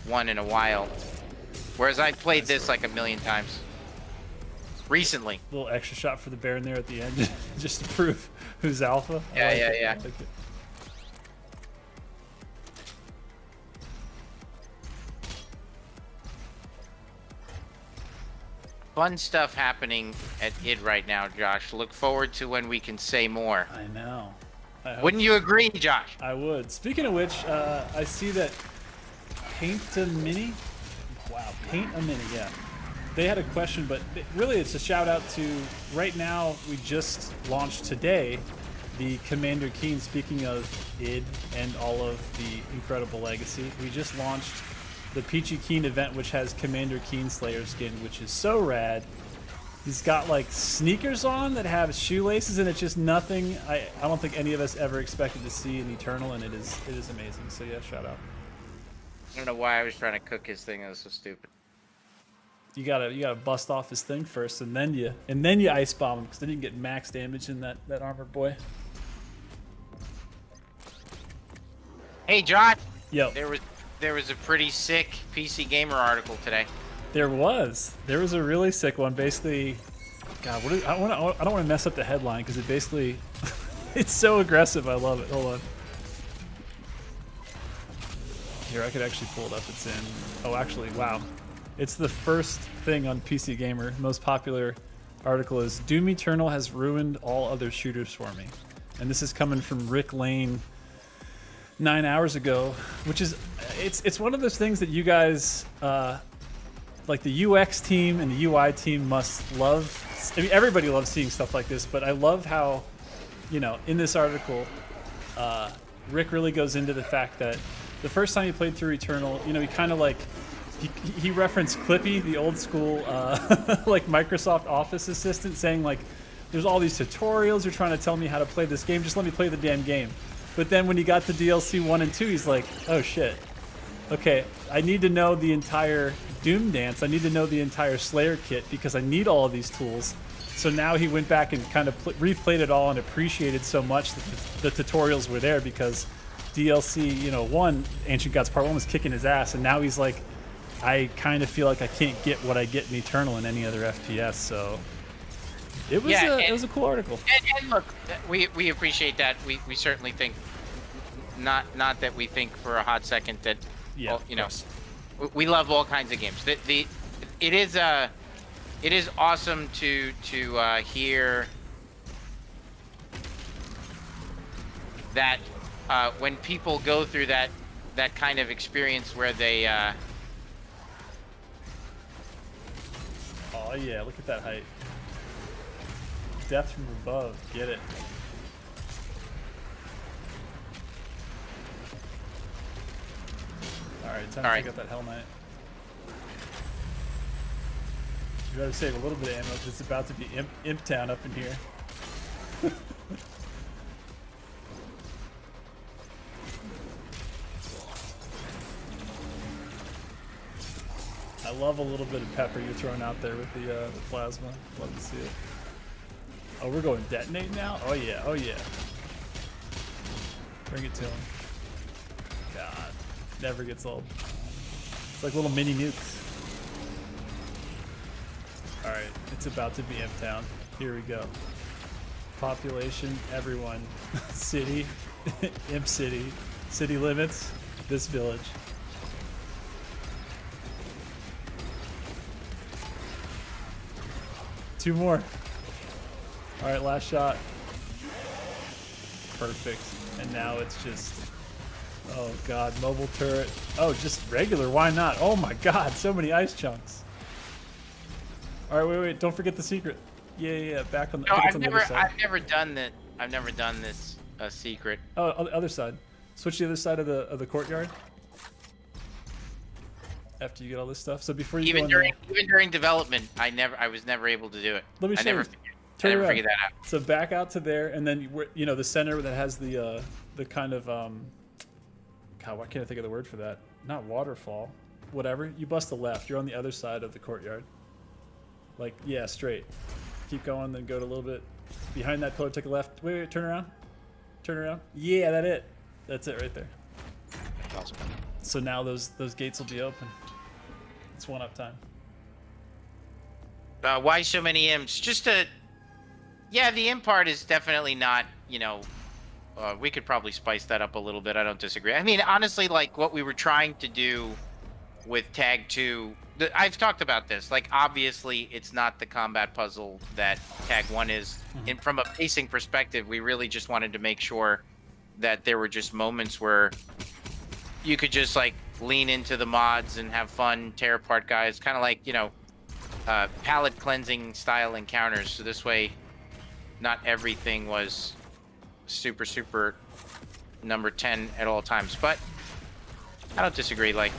Speaker 6: 1 in a while, whereas I played this like a million times recently.
Speaker 5: Little extra shot for the Baron there at the end, just to prove who's alpha.
Speaker 6: Yeah.
Speaker 5: I like it.
Speaker 6: Fun stuff happening at id right now, Josh. Look forward to when we can say more.
Speaker 5: I know.
Speaker 6: Wouldn't you agree, Josh?
Speaker 5: I would. Speaking of which, I see that Paint a Mini. Wow, Paint a Mini. Yeah, they had a question, but really, it's a shout out to. Right now, we just launched today the Commander Keen. Speaking of id and all of the incredible legacy, we just launched the Peachy Keen event, which has Commander Keen Slayer skin, which is so rad. He's got like sneakers on that have shoelaces, and it's just nothing I don't think any of us ever expected to see in Eternal, and it is amazing. So yeah, shout out.
Speaker 6: I don't know why I was trying to cook his thing. That was so stupid.
Speaker 5: You gotta bust off his thing first, and then you ice bomb him, because then you can get max damage in that armored boy.
Speaker 6: Hey, Josh.
Speaker 5: Yo.
Speaker 6: There was a pretty sick PC Gamer article today.
Speaker 5: There was a really sick one. Basically, God, I don't want to mess up the headline because it basically it's so aggressive. I love it. Hold on. Here, I could actually pull it up. It's in. Oh, actually, wow. It's the first thing on PC Gamer. Most popular article is Doom Eternal has ruined all other shooters for me, and this is coming from Rick Lane. 9 hours ago, which is it's one of those things that you guys like the UX team and the UI team must love. I mean, everybody loves seeing stuff like this, but I love how, you know, in this article, Rick really goes into the fact that the first time he played through Eternal, you know, he kind of like he referenced Clippy, the old school like Microsoft Office assistant, saying like, "There's all these tutorials. You're trying to tell me how to play this game. Just let me play the damn game." But then when he got to DLC 1 and 2, he's like, "Oh shit, okay, I need to know the entire Doom dance. I need to know the entire Slayer kit because I need all of these tools." So now he went back and kind of replayed it all and appreciated so much that the tutorials were there because DLC, you know, 1, Ancient Gods Part 1 was kicking his ass, and now he's like, I kind of feel like I can't get what I get in Eternal in any other FPS. So it was it was a cool article.
Speaker 6: And look, we appreciate that. We certainly think not that we think for a hot second that you know, we love all kinds of games. It is awesome to hear that when people go through that kind of experience where they
Speaker 5: oh yeah, look at that height. Death from above, get it. Alright, time to pick up that Hell Knight. You better save a little bit of ammo because it's about to be Imp Town up in here. I love a little bit of pepper you're throwing out there with the plasma. Love to see it. Oh, we're going detonate now? Oh yeah, oh yeah. Bring it to him. God, never gets old. It's like little mini nukes. Alright, it's about to be Imp Town. Here we go. Population, everyone. City, Imp City. City limits, this village. Two more. Alright, last shot. Perfect. And now it's just... Oh god, mobile turret. Oh, just regular, why not? Oh my god, so many ice chunks. Alright, wait, don't forget the secret. Yeah, back on the,
Speaker 6: no,
Speaker 5: on the other side.
Speaker 6: I've never done that. I've never done this secret.
Speaker 5: Oh, on the other side. Switch to the other side of the courtyard. After you get all this stuff. So before you
Speaker 6: even during development, I was never able to do it.
Speaker 5: Let me show you.
Speaker 6: I never figured that out.
Speaker 5: So back out to there, and then you know the center that has the kind of God, why can't I think of the word for that? Not waterfall, whatever. You bust a left. You're on the other side of the courtyard. Like yeah, straight. Keep going, then go to a little bit behind that pillar. Take a left. Wait, turn around. Turn around. Yeah, that's it right there.
Speaker 6: Awesome.
Speaker 5: So now those gates will be open. It's 1-up time.
Speaker 6: Why so many imps? Yeah, the imp part is definitely not, you know, we could probably spice that up a little bit. I don't disagree. I mean, honestly, like what we were trying to do with Tag 2, I've talked about this. Like, obviously, it's not the combat puzzle that Tag 1 is. And from a pacing perspective, we really just wanted to make sure that there were just moments where you could just, like, lean into the mods and have fun, tear apart guys. Kind of like, you know, palette cleansing style encounters. So this way, not everything was super number 10 at all times. But I don't disagree. Like,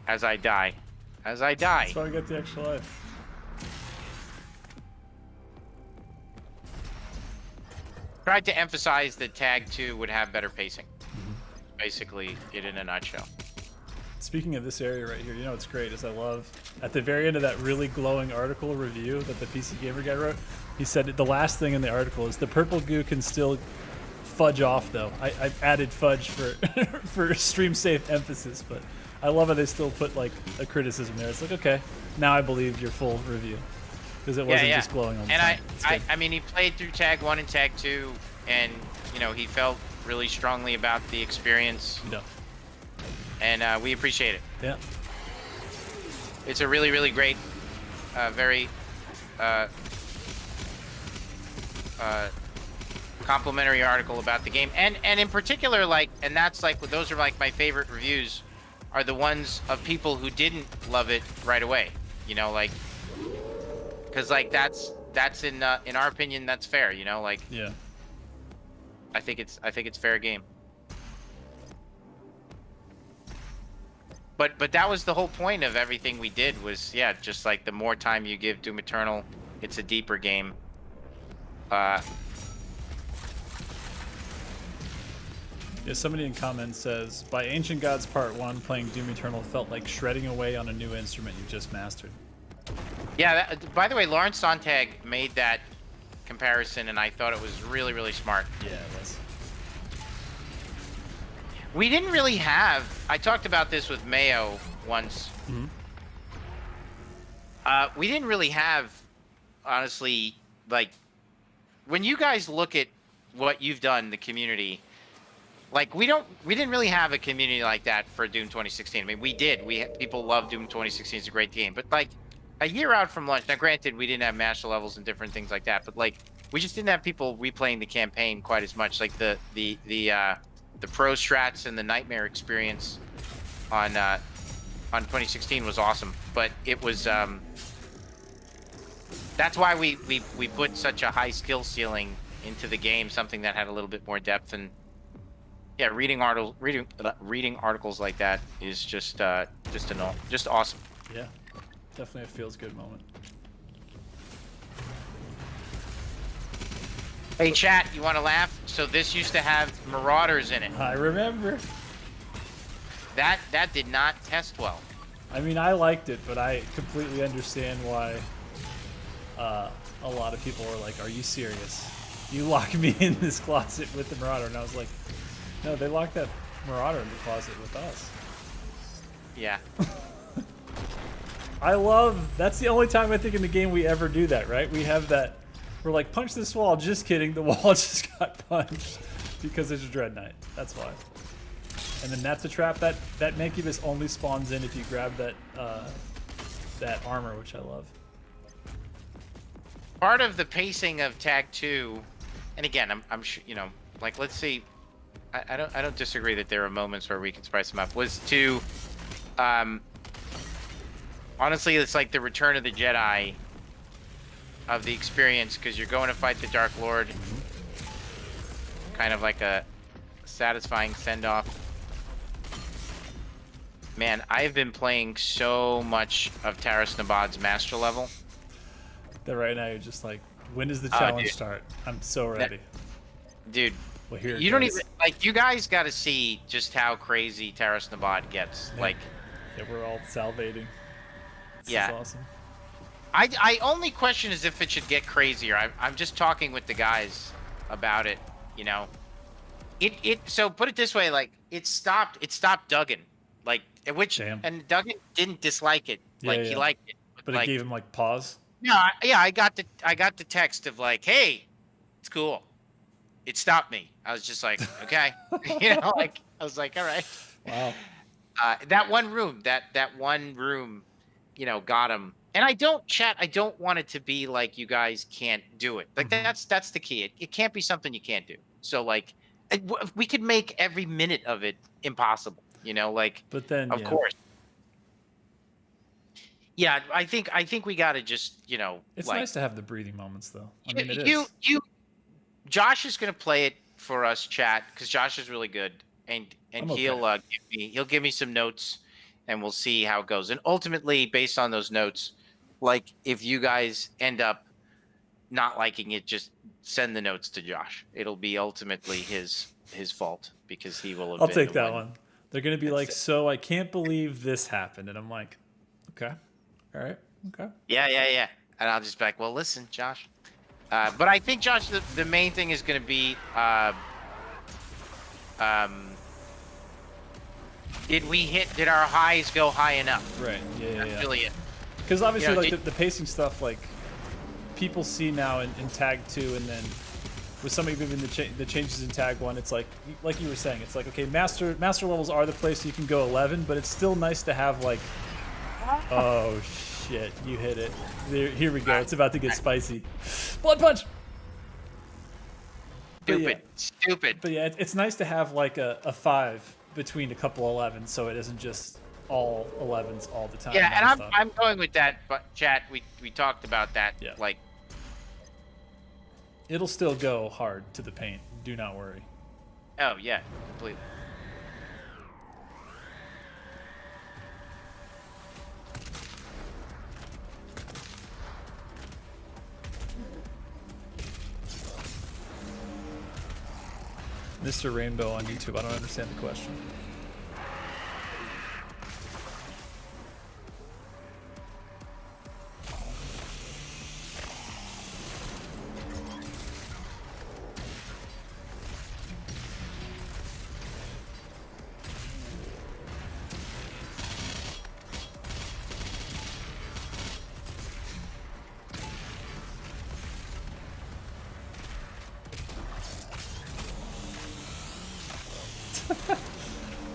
Speaker 6: as I die.
Speaker 5: That's why I got the extra life.
Speaker 6: Tried to emphasize that Tag 2 would have better pacing. Basically, it in a nutshell.
Speaker 5: Speaking of this area right here, you know what's great is I love at the very end of that really glowing article review that the PC Gamer guy wrote. He said the last thing in the article is the purple goo can still fudge off though. I added fudge for for stream safe emphasis, but I love how they still put like a criticism there. It's like, okay, now I believe your full review because it wasn't just glowing all the time.
Speaker 6: And I mean, he played through Tag 1 and Tag 2, and you know he felt really strongly about the experience.
Speaker 5: Yeah.
Speaker 6: And we appreciate it.
Speaker 5: Yeah.
Speaker 6: It's a really great, complimentary article about the game, and in particular, like, and that's like those are like my favorite reviews, are the ones of people who didn't love it right away. You know, like, because like that's in our opinion that's fair. You know, like,
Speaker 5: Yeah.
Speaker 6: I think it's fair game. But that was the whole point of everything we did was, yeah, just like the more time you give Doom Eternal, it's a deeper game.
Speaker 5: Yeah, somebody in comments says, by Ancient Gods Part 1, playing Doom Eternal felt like shredding away on a new instrument you just mastered.
Speaker 6: Yeah, by the way, Lawrence Sontag made that comparison, and I thought it was really, really smart.
Speaker 5: Yeah, it was.
Speaker 6: We didn't really have... I talked about this with Mayo once.
Speaker 5: Mm-hmm.
Speaker 6: We didn't really have, honestly, like... When you guys look at what you've done, the community... Like, we didn't really have a community like that for Doom 2016. I mean, we did. People love Doom 2016. It's a great game. But, like, a year out from launch... Now, granted, we didn't have master levels and different things like that. But, like, we just didn't have people replaying the campaign quite as much. Like, the pro strats and the nightmare experience on 2016 was awesome. But it was... that's why we put such a high skill ceiling into the game. Something that had a little bit more depth and... Yeah, reading articles like that is just awesome.
Speaker 5: Yeah, definitely a feels good moment.
Speaker 6: Hey, chat, you want to laugh? So this used to have Marauders in it.
Speaker 5: I remember.
Speaker 6: That did not test well.
Speaker 5: I mean, I liked it, but I completely understand why a lot of people were like, "Are you serious? You lock me in this closet with the Marauder?" And I was like, "No, they locked that Marauder in the closet with us."
Speaker 6: Yeah.
Speaker 5: That's the only time I think in the game we ever do that, right? We have that, we're like, punch this wall. Just kidding, the wall just got punched because there's a Dread Knight. That's why. And then that's a trap that Mancubus only spawns in if you grab that armor, which I love.
Speaker 6: Part of the pacing of Tag 2, and again, I'm sure, you know, like, let's see, I don't disagree that there are moments where we can spice them up, was to, honestly, it's like the Return of the Jedi of the experience, because you're going to fight the Dark Lord, kind of like a satisfying send-off. Man, I've been playing so much of Taras Nabad's master level.
Speaker 5: That right now you're just like, when does the challenge start? I'm so ready.
Speaker 6: Dude,
Speaker 5: well, here
Speaker 6: you don't even, like, you guys got to see just how crazy Taras Nabad gets.
Speaker 5: Yeah.
Speaker 6: Like,
Speaker 5: yeah, we're all salivating. This
Speaker 6: yeah.
Speaker 5: is awesome.
Speaker 6: I only question is if it should get crazier. I'm just talking with the guys about it, you know. So put it this way, like, it stopped Duggan. Like, and Duggan didn't dislike it. Like, he liked it.
Speaker 5: But
Speaker 6: like,
Speaker 5: it gave him like pause.
Speaker 6: Yeah, I got the text of like, hey, it's cool. It stopped me. I was just like, okay. You know, like, I was like, all right.
Speaker 5: Wow.
Speaker 6: That one room, you know, got him. And I don't want it to be like you guys can't do it. Like, that's the key. It can't be something you can't do. So, like, we could make every minute of it impossible, you know, like,
Speaker 5: but then,
Speaker 6: of course. Yeah, I think we got to just, you know,
Speaker 5: it's
Speaker 6: like,
Speaker 5: nice to have the breathing moments, though. I mean,
Speaker 6: Josh is going to play it for us, chat, because Josh is really good, and he'll give me some notes, and we'll see how it goes. And ultimately, based on those notes, like, if you guys end up not liking it, just send the notes to Josh. It'll be ultimately his fault, because he will have
Speaker 5: I'll
Speaker 6: been
Speaker 5: take
Speaker 6: the
Speaker 5: that one. They're going to be like, so I can't believe this happened. And I'm like, okay. All right. Okay.
Speaker 6: Yeah. And I'll just be like, well, listen, Josh. But I think, Josh, the main thing is going to be, did our highs go high enough?
Speaker 5: Right. Yeah.
Speaker 6: That's really it.
Speaker 5: Because obviously,
Speaker 6: You know,
Speaker 5: like, the pacing stuff, like, people see now in Tag 2, and then with some of even the changes in Tag 1, it's like you were saying, it's like, okay, master levels are the place you can go 11, but it's still nice to have, like, oh shit, you hit it. Here we go. It's about to get spicy. Blood punch.
Speaker 6: Stupid.
Speaker 5: But yeah, it's nice to have like a 5 between a couple 11s, so it isn't just all 11s all the time.
Speaker 6: Yeah, and
Speaker 5: nonstop.
Speaker 6: I'm going with that. But chat, we talked about that.
Speaker 5: Yeah.
Speaker 6: Like,
Speaker 5: It'll still go hard to the paint. Do not worry.
Speaker 6: oh yeah, completely.
Speaker 5: Mr. Rainbow on YouTube. I don't understand the question.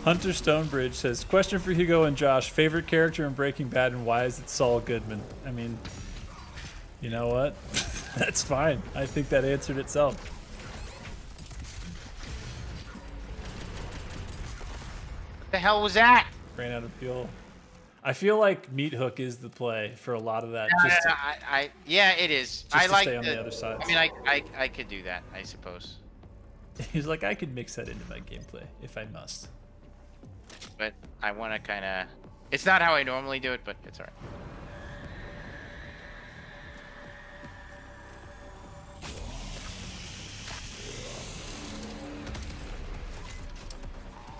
Speaker 5: Hunter Stonebridge says, question for Hugo and Josh. Favorite character in Breaking Bad and why is it Saul Goodman? I mean, you know what? That's fine. I think that answered itself.
Speaker 6: What the hell was that?
Speaker 5: Ran out of fuel. I feel like Meat Hook is the play for a lot of that.
Speaker 6: Yeah, it is.
Speaker 5: Just
Speaker 6: I
Speaker 5: to
Speaker 6: like
Speaker 5: stay on the other side.
Speaker 6: I mean, I could do that, I suppose.
Speaker 5: He's like, I could mix that into my gameplay if I must.
Speaker 6: But I want to kind of. It's not how I normally do it, but it's alright.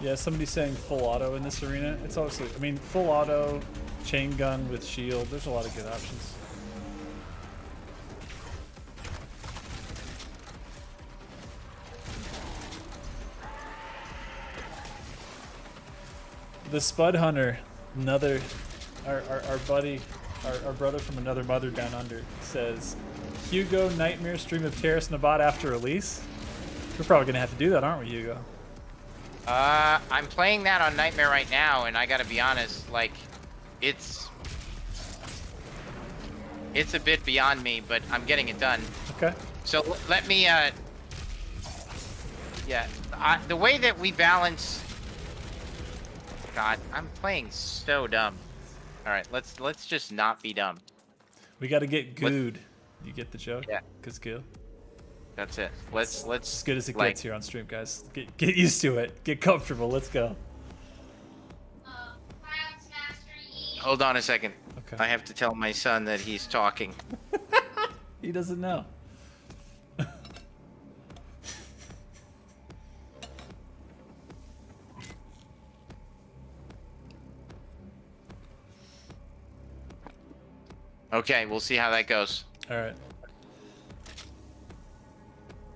Speaker 5: Yeah, somebody's saying full auto in this arena. It's obviously, I mean, full auto, chain gun with shield. There's a lot of good options. The Spud Hunter, another, our buddy, our brother from another mother down under, says, Hugo, Nightmare stream of Terrace Nabat after release? We're probably going to have to do that, aren't we, Hugo?
Speaker 6: I'm playing that on Nightmare right now, and I gotta be honest, like, it's a bit beyond me, but I'm getting it done.
Speaker 5: Okay.
Speaker 6: So let me, yeah, the way that we balance. God, I'm playing so dumb. All right, let's just not be dumb.
Speaker 5: We got to get gooed. You get the joke?
Speaker 6: Yeah.
Speaker 5: Cause goo.
Speaker 6: That's it. Let's
Speaker 5: As good as it
Speaker 6: like,
Speaker 5: gets here on stream, guys. Get used to it. Get comfortable. Let's go.
Speaker 6: Hold on a second.
Speaker 5: Okay.
Speaker 6: I have to tell my son that he's talking.
Speaker 5: He doesn't know.
Speaker 6: Okay, we'll see how that goes.
Speaker 5: All right.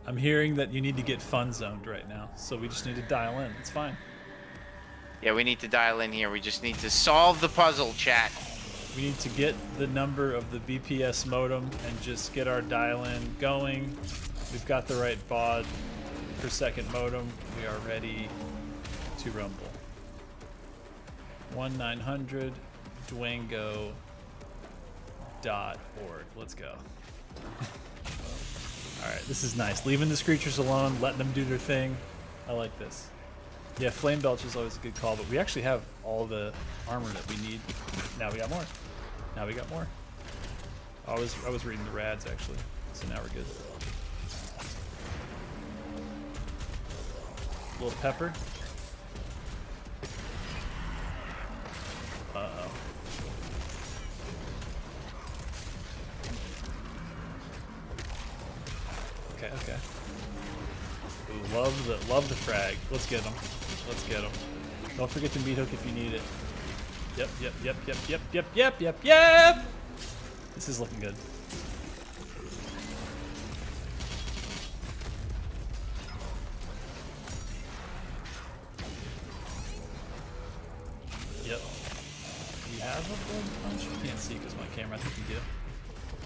Speaker 5: I'm hearing that you need to get fun zoned right now, so we just need to dial in. It's fine.
Speaker 6: Yeah, we need to dial in here. We just need to solve the puzzle, chat.
Speaker 5: We need to get the number of the BPS modem and just get our dial in going. We've got the right baud per second modem. We are ready to rumble. 1900 Dwango.org. Let's go. Alright, this is nice. Leaving the Screechers alone, letting them do their thing. I like this. Yeah, Flame Belch is always a good call, but we actually have all the armor that we need. Now we got more. Now we got more. I was reading the rads actually, so now we're good. A little pepper. Uh-oh. Okay. Ooh, love the frag. Let's get him. Let's get him. Don't forget to meat hook if you need it. Yep. This is looking good. Yep. Do you have a blood punch? I can't see because my camera. I think you do.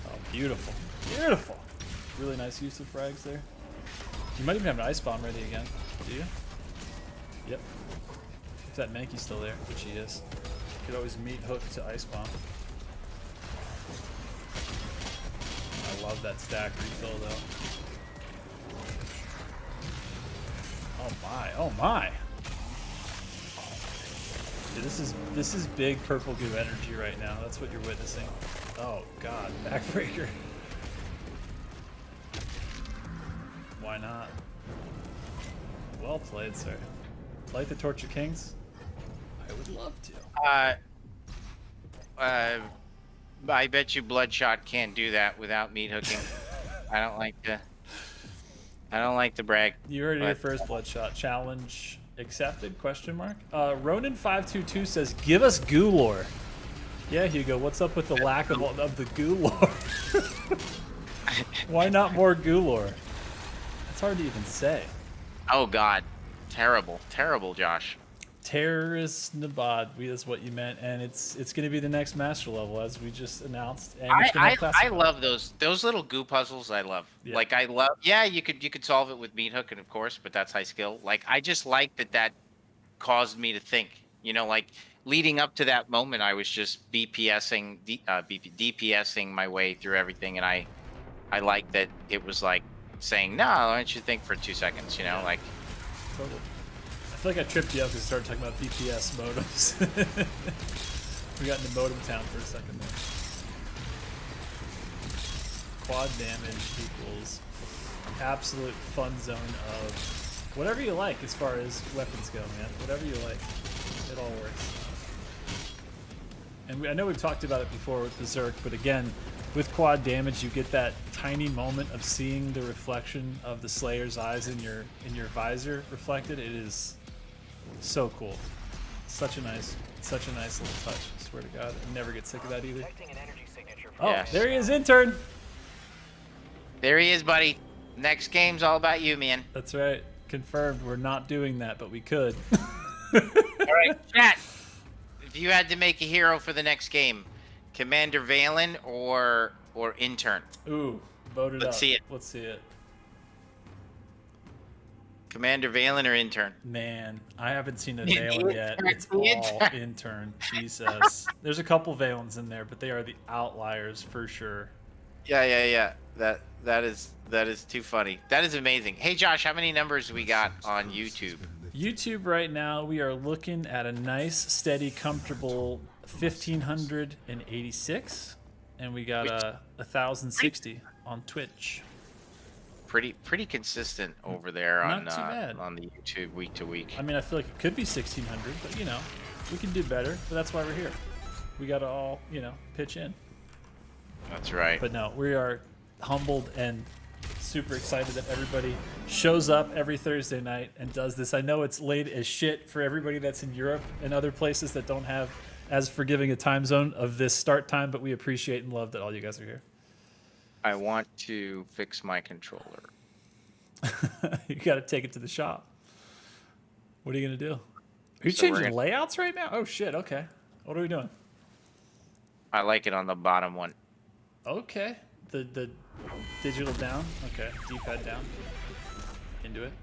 Speaker 5: Oh, beautiful. Beautiful. Really nice use of frags there. You might even have an ice bomb ready again. Do you? Yep. If that Mankey's still there, which he is. You could always meat hook to ice bomb. I love that stack refill though. Oh my! Oh my! Dude, this is big purple goo energy right now. That's what you're witnessing. Oh god, backbreaker. Why not? Well played, sir. Light the Torch of Kings? I would love to.
Speaker 6: I bet you Bloodshot can't do that without meat hooking. I don't like to brag.
Speaker 5: You heard it here first, Bloodshot. Challenge accepted? Question mark. Ronin522 says, "Give us goo lore." Yeah, Hugo. What's up with the lack of the goo lore? Why not more goo lore? It's hard to even say.
Speaker 6: Oh God, terrible, terrible, Josh.
Speaker 5: Terrorist Nabad, that's what you meant, and it's going to be the next master level as we just announced. And
Speaker 6: I love those little goo puzzles. I love.
Speaker 5: Yeah.
Speaker 6: Like I love. Yeah, you could solve it with meat hooking, of course, but that's high skill. Like I just like that caused me to think. You know, like leading up to that moment, I was just DPSing my way through everything, and I like that it was like saying, "No, why don't you think for 2 seconds?" You know, like.
Speaker 5: Totally. I feel like I tripped you up because we started talking about DPS modems. We got into modem town for a second there. Quad damage equals absolute fun zone of whatever you like as far as weapons go, man. Whatever you like, it all works. And I know we've talked about it before with Berserk, but again, with quad damage, you get that tiny moment of seeing the reflection of the Slayer's eyes in your visor reflected. It is so cool. Such a nice little touch. I swear to God, I never get sick of that either. Oh, yes. There he is, intern.
Speaker 6: There he is, buddy. Next game's all about you, man.
Speaker 5: That's right. Confirmed. We're not doing that, but we could.
Speaker 6: All right, chat. If you had to make a hero for the next game, Commander Valen or intern?
Speaker 5: Ooh, vote it up.
Speaker 6: Let's see it.
Speaker 5: Let's see it.
Speaker 6: Commander Valen or intern?
Speaker 5: Man, I haven't seen a Valen yet. It's all intern. Jesus. There's a couple Valens in there, but they are the outliers for sure.
Speaker 6: Yeah. That is too funny. That is amazing. Hey Josh, how many numbers we got on YouTube?
Speaker 5: YouTube right now, we are looking at a nice, steady, comfortable 1,586, and we got 1,060 on Twitch.
Speaker 6: Pretty consistent over there on
Speaker 5: Not too bad.
Speaker 6: On the YouTube week to week.
Speaker 5: I mean, I feel like it could be 1,600, but you know, we can do better. But that's why we're here. We got to all, you know, pitch in.
Speaker 6: That's right.
Speaker 5: But no, we are humbled and super excited that everybody shows up every Thursday night and does this. I know it's late as shit for everybody that's in Europe and other places that don't have as forgiving a time zone of this start time, but we appreciate and love that all you guys are here.
Speaker 6: I want to fix my controller.
Speaker 5: You got to take it to the shop. What are you going to do? Are you changing layouts right now? Oh shit, okay. What are we doing?
Speaker 6: I like it on the bottom one.
Speaker 5: Okay. The digital down? Okay. D-pad down. Into it.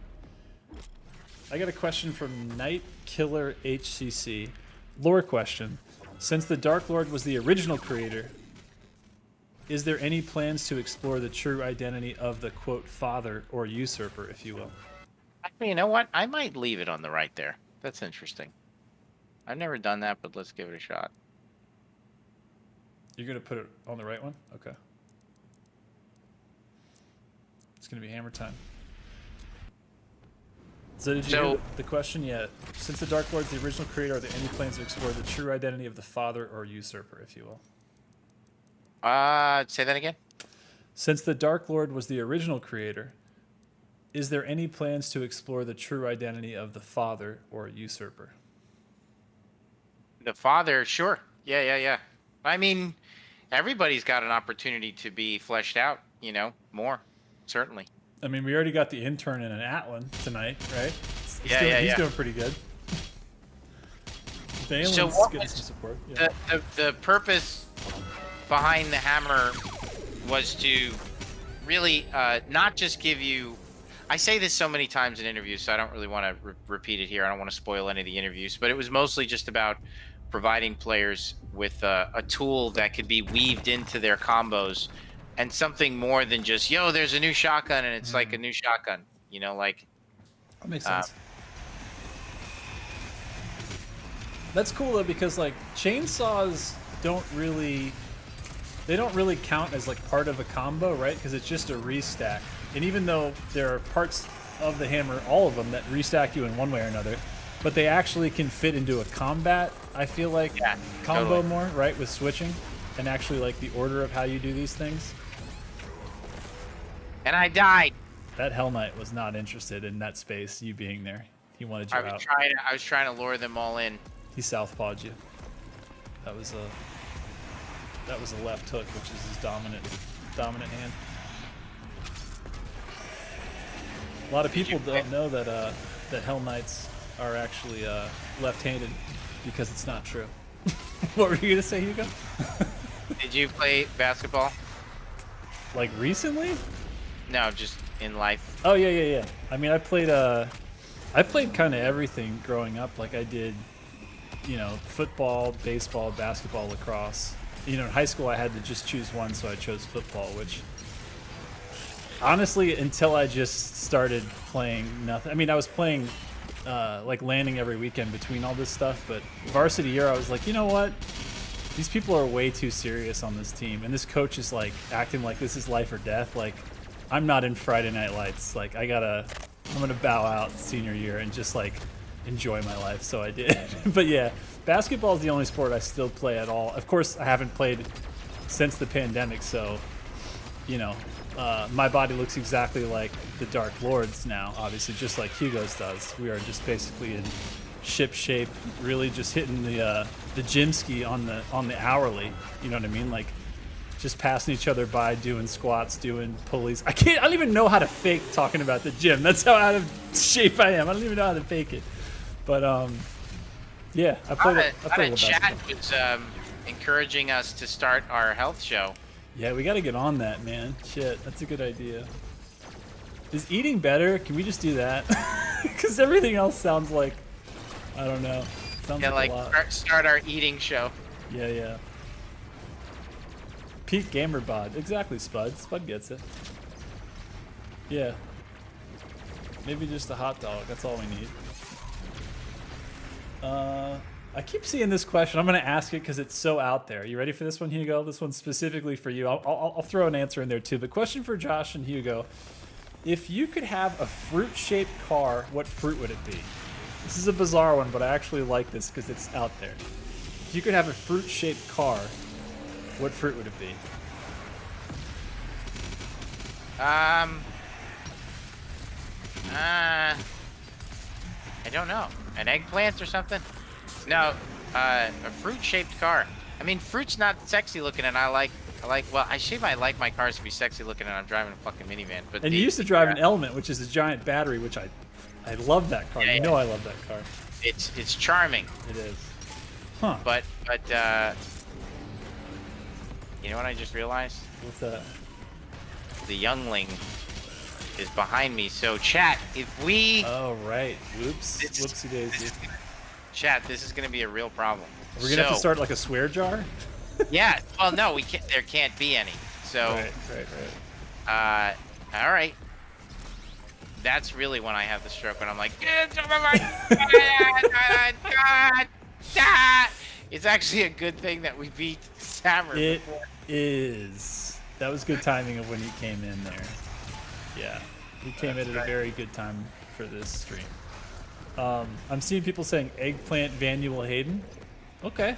Speaker 5: I got a question from Night Killer HCC. Lore question. Since the Dark Lord was the original creator, is there any plans to explore the true identity of the, quote, father or usurper, if you will?
Speaker 6: You know what? I might leave it on the right there. That's interesting. I've never done that, but let's give it a shot.
Speaker 5: You're going to put it on the right one? Okay. It's going to be hammer time. So did you hear the question yet? Since the Dark Lord is the original creator, are there any plans to explore the true identity of the father or usurper, if you will?
Speaker 6: Say that again?
Speaker 5: Since the Dark Lord was the original creator, is there any plans to explore the true identity of the father or usurper?
Speaker 6: The father, sure. Yeah. I mean, everybody's got an opportunity to be fleshed out, you know, more, certainly.
Speaker 5: I mean, we already got the intern and an Atlan tonight, right? He's doing pretty good. Valen's getting some support. Yeah.
Speaker 6: The purpose behind the hammer was to really not just give you... I say this so many times in interviews, so I don't really want to repeat it here. I don't want to spoil any of the interviews, but it was mostly just about providing players with a tool that could be weaved into their combos and something more than just, yo, there's a new shotgun and it's like a new shotgun, you know, like
Speaker 5: That makes sense. That's cool though, because like chainsaws don't really count as like part of a combo, right? Because it's just a restack. And even though there are parts of the hammer, all of them, that restack you in one way or another, but they actually can fit into a combat, I feel like, combo
Speaker 6: totally.
Speaker 5: more, right? With switching and actually like the order of how you do these things.
Speaker 6: And I died.
Speaker 5: That Hell Knight was not interested in that space, you being there. He wanted you
Speaker 6: I
Speaker 5: out.
Speaker 6: was trying to lure them all in.
Speaker 5: He southpawed you. That was a left hook, which is his dominant hand. A lot of people don't know that that Hell Knights are actually left-handed, because it's not true. What were you gonna say, Hugo?
Speaker 6: Did you play basketball?
Speaker 5: Like recently?
Speaker 6: No, just in life.
Speaker 5: Oh yeah. I mean, I played kind of everything growing up. Like I did, football, baseball, basketball, lacrosse. In high school I had to just choose one, so I chose football, which honestly, until I just started playing nothing. I mean, I was playing like landing every weekend between all this stuff, but varsity year I was like, you know what? These people are way too serious on this team, and this coach is like acting like this is life or death. Like, I'm not in Friday Night Lights. Like, I'm gonna bow out senior year and just like enjoy my life. So I did. But yeah, basketball is the only sport I still play at all. Of course, I haven't played since the pandemic, so my body looks exactly like the Dark Lord's now, obviously, just like Hugo's does. We are just basically in ship shape, really just hitting the gym ski on the hourly. You know what I mean? Like, just passing each other by, doing squats, doing pulleys. I don't even know how to fake talking about the gym. That's how out of shape I am. I don't even know how to fake it. But yeah, I played a little
Speaker 6: chat
Speaker 5: basketball.
Speaker 6: was encouraging us to start our health show.
Speaker 5: Yeah, we got to get on that, man. Shit, that's a good idea. Is eating better? Can we just do that? Because everything else sounds like, I don't know. Sounds like a lot.
Speaker 6: Start our eating show.
Speaker 5: Yeah. Peak gamer bod. Exactly, Spud. Spud gets it. Yeah. Maybe just a hot dog. That's all we need. I keep seeing this question. I'm going to ask it because it's so out there. You ready for this one, Hugo? This one's specifically for you. I'll throw an answer in there too. But question for Josh and Hugo. If you could have a fruit-shaped car, what fruit would it be? This is a bizarre one, but I actually like this because it's out there. If you could have a fruit-shaped car, what fruit would it be?
Speaker 6: I don't know. An eggplant or something? No, a fruit-shaped car. I mean, fruit's not sexy looking, and I like. Well, I like my cars to be sexy looking, and I'm driving a fucking minivan. But
Speaker 5: and you used to drive an Element, which is a giant battery, which I love that car.
Speaker 6: Yeah,
Speaker 5: you know I love that car.
Speaker 6: It's charming.
Speaker 5: It is. Huh?
Speaker 6: But you know what I just realized?
Speaker 5: What's that?
Speaker 6: The youngling is behind me. So chat, if we.
Speaker 5: Oh right. Whoops. Whoopsie daisy.
Speaker 6: Chat, this is gonna be a real problem.
Speaker 5: We're gonna have to start like a swear jar.
Speaker 6: Yeah. Well, no, we can't. There can't be any. So.
Speaker 5: Right.
Speaker 6: All right. That's really when I have the stroke when I'm like, it's actually a good thing that we beat Samur.
Speaker 5: It is. That was good timing of when he came in there. Yeah, he came in at a very good time for this stream. I'm seeing people saying eggplant Vanuel Hayden. Okay.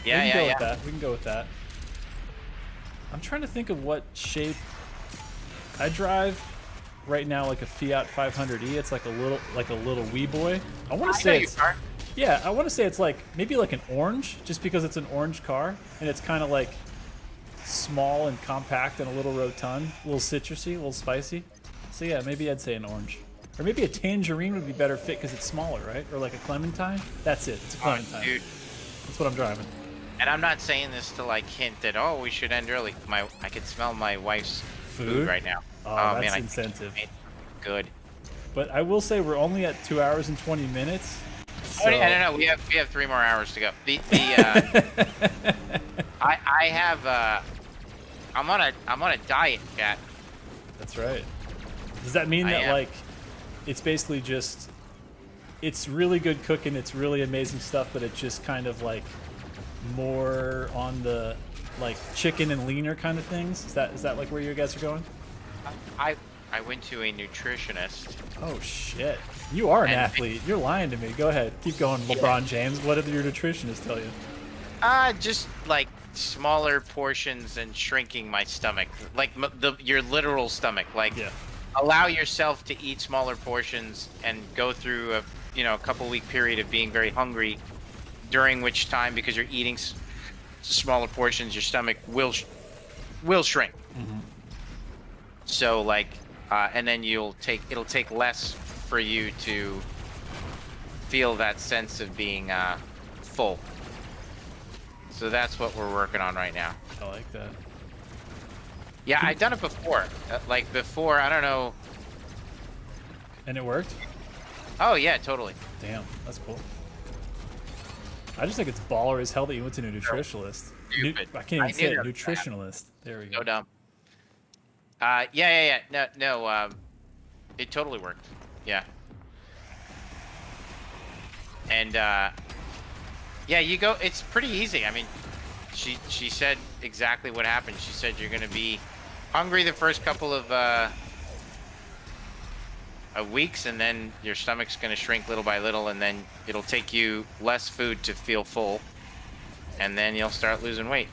Speaker 6: Yeah,
Speaker 5: we can go with
Speaker 6: yeah.
Speaker 5: that. We can go with that. I'm trying to think of what shape. I drive right now like a Fiat 500e. It's like a little wee boy. I want to say it's. Yeah, I want to say it's like maybe like an orange, just because it's an orange car and it's kind of like small and compact and a little rotund, a little citrusy, a little spicy. So yeah, maybe I'd say an orange. Or maybe a tangerine would be better fit because it's smaller, right? Or like a clementine. That's it. It's a clementine.
Speaker 6: Dude.
Speaker 5: That's what I'm driving.
Speaker 6: And I'm not saying this to like hint that we should end early. I can smell my wife's food right now.
Speaker 5: Oh, that's
Speaker 6: man,
Speaker 5: incentive.
Speaker 6: Good.
Speaker 5: But I will say we're only at 2 hours and 20 minutes. So...
Speaker 6: Oh, yeah, no. We have 3 more hours to go. I have I'm on a diet, chat.
Speaker 5: That's right. Does that mean that like it's basically just, it's really good cooking. It's really amazing stuff, but it's just kind of like more on the like chicken and leaner kind of things. Is that like where you guys are going?
Speaker 6: I went to a nutritionist.
Speaker 5: Oh shit! You are an athlete. You're lying to me. Go ahead, keep going, LeBron James. What did your nutritionist tell you?
Speaker 6: Just like smaller portions and shrinking my stomach, like your literal stomach. Like, allow yourself to eat smaller portions and go through a couple week period of being very hungry, during which time, because you're eating smaller portions, your stomach will shrink.
Speaker 5: Mm-hmm.
Speaker 6: So like, and then it'll take less for you to feel that sense of being full. So that's what we're working on right now.
Speaker 5: I like that.
Speaker 6: Yeah, I've done it before. Like before, I don't know.
Speaker 5: And it worked?
Speaker 6: Oh yeah, totally.
Speaker 5: Damn, that's cool. I just think it's baller as hell that you went to a nutritionist. I can't even say it. Nutritionalist. There we go.
Speaker 6: So dumb. Yeah. No. It totally worked. Yeah. And yeah, you go. It's pretty easy. I mean, she said exactly what happened. She said you're gonna be hungry the first couple of weeks, and then your stomach's gonna shrink little by little, and then it'll take you less food to feel full, and then you'll start losing weight.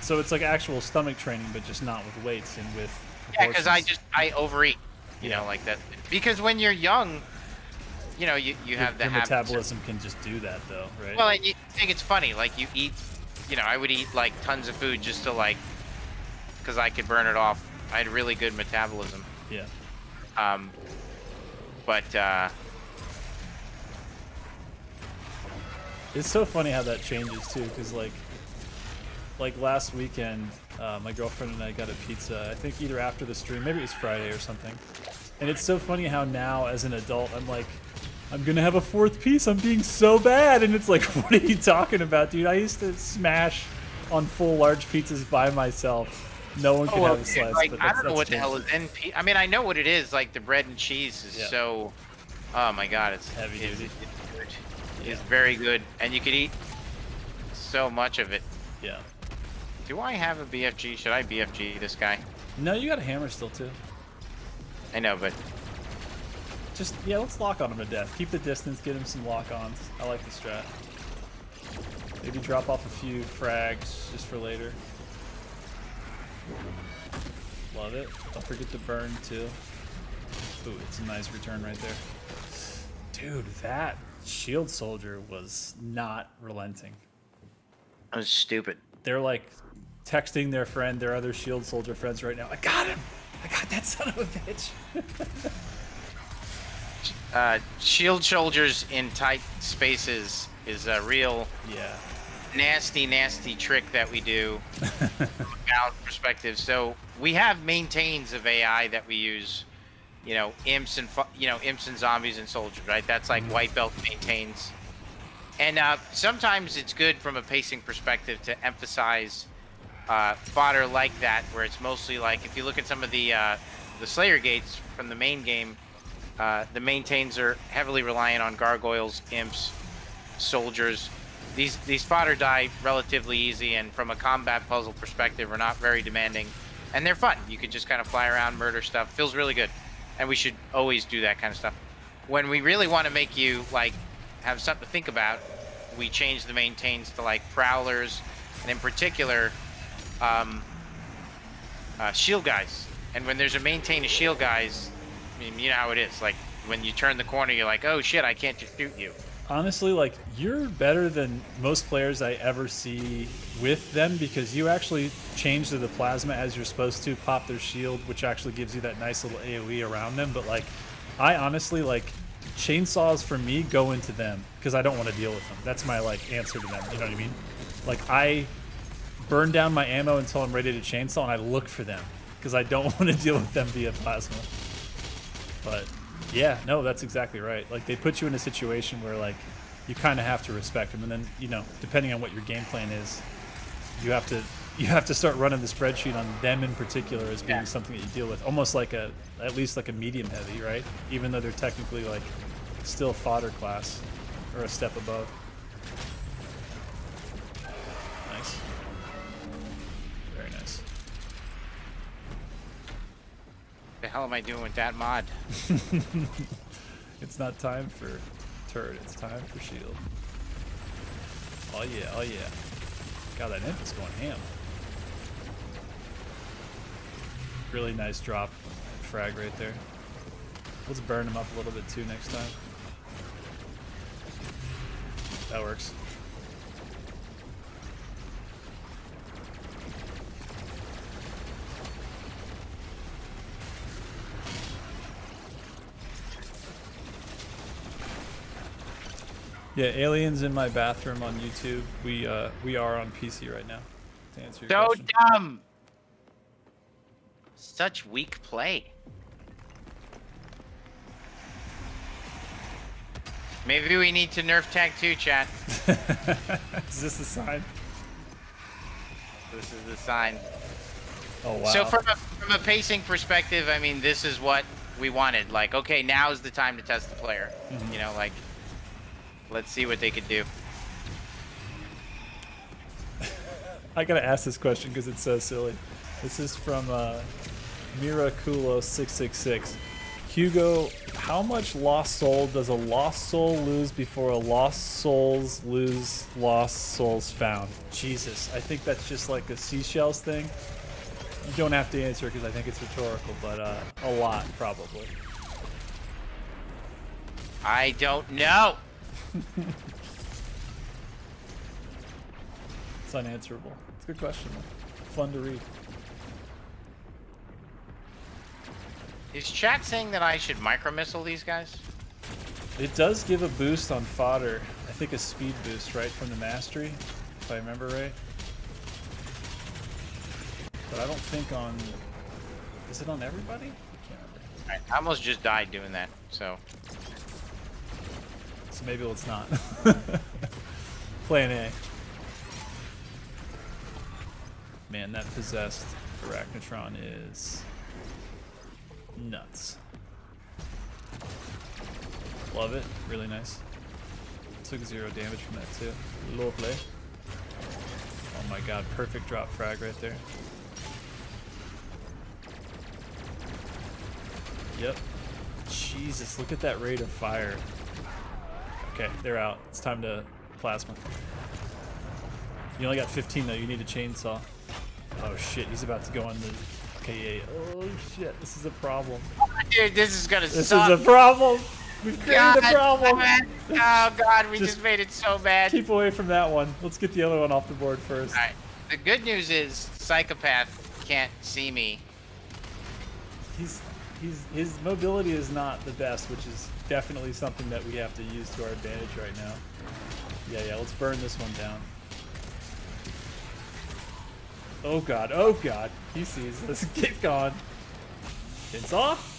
Speaker 5: So it's like actual stomach training, but just not with weights and with
Speaker 6: proportions. Yeah, because I overeat, you know, like that. Because when you're young, you know, you have the
Speaker 5: your
Speaker 6: habits
Speaker 5: metabolism can just do that, though, right?
Speaker 6: Well, I think it's funny. Like you eat, you know, I would eat like tons of food just to like, because I could burn it off. I had really good metabolism.
Speaker 5: Yeah.
Speaker 6: But
Speaker 5: it's so funny how that changes too, because like last weekend, my girlfriend and I got a pizza. I think either after the stream, maybe it was Friday or something. And it's so funny how now, as an adult, I'm like, I'm gonna have a fourth piece. I'm being so bad, and it's like, what are you talking about, dude? I used to smash on full large pizzas by myself. No one can have a slice.
Speaker 6: Like,
Speaker 5: but
Speaker 6: I don't know what the
Speaker 5: changed.
Speaker 6: hell is NP. I mean, I know what it is. Like the bread and cheese is so. Oh my god, it's
Speaker 5: heavy duty.
Speaker 6: It's good. It's very good, and you could eat so much of it.
Speaker 5: Yeah.
Speaker 6: Do I have a BFG? Should I BFG this guy?
Speaker 5: No, you got a hammer still too.
Speaker 6: I know, but
Speaker 5: just let's lock on him to death. Keep the distance. Get him some lock-ons. I like the strat. Maybe drop off a few frags just for later. Love it. Don't forget to burn too. Ooh, it's a nice return right there. Dude, that shield soldier was not relenting.
Speaker 6: that was stupid.
Speaker 5: They're like texting their other shield soldier friends right now. I got him! I got that son of a bitch!
Speaker 6: Shield soldiers in tight spaces is a real nasty trick that we do from a balance perspective. So we have maintains of AI that we use, you know, imps and zombies and soldiers, right? That's like white belt maintains. And sometimes it's good from a pacing perspective to emphasize fodder like that, where it's mostly like, if you look at some of the Slayer gates from the main game, the maintains are heavily reliant on gargoyles, imps, soldiers. These fodder die relatively easy, and from a combat puzzle perspective are not very demanding, and they're fun. You could just kind of fly around, murder stuff. Feels really good, and we should always do that kind of stuff. When we really want to make you like have something to think about, we change the maintains to like prowlers, and in particular shield guys. And when there's a maintain of shield guys, I mean, you know how it is. Like when you turn the corner, you're like, oh shit, I can't just shoot you.
Speaker 5: Honestly, like, you're better than most players I ever see with them, because you actually change to the plasma as you're supposed to, pop their shield, which actually gives you that nice little AoE around them. But like, I honestly, like, chainsaws for me go into them because I don't want to deal with them. That's my like answer to them. You know what I mean? Like, I burn down my ammo until I'm ready to chainsaw, and I look for them because I don't want to deal with them via plasma. But yeah, no, that's exactly right. Like, they put you in a situation where like you kind of have to respect them, and then, you know, depending on what your game plan is, you have to you have to start running the spreadsheet on them in particular as being something that you deal with, almost like at least like a medium heavy, right? Even though they're technically like still fodder class or a step above. Nice. Very nice.
Speaker 6: What the hell am I doing with that mod?
Speaker 5: It's not time for turret, it's time for shield. Oh yeah, oh yeah. God, that imp is going ham. Really nice drop frag right there. Let's burn him up a little bit too next time. That works. Yeah, Aliens in My Bathroom on YouTube. We are on PC right now. To answer your
Speaker 6: So
Speaker 5: question.
Speaker 6: dumb. Such weak play. Maybe we need to nerf tag 2, chat.
Speaker 5: Is this a sign?
Speaker 6: This is the sign.
Speaker 5: Oh wow.
Speaker 6: So from a pacing perspective, I mean, this is what we wanted. Like, okay, now is the time to test the player. You know, like, let's see what they could do.
Speaker 5: I gotta ask this question because it's so silly. This is from Miraculo666. Hugo, how much lost soul does a lost soul lose before a lost souls lose lost souls found? Jesus, I think that's just like a seashells thing. You don't have to answer because I think it's rhetorical, but a lot probably.
Speaker 6: I don't know.
Speaker 5: It's unanswerable. It's a good question though. Fun to read.
Speaker 6: Is chat saying that I should micro-missile these guys?
Speaker 5: It does give a boost on fodder. I think a speed boost, right, from the mastery, if I remember right. But I don't think on... Is it on everybody? I can't remember.
Speaker 6: I almost just died doing that, so...
Speaker 5: So maybe it's not. Plan A. Man, that possessed Arachnotron is nuts. Love it. Really nice. Took 0 damage from that too. Lovely. Oh my god, perfect drop frag right there. Yep. Jesus, look at that rate of fire. Okay, they're out. It's time to plasma. You only got 15 though, you need a chainsaw. Oh shit, he's about to go on the KA. Oh shit, this is a problem.
Speaker 6: Dude, this is gonna
Speaker 5: This
Speaker 6: suck.
Speaker 5: is a problem! We've created a problem!
Speaker 6: Oh god, we just made it so bad.
Speaker 5: Keep away from that one. Let's get the other one off the board first.
Speaker 6: Alright, the good news is Psychopath can't see me.
Speaker 5: His mobility is not the best, which is definitely something that we have to use to our advantage right now. Yeah, let's burn this one down. Oh god, he sees this. Get gone. It's off.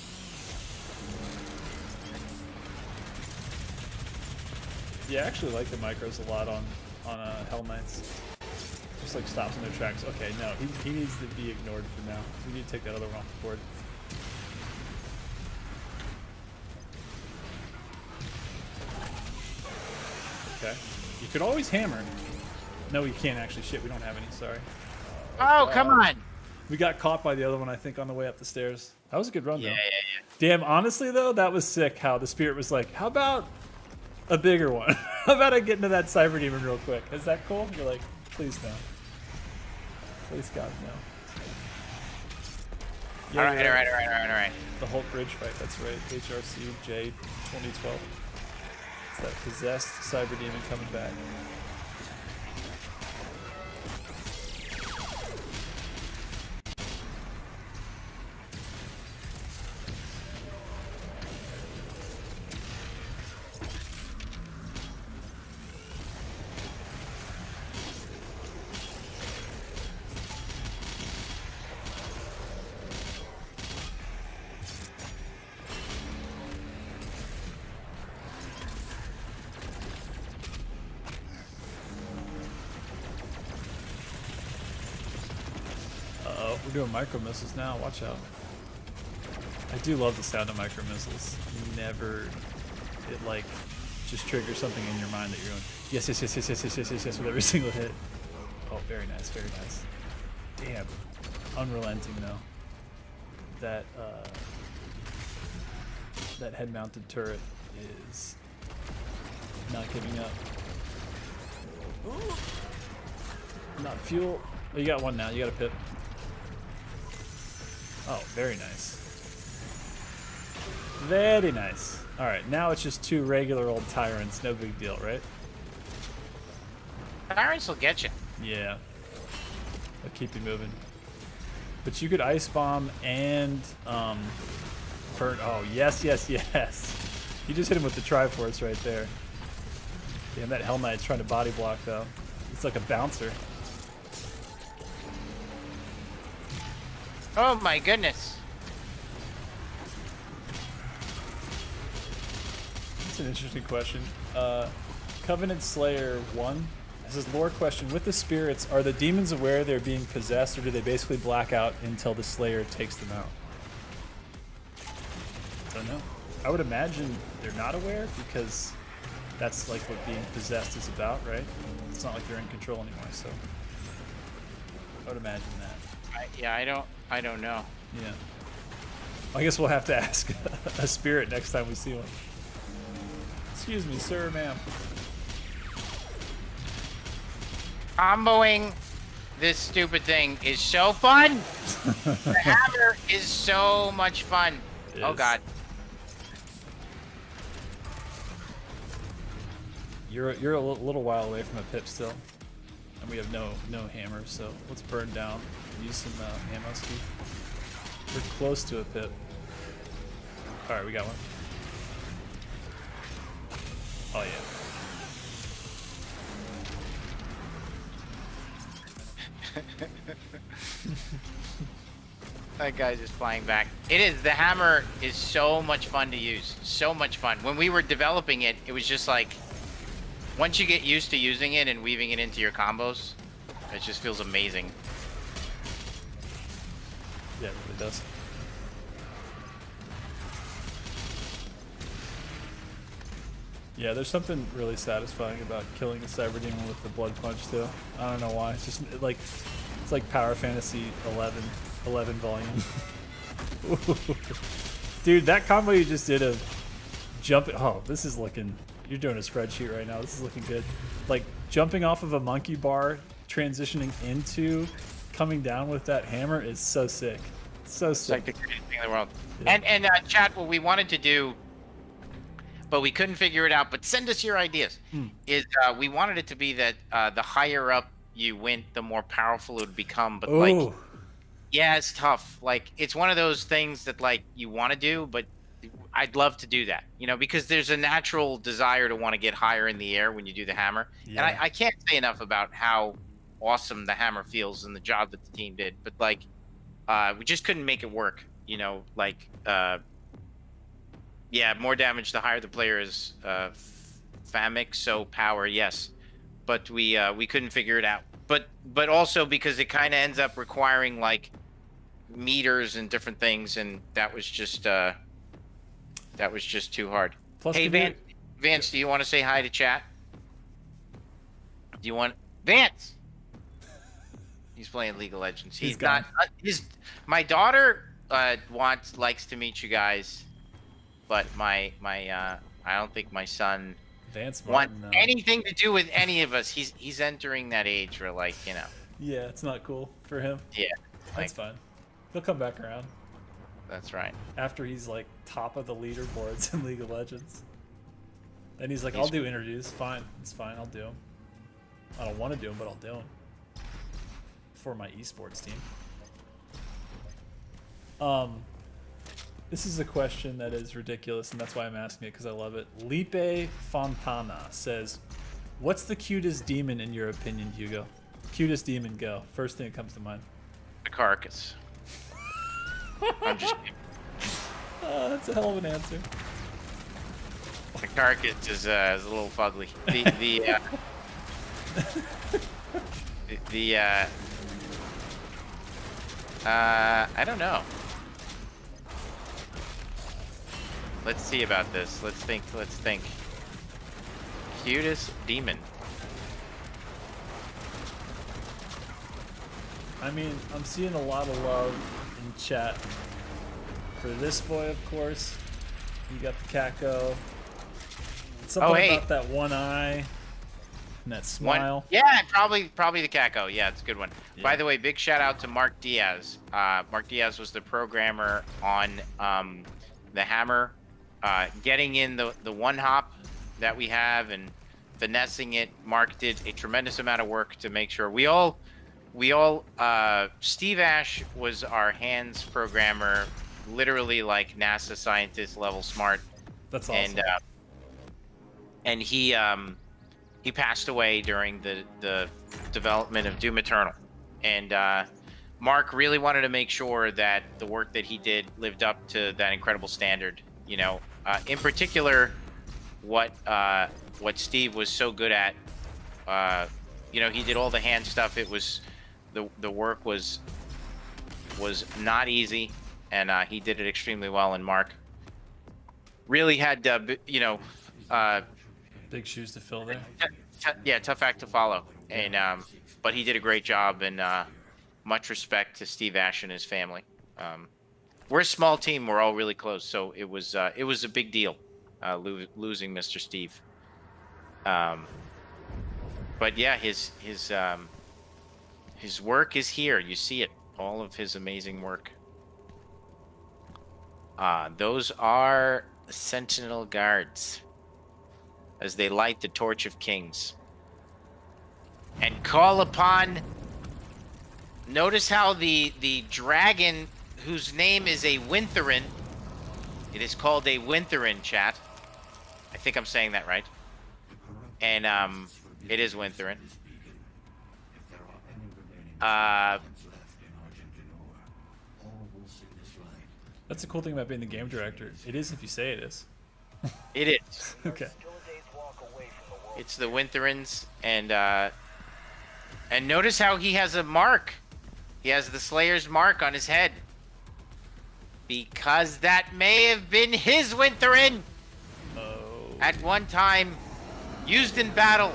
Speaker 5: Yeah, I actually like the micros a lot on Hell Knights. Just like stops in their tracks. Okay, no, he needs to be ignored for now. We need to take that other one off the board. Okay. You could always hammer. No, you can't actually. Shit, we don't have any. Sorry.
Speaker 6: Oh, come on.
Speaker 5: We got caught by the other one, I think, on the way up the stairs. That was a good run, though.
Speaker 6: Yeah.
Speaker 5: Damn, honestly, though, that was sick how the spirit was like, how about a bigger one? How about I get into that Cyber Demon real quick? Is that cool? You're like, please no. Please, God, no.
Speaker 6: All right.
Speaker 5: The Holt Bridge fight, that's right. HRC J 2012. It's that possessed Cyber Demon coming back. We're doing micro missiles now. Watch out. I do love the sound of micro missiles. It like just triggers something in your mind that you're going, yes, yes, yes, yes, yes, yes, yes, yes, yes, with every single hit. Oh, very nice, very nice. Damn. Unrelenting though. That head-mounted turret is not giving up. Ooh. Not fuel. Oh, you got one now. You got a pip. Oh, very nice. Very nice. All right, now it's just 2 regular old tyrants. No big deal, right?
Speaker 6: Tyrants will get you.
Speaker 5: Yeah. They'll keep you moving. But you could ice bomb and burn. Oh, yes, yes, yes. You just hit him with the Triforce right there. Damn, that Hell Knight's trying to body block though. It's like a bouncer.
Speaker 6: Oh my goodness.
Speaker 5: That's an interesting question. Covenant Slayer 1. This is lore question. With the spirits, are the demons aware they're being possessed, or do they basically black out until the Slayer takes them out? Don't know. I would imagine they're not aware because that's like what being possessed is about, right? It's not like they're in control anymore, so I would imagine that.
Speaker 6: Yeah, I don't know.
Speaker 5: Yeah. I guess we'll have to ask a spirit next time we see one. Excuse me, sir, ma'am.
Speaker 6: Comboing this stupid thing is so fun. The hammer is so much fun. Oh god.
Speaker 5: You're a little while away from a pip still, and we have no hammer. So let's burn down. Use some ammo speed. We're close to a pip. All right, we got one. Oh yeah.
Speaker 6: That guy's just flying back. It is. The hammer is so much fun to use. So much fun. When we were developing it, it was just like, once you get used to using it and weaving it into your combos, it just feels amazing.
Speaker 5: Yeah, it really does. Yeah, there's something really satisfying about killing a cyber demon with the blood punch too. I don't know why. It's just it's like Power Fantasy 11 volume. Dude, that combo you just did of jumping. Oh, this is looking. You're doing a spreadsheet right now. This is looking good. Like jumping off of a monkey bar, transitioning into coming down with that hammer is so sick. So sick.
Speaker 6: It's like the greatest thing in the world.
Speaker 5: Yeah.
Speaker 6: And chat, what we wanted to do, but we couldn't figure it out, but send us your ideas, is we wanted it to be that the higher up you went, the more powerful it would become. But like, yeah, it's tough. Like, it's one of those things that like you want to do, but I'd love to do that, you know, because there's a natural desire to want to get higher in the air when you do the hammer. Yeah. And I can't say enough about how awesome the hammer feels and the job that the team did. But like, we just couldn't make it work, you know, like, yeah, more damage the higher the player is. Famic, so power, yes, but we couldn't figure it out. But also because it kind of ends up requiring like meters and different things, and that was just too hard. Plus, hey, Vance, do you want to say hi to chat? Do you want Vance? He's playing League of Legends. He's not. My daughter likes to meet you guys. But my I don't think my son wants anything to do with any of us. He's entering that age where, like, you know.
Speaker 5: Yeah, it's not cool for him.
Speaker 6: Yeah,
Speaker 5: that's fine. He'll come back around.
Speaker 6: That's right.
Speaker 5: After he's like top of the leaderboards in League of Legends, then he's like, "I'll do interviews. Fine, it's fine. I'll do them. I don't want to do them, but I'll do them for my esports team." This is a question that is ridiculous, and that's why I'm asking it, because I love it. Lipe Fontana says, "What's the cutest demon in your opinion, Hugo?" Cutest demon, go. First thing that comes to mind.
Speaker 6: The Carcass. I'm just kidding.
Speaker 5: That's a hell of an answer.
Speaker 6: The Carcass is a little fugly. I don't know. Let's see about this. Let's think. Cutest demon.
Speaker 5: I mean, I'm seeing a lot of love in chat for this boy, of course. You got the Kako. Something about that one eye and that smile.
Speaker 6: Yeah, probably the Kako. Yeah, it's a good one.
Speaker 5: Yeah.
Speaker 6: By the way, big shout out to Mark Diaz. Mark Diaz was the programmer on the Hammer, getting in the one hop that we have and finessing it. Mark did a tremendous amount of work to make sure we all Steve Ash was our hands programmer, literally like NASA scientist level smart.
Speaker 5: That's awesome.
Speaker 6: And he passed away during the development of Doom Eternal. And Mark really wanted to make sure that the work that he did lived up to that incredible standard. You know, in particular, what Steve was so good at. You know, he did all the hand stuff. It was the work was not easy, and he did it extremely well. And Mark really had
Speaker 5: big shoes to fill there.
Speaker 6: Yeah, tough act to follow. And but he did a great job, and much respect to Steve Ash and his family. We're a small team. We're all really close, so it was a big deal losing Mr. Steve. But yeah, his work is here. You see it, all of his amazing work. Those are Sentinel guards as they light the torch of kings and call upon. Notice how the dragon, whose name is a Wintherin, it is called a Wintherin, chat. I think I'm saying that right. And it is Wintherin.
Speaker 5: That's the cool thing about being the game director. It is if you say it is.
Speaker 6: It is.
Speaker 5: Okay.
Speaker 6: It's the Wintherins, and notice how he has a mark. He has the Slayer's mark on his head. Because that may have been his Wintherin.
Speaker 5: Oh.
Speaker 6: At one time, used in battle.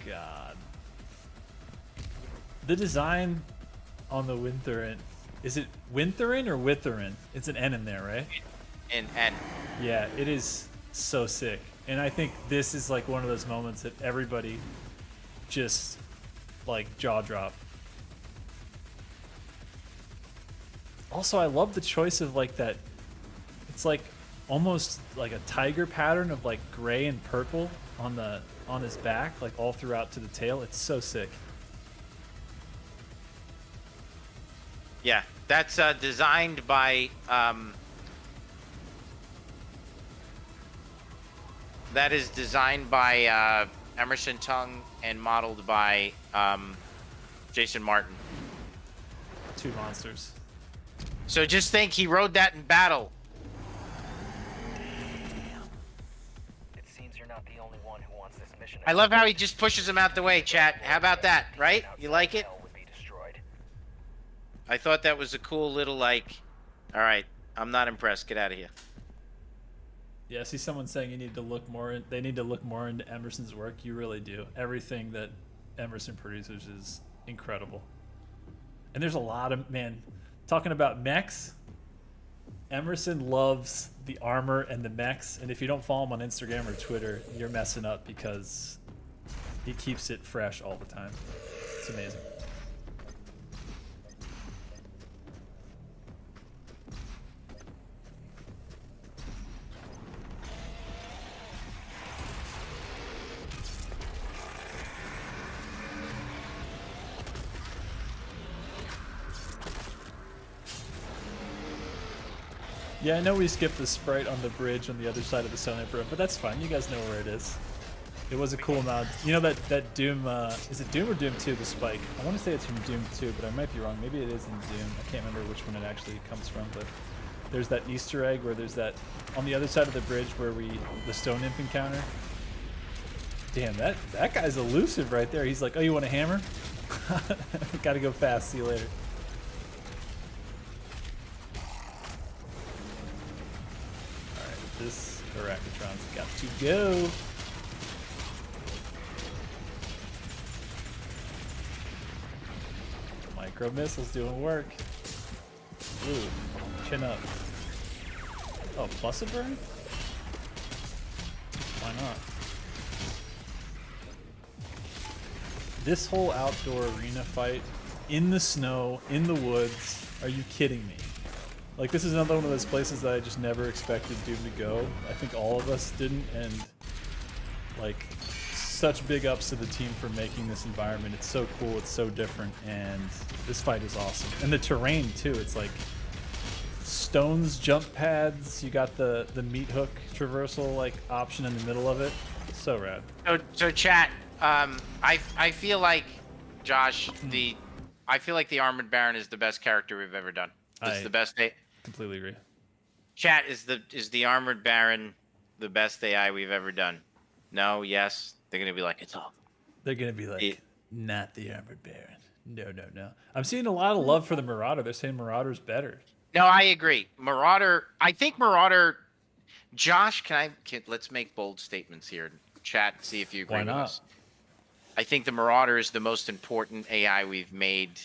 Speaker 5: God. The design on the Wintherin, is it Wintherin or Witherin? It's an N in there, right?
Speaker 6: And
Speaker 5: Yeah, it is so sick. And I think this is like one of those moments that everybody just like jaw drop. Also, I love the choice of like that. It's like almost like a tiger pattern of like gray and purple on his back, like all throughout to the tail. It's so sick.
Speaker 6: yeah, that's designed by that is designed by Emerson Tung and modeled by Jason Martin.
Speaker 5: Two monsters.
Speaker 6: So just think, he rode that in battle.
Speaker 7: It seems you're not the only one who wants this mission.
Speaker 6: I love how he just pushes him out the way, chat. How about that, right? You like it?
Speaker 7: Would be destroyed.
Speaker 6: I thought that was a cool little like, all right, I'm not impressed. Get out of here.
Speaker 5: Yeah, I see someone saying you need to look more. They need to look more into Emerson's work. You really do. Everything that Emerson produces is incredible. And there's a lot of talking about mechs. Emerson loves the armor and the mechs, and if you don't follow him on Instagram or Twitter, you're messing up because he keeps it fresh all the time. It's amazing. Yeah, I know we skipped the sprite on the bridge on the other side of the Stone Emperor, but that's fine. You guys know where it is. It was a cool mod. You know that Doom, is it Doom or Doom 2, the spike? I want to say it's from Doom 2, but I might be wrong. Maybe it is in Doom. I can't remember which one it actually comes from, but there's that Easter egg where there's that, on the other side of the bridge where the Stone Imp encounter. Damn, that guy's elusive right there. He's like, oh, you want a hammer? Gotta go fast. See you later. this Arachnotron's got to go. Micro missiles doing work. Ooh, chin up. Oh, plus a burn? Why not? This whole outdoor arena fight in the snow, in the woods, are you kidding me? Like, this is another one of those places that I just never expected Doom to go. I think all of us didn't, and like, such big ups to the team for making this environment. It's so cool, it's so different, and this fight is awesome. And the terrain too, it's like stones, jump pads, you got the meat hook traversal like option in the middle of it. So rad.
Speaker 6: So chat, I feel like, Josh, I feel like the Armored Baron is the best character we've ever done. It's the best.
Speaker 5: Completely agree.
Speaker 6: Chat, is the Armored Baron the best AI we've ever done? No, yes. They're gonna be like, it's awful.
Speaker 5: They're gonna be like, not the Armored Baron. No, no, no. I'm seeing a lot of love for the Marauder. They're saying Marauder's better.
Speaker 6: No, I agree. Marauder. I think Marauder. Josh, let's make bold statements here. Chat, see if you agree with us. I think the Marauder is the most important AI we've made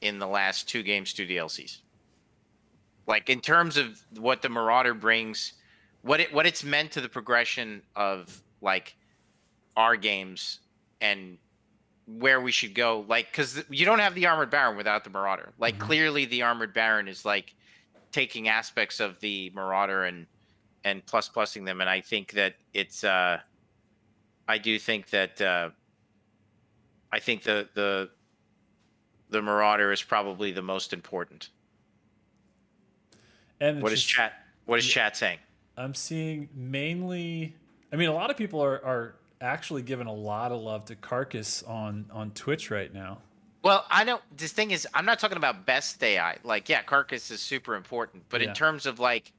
Speaker 6: in the last 2 games, 2 DLCs. Like, in terms of what the Marauder brings, what it's meant to the progression of like our games and where we should go. Like, because you don't have the Armored Baron without the Marauder. Like, clearly the Armored Baron is like taking aspects of the Marauder and plussing them. And I think that it's I do think that I think the Marauder is probably the most important.
Speaker 5: And
Speaker 6: what is chat saying?
Speaker 5: I'm seeing mainly, I mean, a lot of people are actually giving a lot of love to Carcass on Twitch right now.
Speaker 6: Well, I know this thing is, I'm not talking about best AI. Like, yeah, Carcass is super important, but in terms of like,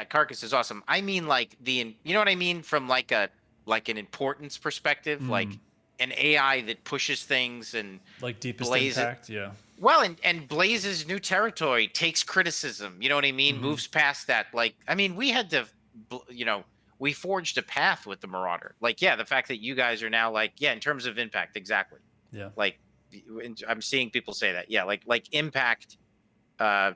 Speaker 6: Carcass is awesome. I mean, like you know what I mean? From like an importance perspective, like an AI that pushes things and
Speaker 5: like deepest impact. Yeah.
Speaker 6: Well, and blazes new territory, takes criticism. You know what I mean? Moves past that. Like, I mean, we had to, we forged a path with the Marauder. Like, yeah, the fact that you guys are now like, yeah, in terms of impact, exactly.
Speaker 5: Yeah.
Speaker 6: Like, I'm seeing people say that. Yeah, like impact. The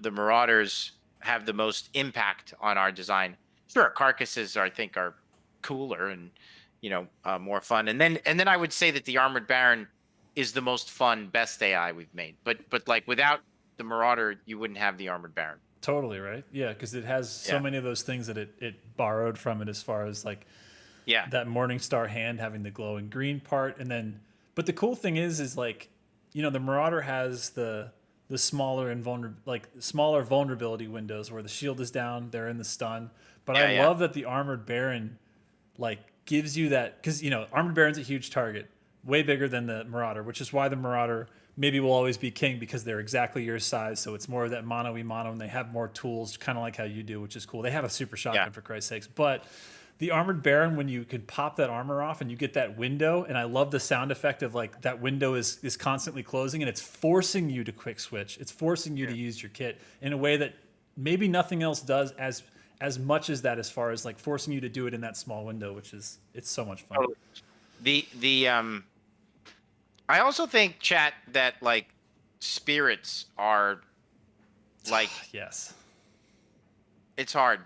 Speaker 6: Marauders have the most impact on our design. Sure, Carcasses I think are cooler and more fun. And then I would say that the Armored Baron is the most fun, best AI we've made. But like without the Marauder, you wouldn't have the Armored Baron.
Speaker 5: Totally right. Yeah, because it has so many of those things that it borrowed from it, as far as like that Morningstar hand having the glowing green part, and then. But the cool thing is like, the Marauder has the smaller and smaller vulnerability windows where the shield is down, they're in the stun. But I love that the Armored Baron like gives you that, because Armored Baron's a huge target, way bigger than the Marauder, which is why the Marauder maybe will always be king, because they're exactly your size. So it's more of that mono-y-mono, and they have more tools, kind of like how you do, which is cool. They have a super shotgun for Christ's sakes, but. The Armored Baron, when you can pop that armor off and you get that window, and I love the sound effect of like that window is constantly closing, and it's forcing you to quick switch. It's forcing you to use your kit in a way that maybe nothing else does as much as that, as far as like forcing you to do it in that small window, it's so much fun.
Speaker 6: I also think, chat, that like spirits are like
Speaker 5: yes,
Speaker 6: it's hard.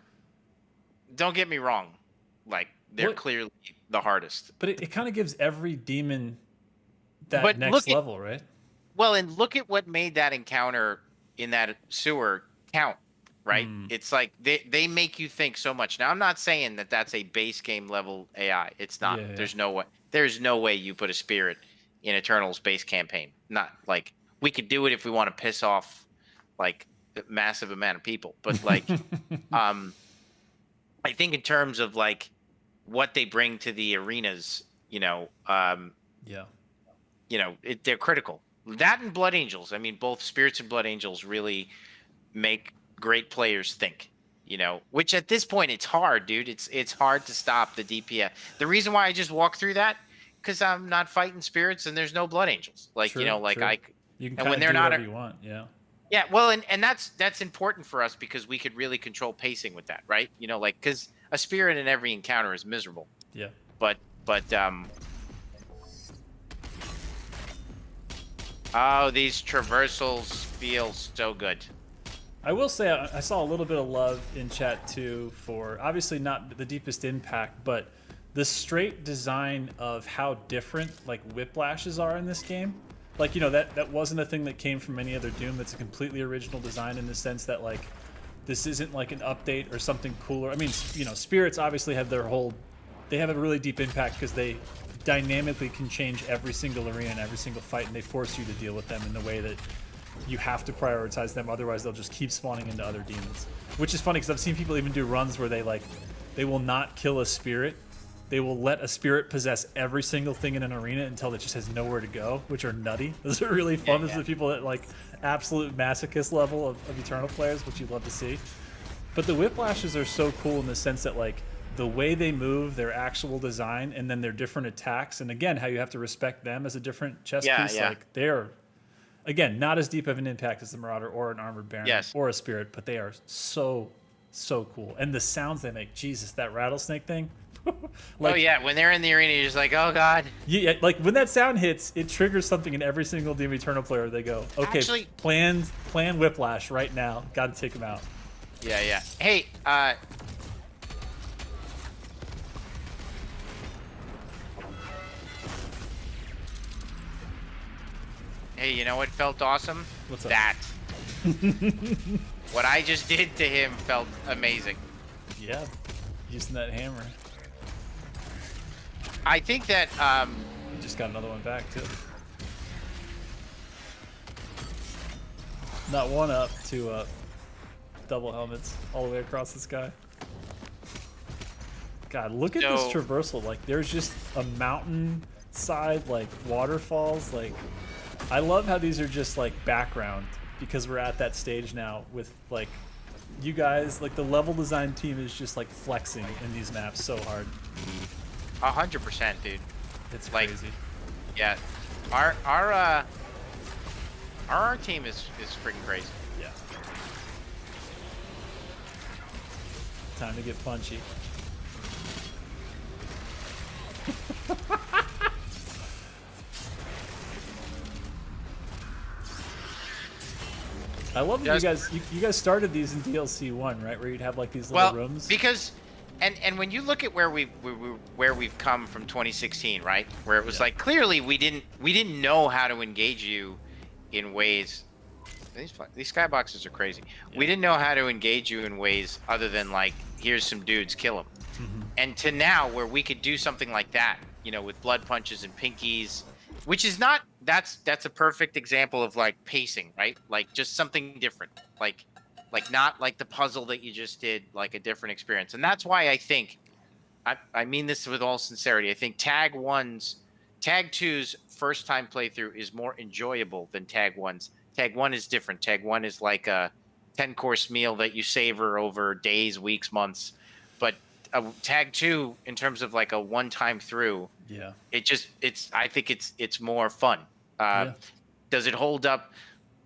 Speaker 6: Don't get me wrong. Like, they're clearly the hardest.
Speaker 5: But it kind of gives every demon that next level, right?
Speaker 6: Well, and look at what made that encounter in that sewer count, right? It's like they make you think so much. Now, I'm not saying that that's a base game level AI. It's not. Yeah. There's no way. There's no way you put a spirit in Eternal's base campaign. Not like, we could do it if we want to piss off like a massive amount of people. But like, I think in terms of like what they bring to the arenas, they're critical. That and Blood Angels. I mean, both Spirits and Blood Angels really make great players think. Which at this point it's hard, dude. It's hard to stop the DPS. The reason why I just walk through that, because I'm not fighting spirits and there's no Blood Angels. Like
Speaker 5: true,
Speaker 6: you can
Speaker 5: and when they're not, you want,
Speaker 6: Yeah, well, and that's important for us because we could really control pacing with that, right? You know, like because a spirit in every encounter is miserable.
Speaker 5: Yeah.
Speaker 6: But oh, these traversals feel so good.
Speaker 5: I will say I saw a little bit of love in chat too for obviously not the deepest impact, but the straight design of how different like whiplashes are in this game. Like, you know, that wasn't a thing that came from any other Doom. That's a completely original design in the sense that like this isn't like an update or something cooler. I mean, you know, spirits obviously have their whole, they have a really deep impact because they dynamically can change every single arena and every single fight, and they force you to deal with them in the way that you have to prioritize them, otherwise they'll just keep spawning into other demons. Which is funny because I've seen people even do runs where they will not kill a spirit. They will let a spirit possess every single thing in an arena until it just has nowhere to go, which are nutty. Those are really fun. Those are the people that like absolute masochist level of Eternal players, which you'd love to see. But the whiplashes are so cool in the sense that like the way they move, their actual design, and then their different attacks, and again, how you have to respect them as a different chess piece. Like they're, again, not as deep of an impact as the Marauder or an Armored Baron or a Spirit, but they are so cool. And the sounds they make, Jesus, that rattlesnake thing.
Speaker 6: Like, oh yeah, when they're in the arena, you're just like, oh god.
Speaker 5: Yeah, like when that sound hits, it triggers something in every single Doom Eternal player. They go, okay,
Speaker 6: actually,
Speaker 5: plan Whiplash right now. Got to take him out.
Speaker 6: Yeah. Hey, hey, you know what felt awesome?
Speaker 5: What's up?
Speaker 6: That. What I just did to him felt amazing.
Speaker 5: Yeah, using that hammer.
Speaker 6: I think that
Speaker 5: He just got another one back too. Not one up, two up. Double helmets all the way across the sky. God, look at this traversal. Like, there's just a mountain side, like waterfalls. Like, I love how these are just like background because we're at that stage now with like you guys. Like, the level design team is just like flexing in these maps so hard.
Speaker 6: 100%, dude.
Speaker 5: It's
Speaker 6: like,
Speaker 5: crazy.
Speaker 6: Yeah, our team is freaking crazy.
Speaker 5: Yeah. Time to get punchy. I love that you guys started these in DLC 1, right? Where you'd have like these little rooms.
Speaker 6: Because and when you look at where we've come from 2016, right? Where it was like clearly we didn't know how to engage you in ways. These skyboxes are crazy. Yeah. We didn't know how to engage you in ways other than like, here's some dudes, kill them. Mm-hmm. And to now where we could do something like that, you know, with blood punches and pinkies, which is not, that's a perfect example of like pacing, right? Like just something different, like not like the puzzle that you just did, like a different experience. And that's why I think, I mean this with all sincerity, I think Tag 2's first time playthrough is more enjoyable than Tag 1's. Tag 1 is different. Tag 1 is like a 10-course meal that you savor over days, weeks, months. But Tag 2, in terms of like a one-time through, I think it's more fun. Does it hold up?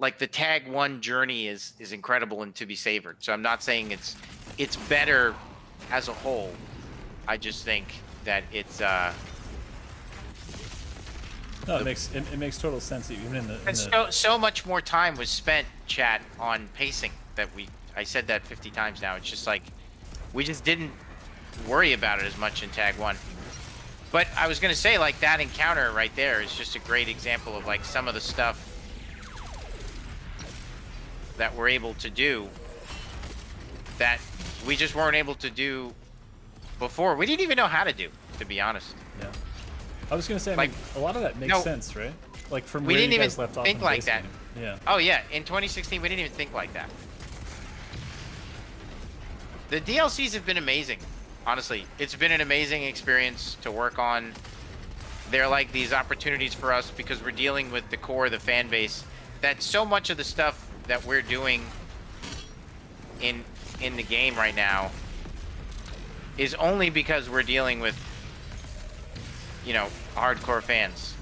Speaker 6: Like the Tag 1 journey is incredible and to be savored. So I'm not saying it's better as a whole. I just think that it's
Speaker 5: no, it makes total sense that even in the
Speaker 6: so much more time was spent, chat, on pacing that I said that 50 times now. It's just like we just didn't worry about it as much in Tag 1. But I was gonna say, like, that encounter right there is just a great example of like some of the stuff that we're able to do that we just weren't able to do before. We didn't even know how to do, to be honest.
Speaker 5: Yeah. I was gonna say, like, I mean, a lot of that makes sense, right? Like from
Speaker 6: we
Speaker 5: where
Speaker 6: didn't
Speaker 5: you
Speaker 6: even
Speaker 5: guys left off
Speaker 6: think
Speaker 5: in
Speaker 6: like that.
Speaker 5: Game. Yeah.
Speaker 6: Oh yeah, in 2016 we didn't even think like that. The DLCs have been amazing. Honestly, it's been an amazing experience to work on. They're like these opportunities for us because we're dealing with the core of the fan base. That so much of the stuff that we're doing in the game right now is only because we're dealing with, you know, hardcore fans.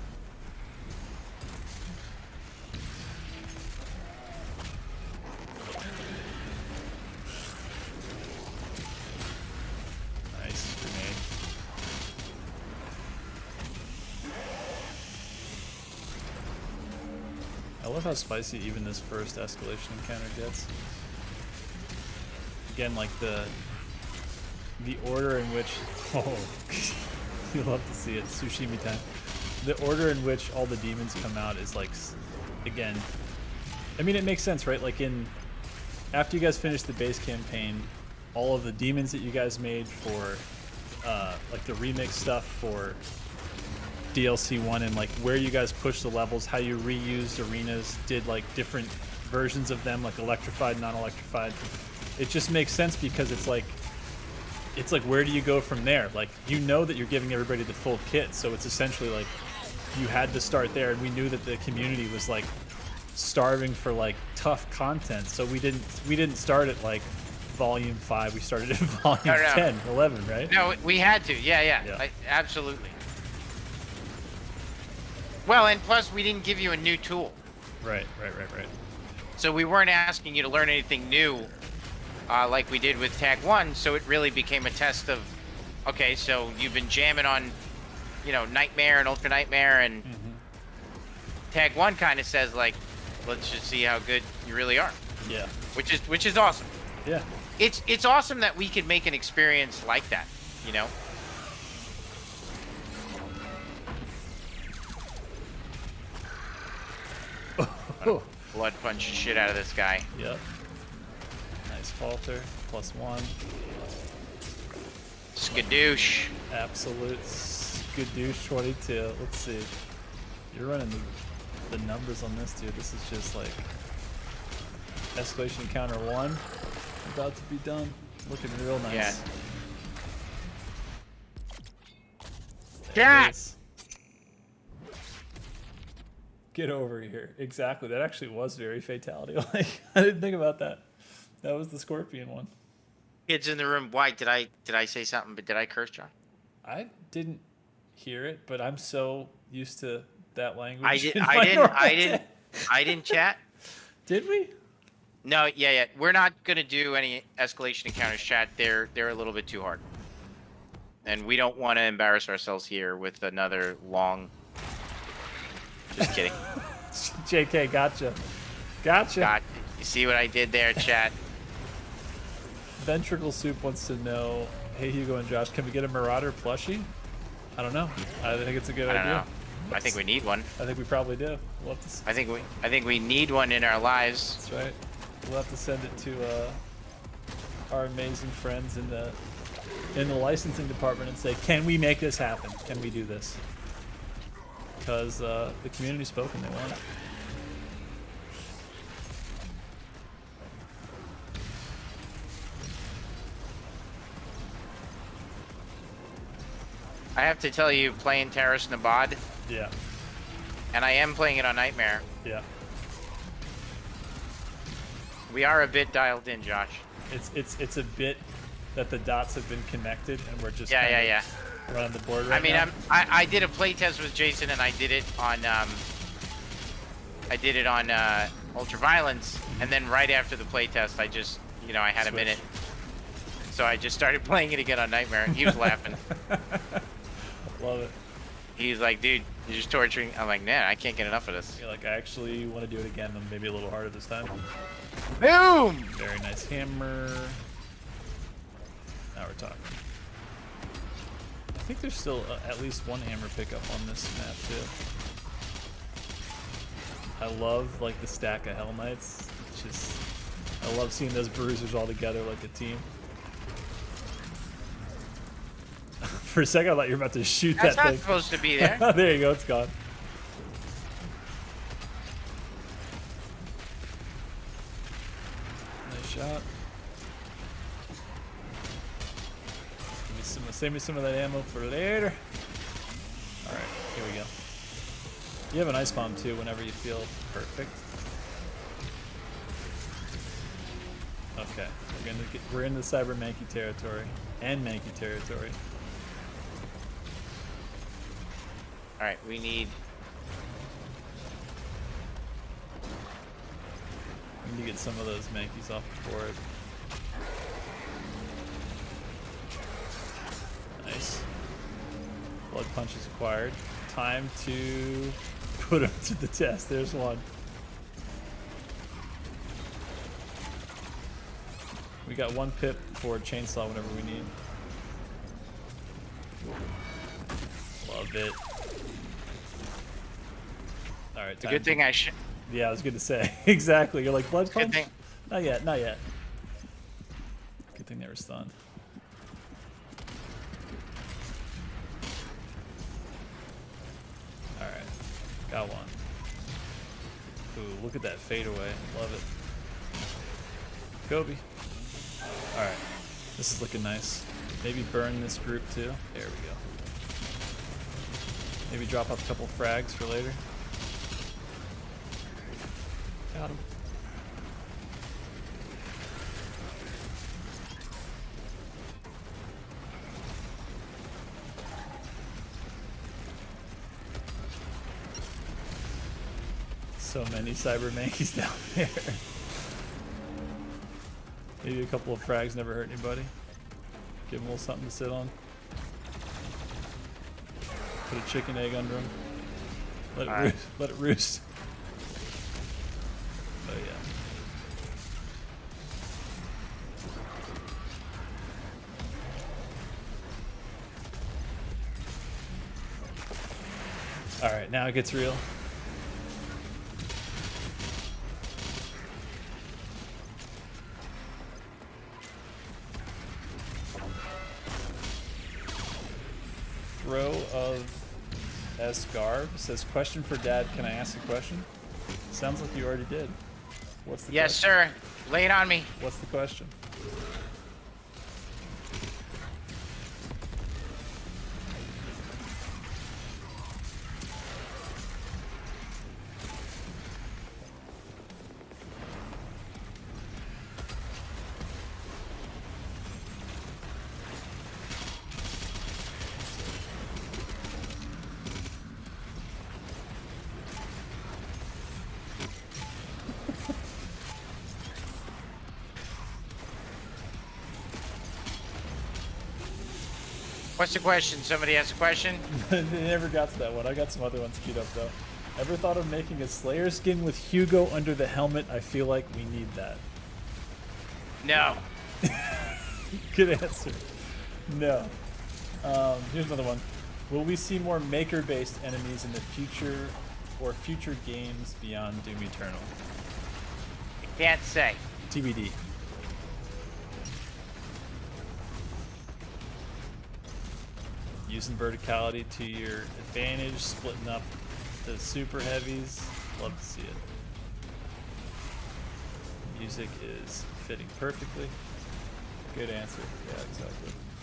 Speaker 5: love how spicy even this first escalation encounter gets. Again, like the order in which you'll love to see it, sushimi time. The order in which all the demons come out is like, again, I mean, it makes sense, right? Like after you guys finish the base campaign, all of the demons that you guys made for like the remix stuff for DLC 1 and like where you guys pushed the levels, how you reused arenas, did like different versions of them, like electrified, non-electrified. It just makes sense because it's like where do you go from there? Like, you know that you're giving everybody the full kit, so it's essentially like you had to start there, and we knew that the community was like starving for like tough content, so we didn't start at like volume 5, we started at volume 10, 11, right?
Speaker 6: No, we had to. Yeah. Absolutely. Well, and plus we didn't give you a new tool.
Speaker 5: Right.
Speaker 6: So we weren't asking you to learn anything new like we did with Tag 1, so it really became a test of, okay, so you've been jamming on, you know, Nightmare and Ultra Nightmare, and Tag 1 kind of says, like, let's just see how good you really are.
Speaker 5: Yeah.
Speaker 6: Which is awesome.
Speaker 5: Yeah.
Speaker 6: It's awesome that we could make an experience like that, you know?
Speaker 5: Oh.
Speaker 6: Blood punch the shit out of this guy.
Speaker 5: Yep. Nice falter. +1.
Speaker 6: Skadoosh.
Speaker 5: Absolute skadoosh 22. Let's see. You're running the numbers on this, dude. This is just like escalation encounter 1. About to be done. Looking real nice.
Speaker 6: Yeah.
Speaker 5: There it is. Get over here. Exactly. That actually was very fatality. Like, I didn't think about that. That was the scorpion one.
Speaker 6: Kids in the room. Why did I say something? But did I curse, John?
Speaker 5: I didn't hear it, but I'm so used to that language.
Speaker 6: I didn't chat.
Speaker 5: Did we?
Speaker 6: No, yeah. We're not gonna do any escalation encounters, chat. They're a little bit too hard, and we don't want to embarrass ourselves here with another long. Just kidding.
Speaker 5: JK, gotcha.
Speaker 6: You see what I did there, chat?
Speaker 5: Ventricle Soup wants to know, hey Hugo and Josh, can we get a Marauder plushie? I don't know. I think it's a good idea.
Speaker 6: Know. I think we need one.
Speaker 5: I think we probably do. We'll have to.
Speaker 6: I think we need one in our lives.
Speaker 5: That's right. We'll have to send it to our amazing friends in the licensing department and say, can we make this happen? Can we do this? Because the community spoke and they want it.
Speaker 6: I have to tell you, playing Terrace Nabad.
Speaker 5: Yeah.
Speaker 6: And I am playing it on Nightmare.
Speaker 5: Yeah.
Speaker 6: We are a bit dialed in, Josh.
Speaker 5: It's a bit that the dots have been connected and we're just
Speaker 6: yeah.
Speaker 5: Running the board right
Speaker 6: I mean,
Speaker 5: now.
Speaker 6: I did a playtest with Jason, and I did it on Ultraviolence, and then right after the playtest, I just, you know, I had a minute, so I just started playing it again on Nightmare. He was laughing.
Speaker 5: Love it.
Speaker 6: He's like, dude, you're just torturing. I'm like, man, I can't get enough of this.
Speaker 5: You're like, I actually want to do it again, and maybe a little harder this time.
Speaker 6: Boom!
Speaker 5: Very nice hammer. Now we're talking. I think there's still at least one hammer pickup on this map too. I love like the stack of Hell Knights. It's just, I love seeing those bruisers all together like a team. For a second I thought you were about to shoot
Speaker 6: That's
Speaker 5: that thing.
Speaker 6: not supposed to be there.
Speaker 5: There you go, it's gone. Nice shot. Save me some of that ammo for later. Alright, here we go. You have an ice bomb too whenever you feel perfect. Okay, we're in the Cyber Mankey territory. And Mankey territory.
Speaker 6: Alright, we need
Speaker 5: to get some of those Mankeys off the board. Nice. Blood punch is acquired. Time to put him to the test. There's one. We got 1 pip for chainsaw whenever we need. Love it. All right.
Speaker 6: It's a good thing I should.
Speaker 5: Yeah, I was going to say. Exactly. You're like, blood punch?
Speaker 6: thing.
Speaker 5: Not yet, not yet. Good thing they were stunned. Alright. Got one. Ooh, look at that fadeaway. Love it. Kobe. Alright. This is looking nice. Maybe burn this group too. There we go. Maybe drop off a couple frags for later. Got him. So many cyber mankeys down there. Maybe a couple of frags never hurt anybody. Give them a little something to sit on. Put a chicken egg under them. Let it roost. Let it roost. Oh yeah. All right, now it gets real. Row of S-Garb says, question for Dad, can I ask a question? Sounds like you already did. What's the
Speaker 6: Yes,
Speaker 5: question?
Speaker 6: sir. Lay it on me.
Speaker 5: What's the question?
Speaker 6: What's the question? Somebody has a question?
Speaker 5: They never got to that one. I got some other ones queued up though. Ever thought of making a Slayer skin with Hugo under the helmet? I feel like we need that.
Speaker 6: No.
Speaker 5: Good answer. No. Here's another one. Will we see more maker-based enemies in the future or future games beyond Doom Eternal?
Speaker 6: Can't say.
Speaker 5: TBD. Using verticality to your advantage, splitting up the super heavies. Love to see it. Music is fitting perfectly. Good answer. Yeah,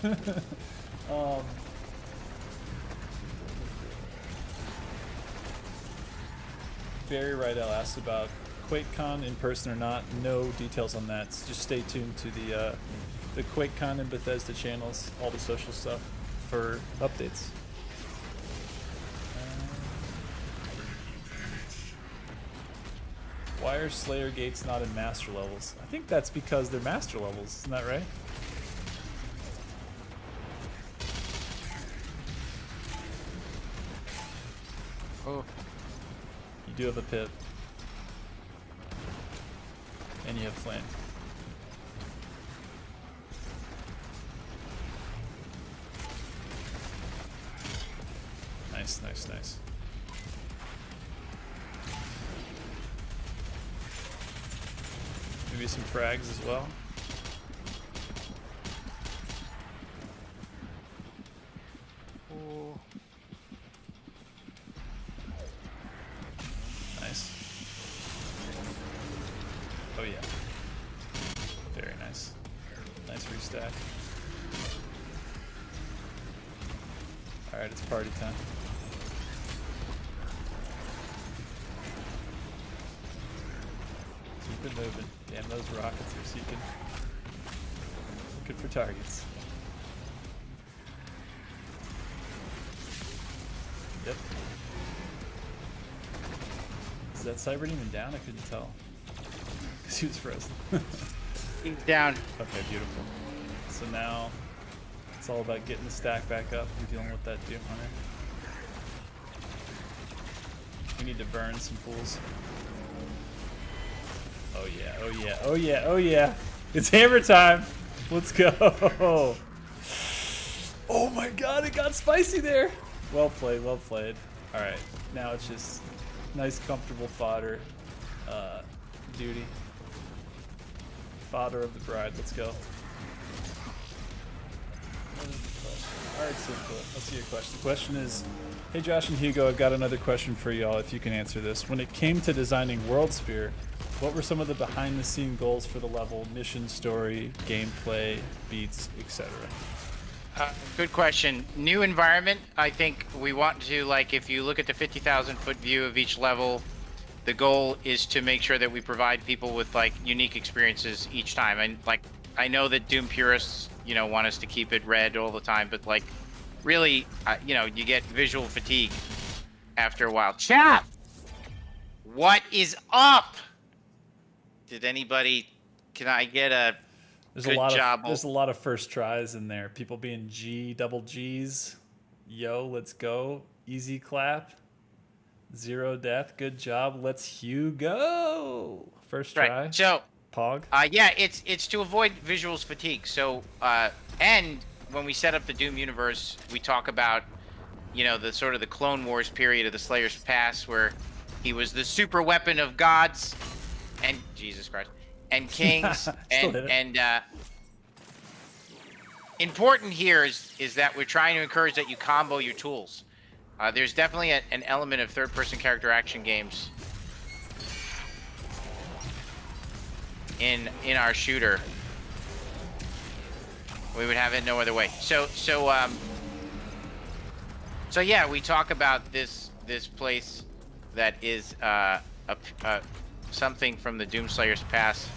Speaker 5: exactly. Very right. I'll ask about QuakeCon in person or not. No details on that. So just stay tuned to the QuakeCon and Bethesda channels, all the social stuff for updates. Why are Slayer gates not in master levels? I think that's because they're master levels. Isn't that right?
Speaker 6: Oh.
Speaker 5: You do have a pip. And you have flame. Nice, nice, nice. Maybe some frags as well.
Speaker 6: Oh.
Speaker 5: Nice. Oh yeah. Very nice. Nice restack. Alright, it's party time. Keep it moving. Damn, those rockets are seeking. Looking for targets. Yep. Is that Cybert even down? I couldn't tell. Because he was frozen.
Speaker 6: He's down.
Speaker 5: Okay, beautiful. So now it's all about getting the stack back up and dealing with that Doom Hunter. We need to burn some fools. Oh yeah, oh yeah, oh yeah, oh yeah. It's hammer time. Let's go. Oh my god, it got spicy there. Well played, well played. All right, now it's just nice, comfortable fodder duty. Fodder of the bride. Let's go. All right, simple. Let's see your question. The question is, hey Josh and Hugo, I've got another question for y'all if you can answer this. When it came to designing World Sphere, what were some of the behind-the-scene goals for the level, mission, story, gameplay, beats, etc.?
Speaker 6: Good question. New environment. I think we want to, like, if you look at the 50,000 foot view of each level, the goal is to make sure that we provide people with like unique experiences each time. And like, I know that Doom purists, you know, want us to keep it red all the time, but like, really, you know, you get visual fatigue after a while. Chat, what is up? Did anybody? Can I get a?
Speaker 5: There's
Speaker 6: good job?
Speaker 5: There's a lot of first tries in there. People being double G's. Yo, let's go. Easy clap. Zero death. Good job. Let's Hugo. First try.
Speaker 6: Right. So,
Speaker 5: Pog.
Speaker 6: yeah, it's to avoid visuals fatigue. So, and when we set up the Doom universe, we talk about, you know, the sort of the Clone Wars period of the Slayer's Pass, where he was the super weapon of gods, and Jesus Christ, and kings, and important here is that we're trying to encourage that you combo your tools. There's definitely an element of third-person character action games in our shooter. We would have it no other way. So yeah, we talk about this place that is something from the Doomslayer's Pass,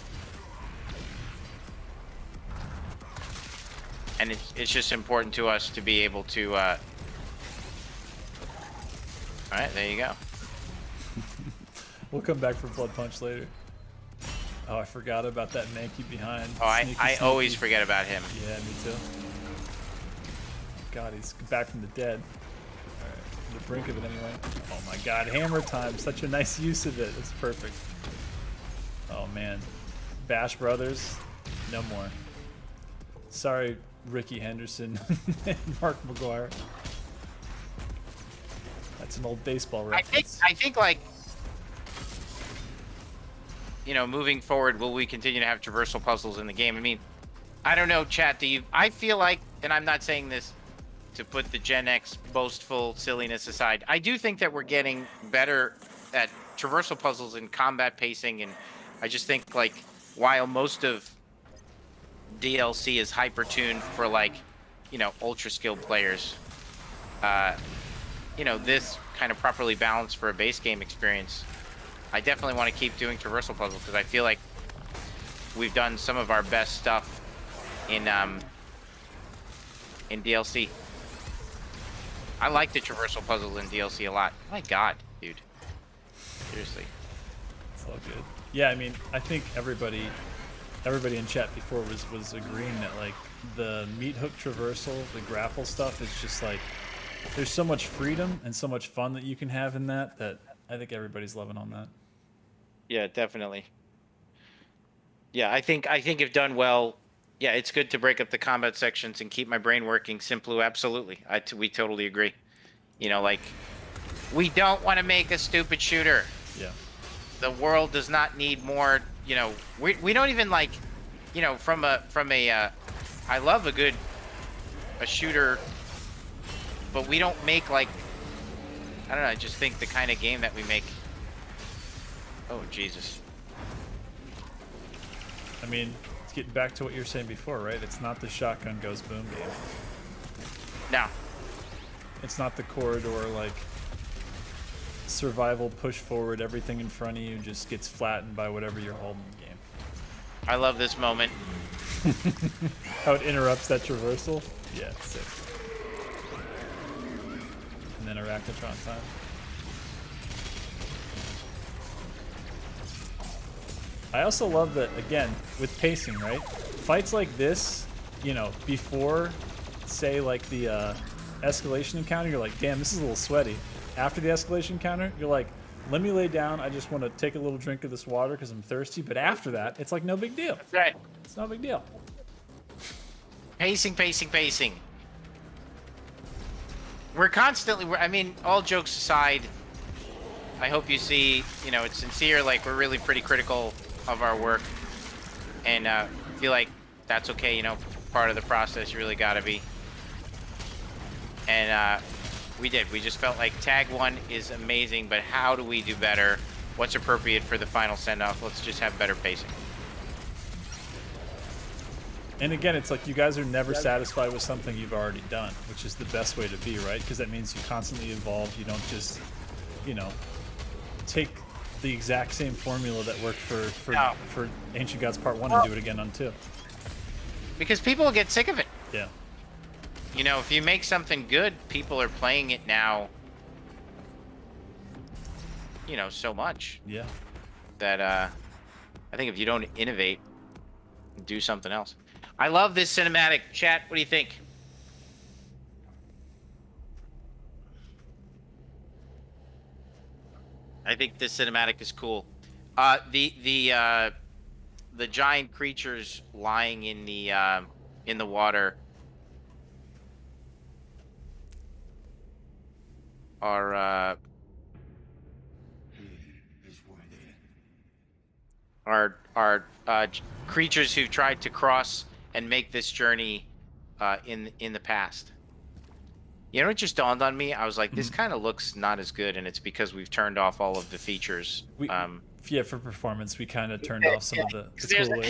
Speaker 6: and it's just important to us to be able to. All right, there you go.
Speaker 5: We'll come back for Blood Punch later. Oh, I forgot about that Mankey behind.
Speaker 6: Oh,
Speaker 5: Sneaky,
Speaker 6: I
Speaker 5: sneaky.
Speaker 6: always forget about him.
Speaker 5: Yeah, me too. God, he's back from the dead. All right, the brink of it anyway. Oh my God, hammer time! Such a nice use of it. It's perfect. Oh man, Bash Brothers, no more. Sorry, Ricky Henderson and Mark McGuire. That's an old baseball reference.
Speaker 6: I think like, you know, moving forward, will we continue to have traversal puzzles in the game? I mean, I don't know, chat. I feel like, and I'm not saying this to put the Gen X boastful silliness aside, I do think that we're getting better at traversal puzzles and combat pacing, and I just think like, while most of DLC is hyper tuned for like, you know, ultra skilled players, you know, this kind of properly balanced for a base game experience. I definitely want to keep doing traversal puzzles because I feel like we've done some of our best stuff in DLC. I like the traversal puzzles in DLC a lot. My God, dude. Seriously.
Speaker 5: It's all good. Yeah, I mean, I think everybody in chat before was agreeing that like the meat hook traversal, the grapple stuff is just like, there's so much freedom and so much fun that you can have in that I think everybody's loving on that.
Speaker 6: Yeah, definitely. Yeah, I think if done well, yeah, it's good to break up the combat sections and keep my brain working. Simplu, absolutely. We totally agree. You know, like, we don't want to make a stupid shooter.
Speaker 5: Yeah.
Speaker 6: The world does not need more, you know, we don't even like, you know, from a I love a shooter, but we don't make like, I don't know, I just think the kind of game that we make. Oh, Jesus.
Speaker 5: I mean, it's getting back to what you were saying before, right? It's not the shotgun goes boom game.
Speaker 6: No.
Speaker 5: It's not the corridor, like, survival push forward, everything in front of you just gets flattened by whatever you're holding in the game.
Speaker 6: I love this moment.
Speaker 5: How it interrupts that traversal? Yeah, it's sick. And then Arachnotron time. I also love that, again, with pacing, right? Fights like this, you know, before, say, like the escalation encounter, you're like, damn, this is a little sweaty. After the escalation encounter, you're like, let me lay down. I just want to take a little drink of this water because I'm thirsty. But after that, it's like no big deal.
Speaker 6: That's right.
Speaker 5: It's no big deal.
Speaker 6: Pacing, pacing, pacing. We're constantly, I mean, all jokes aside, I hope you see, you know, it's sincere. Like, we're really pretty critical of our work. And feel like that's okay, you know, part of the process. You really got to be. And we did. We just felt like Tag 1 is amazing, but how do we do better? What's appropriate for the final send-off? Let's just have better pacing.
Speaker 5: And again, it's like you guys are never satisfied with something you've already done, which is the best way to be, right? Because that means you constantly evolve. You don't just, you know, take the exact same formula that worked for Ancient Gods Part 1 and do it again on 2.
Speaker 6: Because people will get sick of it.
Speaker 5: Yeah.
Speaker 6: You know, if you make something good, people are playing it now, you know, so much.
Speaker 5: Yeah.
Speaker 6: That I think if you don't innovate, do something else. I love this cinematic. Chat, what do you think? I think this cinematic is cool. The giant creatures lying in the water are creatures who tried to cross and make this journey in the past. You know, it just dawned on me. I was like, this kind of looks not as good, and it's because we've turned off all of the features.
Speaker 5: Yeah, for performance, we kind of turned off some of the cooler.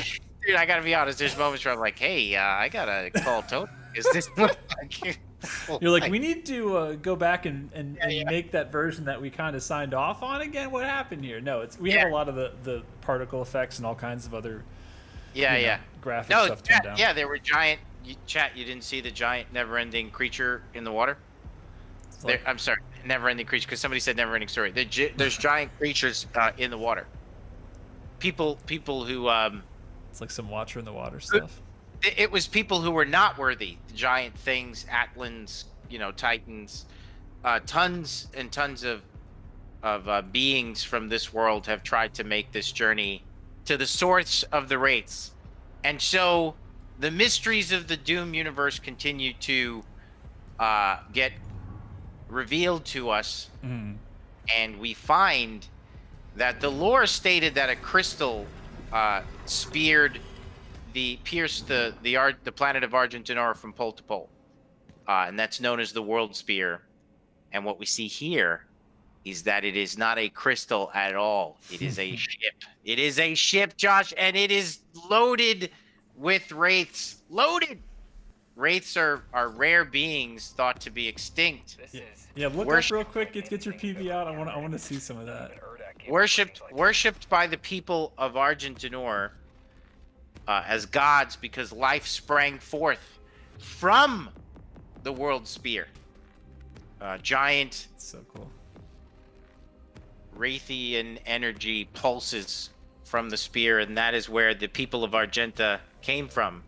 Speaker 6: Dude, I gotta be honest. There's moments where I'm like, hey, I gotta call Tony. Is this look like?
Speaker 5: You're like, we need to go back and make that version that we kind of signed off on again. What happened here? No, we have a lot of the particle effects and all kinds of other graphic stuff turned down.
Speaker 6: Yeah, there were giant. Chat, you didn't see the giant never-ending creature in the water?
Speaker 5: Like,
Speaker 6: I'm sorry, never-ending creature, because somebody said never-ending story. There's giant creatures in the water. People who
Speaker 5: it's like some Watcher in the Water stuff.
Speaker 6: It was people who were not worthy. Giant things, Atlans, you know, Titans, tons and tons of beings from this world have tried to make this journey to the source of the wraiths, and so the mysteries of the Doom universe continue to get revealed to us, and we find that the lore stated that a crystal pierced the planet of Argentinor from pole to pole, and that's known as the World Spear. And what we see here is that it is not a crystal at all. It is a ship. It is a ship, Josh, and it is loaded with wraiths. Loaded. Wraiths are rare beings thought to be extinct.
Speaker 5: Yeah, look up real quick. Get your PV out. I want to see some of that.
Speaker 6: Worshipped by the people of Argentinor as gods because life sprang forth from the World Spear. Giant.
Speaker 5: It's so cool.
Speaker 6: Wraithian energy pulses from the spear, and that is where the people of Argenta came from.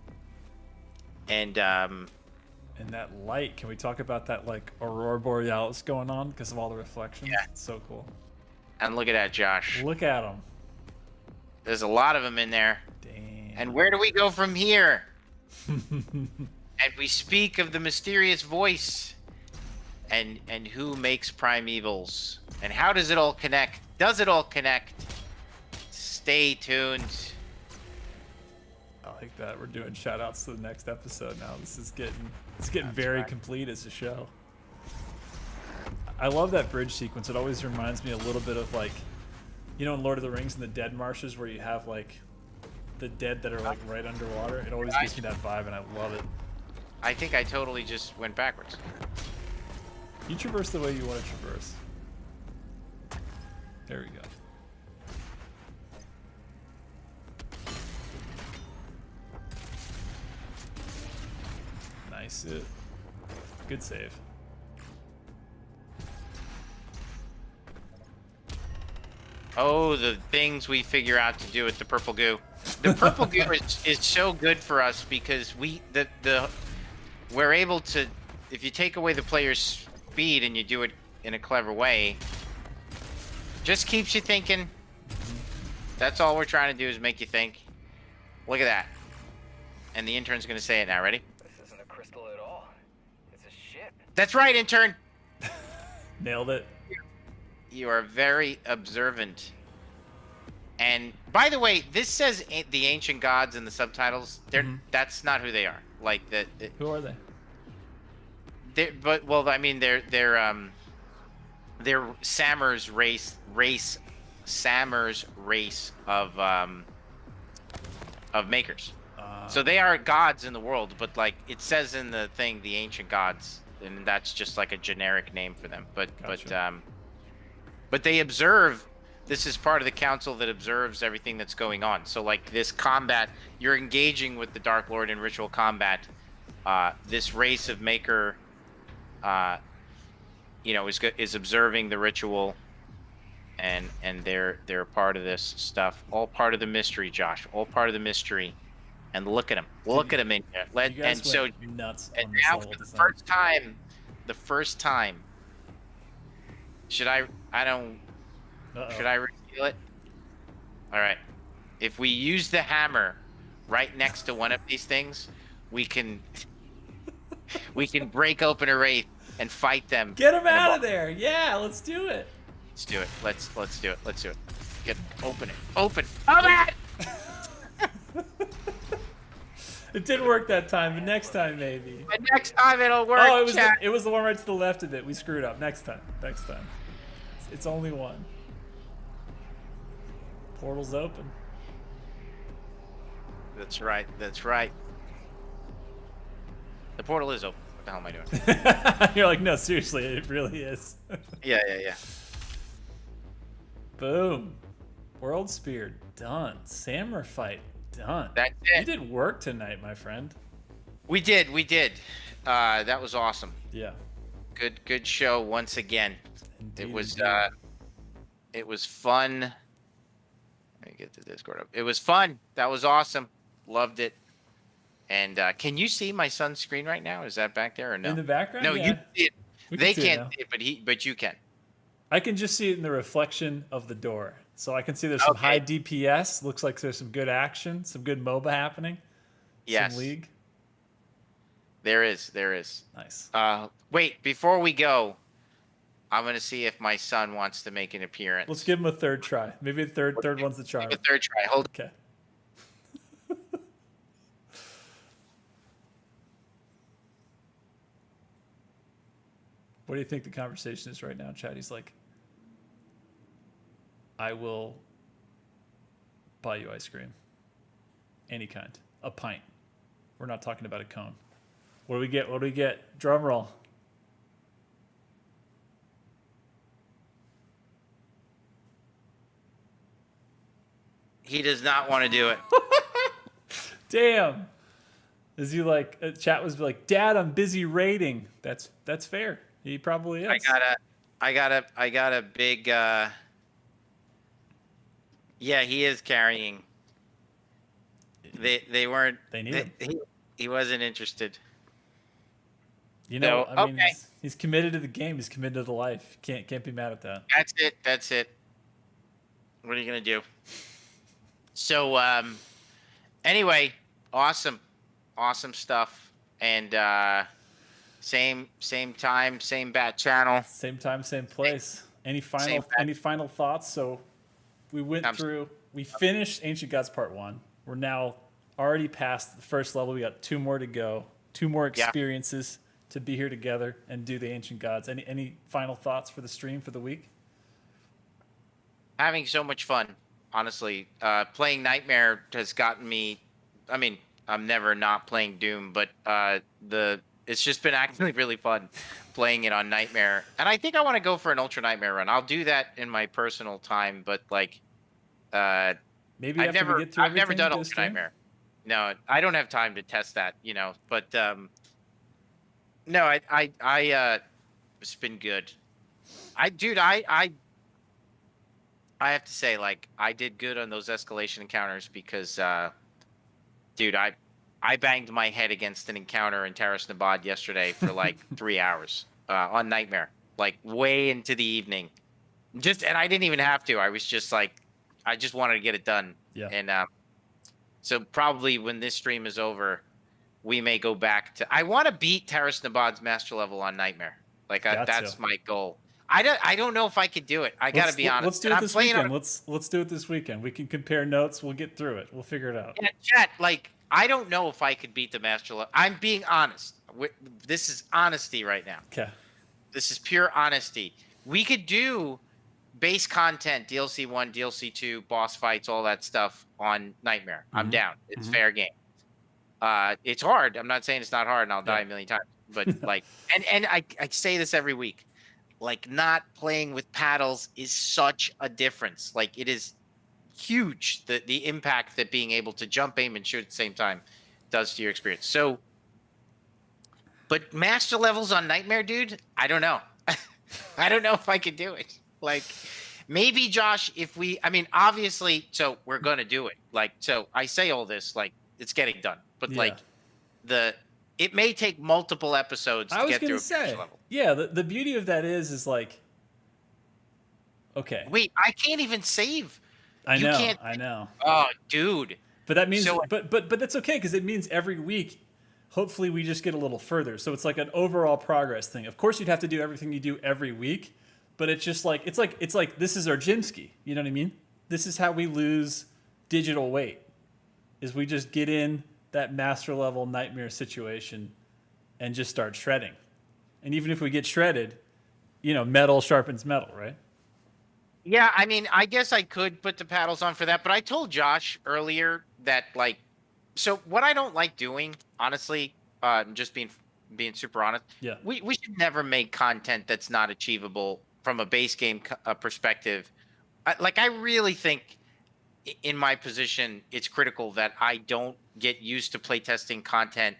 Speaker 6: And
Speaker 5: that light, can we talk about that, like, Aurora Borealis going on because of all the reflections?
Speaker 6: Yeah.
Speaker 5: It's so cool.
Speaker 6: And look at that, Josh.
Speaker 5: Look at them.
Speaker 6: There's a lot of them in there.
Speaker 5: Damn.
Speaker 6: And where do we go from here? And we speak of the mysterious voice. And who makes primevals? And how does it all connect? Does it all connect? Stay tuned.
Speaker 5: I like that. We're doing shout outs to the next episode now. This is getting very complete as a show. I love that bridge sequence. It always reminds me a little bit of, like, you know, in Lord of the Rings in the Dead Marshes where you have, like, the dead that are, like, right underwater. It always gives me that vibe, and I love it.
Speaker 6: I think I totally just went backwards.
Speaker 5: You traverse the way you want to traverse. There we go. Nice. Good save.
Speaker 6: Oh, the things we figure out to do with the purple goo. The purple goo is so good for us because we're able to, if you take away the player's speed and you do it in a clever way, Just keeps you thinking. That's all we're trying to do is make you think. Look at that. And the intern's gonna say it now. Ready?
Speaker 7: This isn't a crystal at all. It's a ship.
Speaker 6: That's right, intern.
Speaker 5: Nailed it.
Speaker 6: You are very observant. And by the way, this says the ancient gods in the subtitles. That's not who they are. Like that.
Speaker 5: Who are they?
Speaker 6: Well, I mean, they're Samur's race, Samur's race of makers. So they are gods in the world, but like it says in the thing, the ancient gods, and that's just like a generic name for them. But but they observe. This is part of the council that observes everything that's going on. So like this combat, you're engaging with the Dark Lord in ritual combat. This race of maker, is observing the ritual, and they're a part of this stuff. All part of the mystery, Josh. All part of the mystery. And look at him. Look at him in here. And so
Speaker 5: nuts.
Speaker 6: And now for the first time. Should I? I don't. Should I reveal it? All right. If we use the hammer right next to one of these things, we can break open a wraith and fight them.
Speaker 5: Get him out of there! Yeah, let's do it.
Speaker 6: Let's do it. Let's do it. Let's do it. Open it. Open it!
Speaker 5: It didn't work that time, but next time maybe.
Speaker 6: But next time it'll work.
Speaker 5: Oh, it was the one right to the left of it. We screwed up. Next time. It's only one. Portal's open.
Speaker 6: That's right. The portal is open. What the hell am I doing?
Speaker 5: You're like, no, seriously, it really is.
Speaker 6: Yeah.
Speaker 5: Boom. World Spear done. Samur fight done.
Speaker 6: That's it.
Speaker 5: You did work tonight, my friend.
Speaker 6: We did. That was awesome.
Speaker 5: Yeah.
Speaker 6: Good show once again.
Speaker 5: Indeed,
Speaker 6: it was fun. Let me get the Discord up. It was fun. That was awesome. Loved it. And can you see my son's screen right now? Is that back there or no?
Speaker 5: In the background?
Speaker 6: No,
Speaker 5: yeah.
Speaker 6: you see it. They
Speaker 5: see it
Speaker 6: can't see it, but you can.
Speaker 5: I can just see it in the reflection of the door. So I can see there's some high DPS. Looks like there's some good action, some good MOBA happening.
Speaker 6: Yes.
Speaker 5: Some League.
Speaker 6: There is.
Speaker 5: Nice.
Speaker 6: Wait, before we go, I'm going to see if my son wants to make an appearance.
Speaker 5: Let's give him a third try. Maybe the third one's the charm.
Speaker 6: Give a third try. Hold
Speaker 5: Okay. What do you think the conversation is right now, Chad? He's like, I will buy you ice cream. Any kind. A pint. We're not talking about a cone. What do we get? Drum roll.
Speaker 6: He does not want to do it.
Speaker 5: Damn. Is he like, chat was like, Dad, I'm busy raiding. That's fair. He probably is.
Speaker 6: I got a big yeah, he is carrying. They weren't.
Speaker 5: They need him.
Speaker 6: He wasn't interested.
Speaker 5: You know,
Speaker 6: So,
Speaker 5: I mean,
Speaker 6: okay.
Speaker 5: he's committed to the game. He's committed to life. Can't be mad at that.
Speaker 6: That's it. What are you gonna do? So anyway, awesome stuff, and same time, same bat channel.
Speaker 5: Same time, same place. Any final thoughts? So we went through. We finished Ancient Gods Part 1. We're now already past the first level. We got 2 more to go. 2 more experiences to be here together and do the Ancient Gods. Any final thoughts for the stream for the week?
Speaker 6: Having so much fun, honestly. Playing Nightmare has gotten me. I mean, I'm never not playing Doom, but it's just been actually really fun playing it on Nightmare. And I think I want to go for an Ultra Nightmare run. I'll do that in my personal time, but like,
Speaker 5: maybe
Speaker 6: I've never done Ultra Nightmare. No, I don't have time to test that, But no, it's been good. I have to say, like, I did good on those escalation encounters because, dude, I banged my head against an encounter in Taras Nabad yesterday for like 3 hours on Nightmare, like way into the evening. And I didn't even have to. I was just like, I just wanted to get it done.
Speaker 5: Yeah.
Speaker 6: And so probably when this stream is over, we may go back to. I want to beat Terrace Nabad's master level on Nightmare. Like that's my goal. I don't know if I could do it. I got to be honest.
Speaker 5: Let's do it this weekend. Let's do it this weekend. We can compare notes. We'll get through it. We'll figure it out.
Speaker 6: Yeah, chat. Like I don't know if I could beat the master level. I'm being honest. This is honesty right now.
Speaker 5: Okay.
Speaker 6: This is pure honesty. We could do base content, DLC 1, DLC 2, boss fights, all that stuff on Nightmare. I'm down. It's fair game. It's hard. I'm not saying it's not hard, and I'll die a million times. But like, and I say this every week. Like, not playing with paddles is such a difference. Like, it is huge. The impact that being able to jump, aim, and shoot at the same time does to your experience. So, but master levels on Nightmare, dude, I don't know. I don't know if I could do it. Like, maybe Josh, I mean, obviously, so we're gonna do it. Like, so I say all this, like, it's getting done. But like, it may take multiple episodes to get through a master level.
Speaker 5: Yeah, the beauty of that is like, okay.
Speaker 6: Wait, I can't even save.
Speaker 5: I know.
Speaker 6: Oh, dude.
Speaker 5: But that means, but that's okay, because it means every week, hopefully we just get a little further. So it's like an overall progress thing. Of course, you'd have to do everything you do every week, but it's just like it's like this is our gym ski. You know what I mean? This is how we lose digital weight. Is we just get in that master level Nightmare situation and just start shredding. And even if we get shredded, metal sharpens metal, right?
Speaker 6: Yeah, I mean, I guess I could put the paddles on for that, but I told Josh earlier that, like, so what I don't like doing, honestly, just being super honest, we should never make content that's not achievable from a base game perspective. I really think in my position, it's critical that I don't get used to playtesting content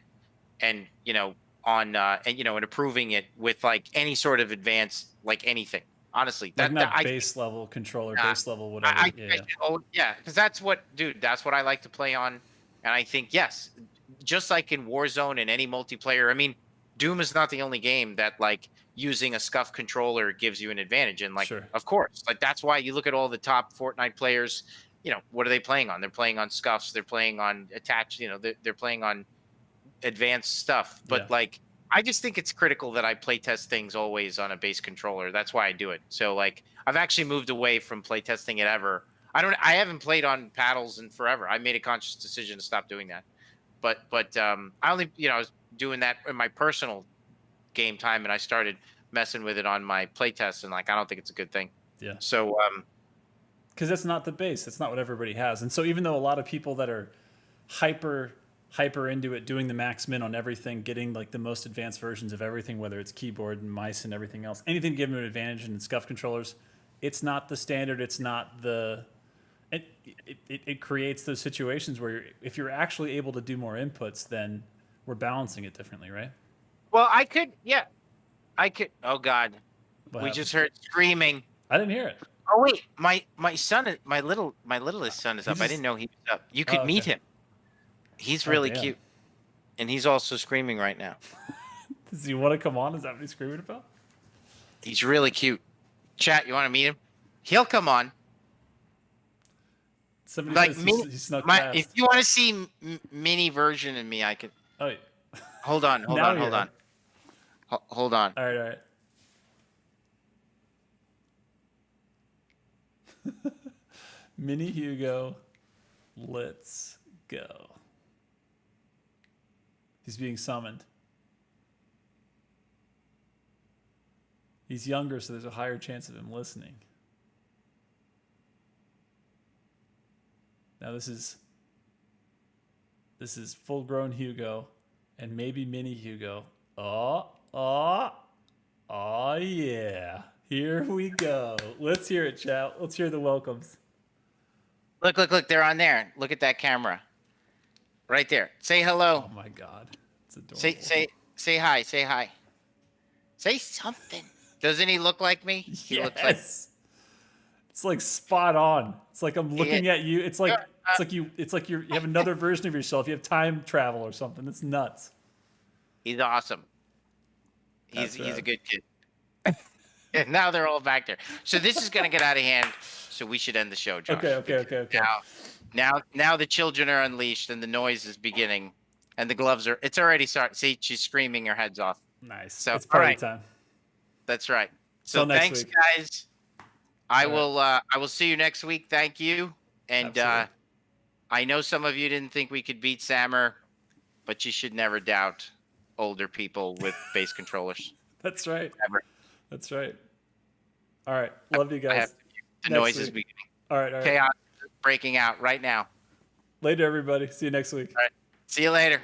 Speaker 6: and, and improving it with like any sort of advanced, like anything. Honestly,
Speaker 5: base level controller, base level whatever.
Speaker 6: Because that's what I like to play on, and I think just like in Warzone and any multiplayer. I mean, Doom is not the only game that like using a SCUF controller gives you an advantage, and like of course, like that's why you look at all the top Fortnite players. What are they playing on? They're playing on SCUFs. They're playing on attached. They're playing on advanced stuff. But like, I just think it's critical that I play test things always on a base controller. That's why I do it. So like, I've actually moved away from play testing it ever. I haven't played on paddles in forever. I made a conscious decision to stop doing that. But I only, I was doing that in my personal game time, and I started messing with it on my play tests, and like, I don't think it's a good thing.
Speaker 5: Yeah.
Speaker 6: So,
Speaker 5: because that's not the base. That's not what everybody has. And so even though a lot of people that are hyper into it, doing the max min on everything, getting like the most advanced versions of everything, whether it's keyboard and mice and everything else, anything to give them an advantage in SCUF controllers, it's not the standard. It's not the. It creates those situations where if you're actually able to do more inputs, then we're balancing it differently, right?
Speaker 6: Well, I could. Oh God,
Speaker 5: What
Speaker 6: we
Speaker 5: happened?
Speaker 6: just heard screaming.
Speaker 5: I didn't hear it.
Speaker 6: Oh wait, my son, my littlest son is up. I didn't know he was up. You could meet him. He's really cute, and he's also screaming right now.
Speaker 5: Does he want to come on? Is that what he's screaming about?
Speaker 6: He's really cute. Chat, you want to meet him? He'll come on.
Speaker 5: Somebody
Speaker 6: Like
Speaker 5: says
Speaker 6: mini,
Speaker 5: he snuck past.
Speaker 6: if you want to see mini version of me, I could.
Speaker 5: Oh, wait.
Speaker 6: Hold on. Hold on.
Speaker 5: All right. Mini Hugo, let's go. He's being summoned. He's younger, so there's a higher chance of him listening. Now this is full-grown Hugo and maybe mini Hugo. Oh yeah. Here we go. Let's hear it, chat. Let's hear the welcomes.
Speaker 6: Look. They're on there. Look at that camera. Right there. Say hello.
Speaker 5: Oh my God. It's adorable.
Speaker 6: Say hi. Say hi. Say something. Doesn't he look like me? He looks like.
Speaker 5: It's like spot on. It's like I'm looking at you. It's like you have another version of yourself. You have time travel or something. It's nuts.
Speaker 6: He's awesome. He's a good kid. And now they're all back there. So this is going to get out of hand. So we should end the show, Josh.
Speaker 5: Okay.
Speaker 6: Now the children are unleashed and the noise is beginning, and the gloves are. It's already starting. See, she's screaming her heads off.
Speaker 5: Nice.
Speaker 6: So
Speaker 5: it's party
Speaker 6: all right.
Speaker 5: time.
Speaker 6: That's right. So
Speaker 5: Till next
Speaker 6: thanks,
Speaker 5: week.
Speaker 6: guys. I will see you next week. Thank you. And I know some of you didn't think we could beat Samur, but you should never doubt older people with base controllers.
Speaker 5: That's right.
Speaker 6: Never.
Speaker 5: That's right. All right. Love you guys.
Speaker 6: The
Speaker 5: Next
Speaker 6: noise is
Speaker 5: week.
Speaker 6: beginning.
Speaker 5: All right.
Speaker 6: Chaos is breaking out right now.
Speaker 5: Later, everybody. See you next week.
Speaker 6: All right. See you later.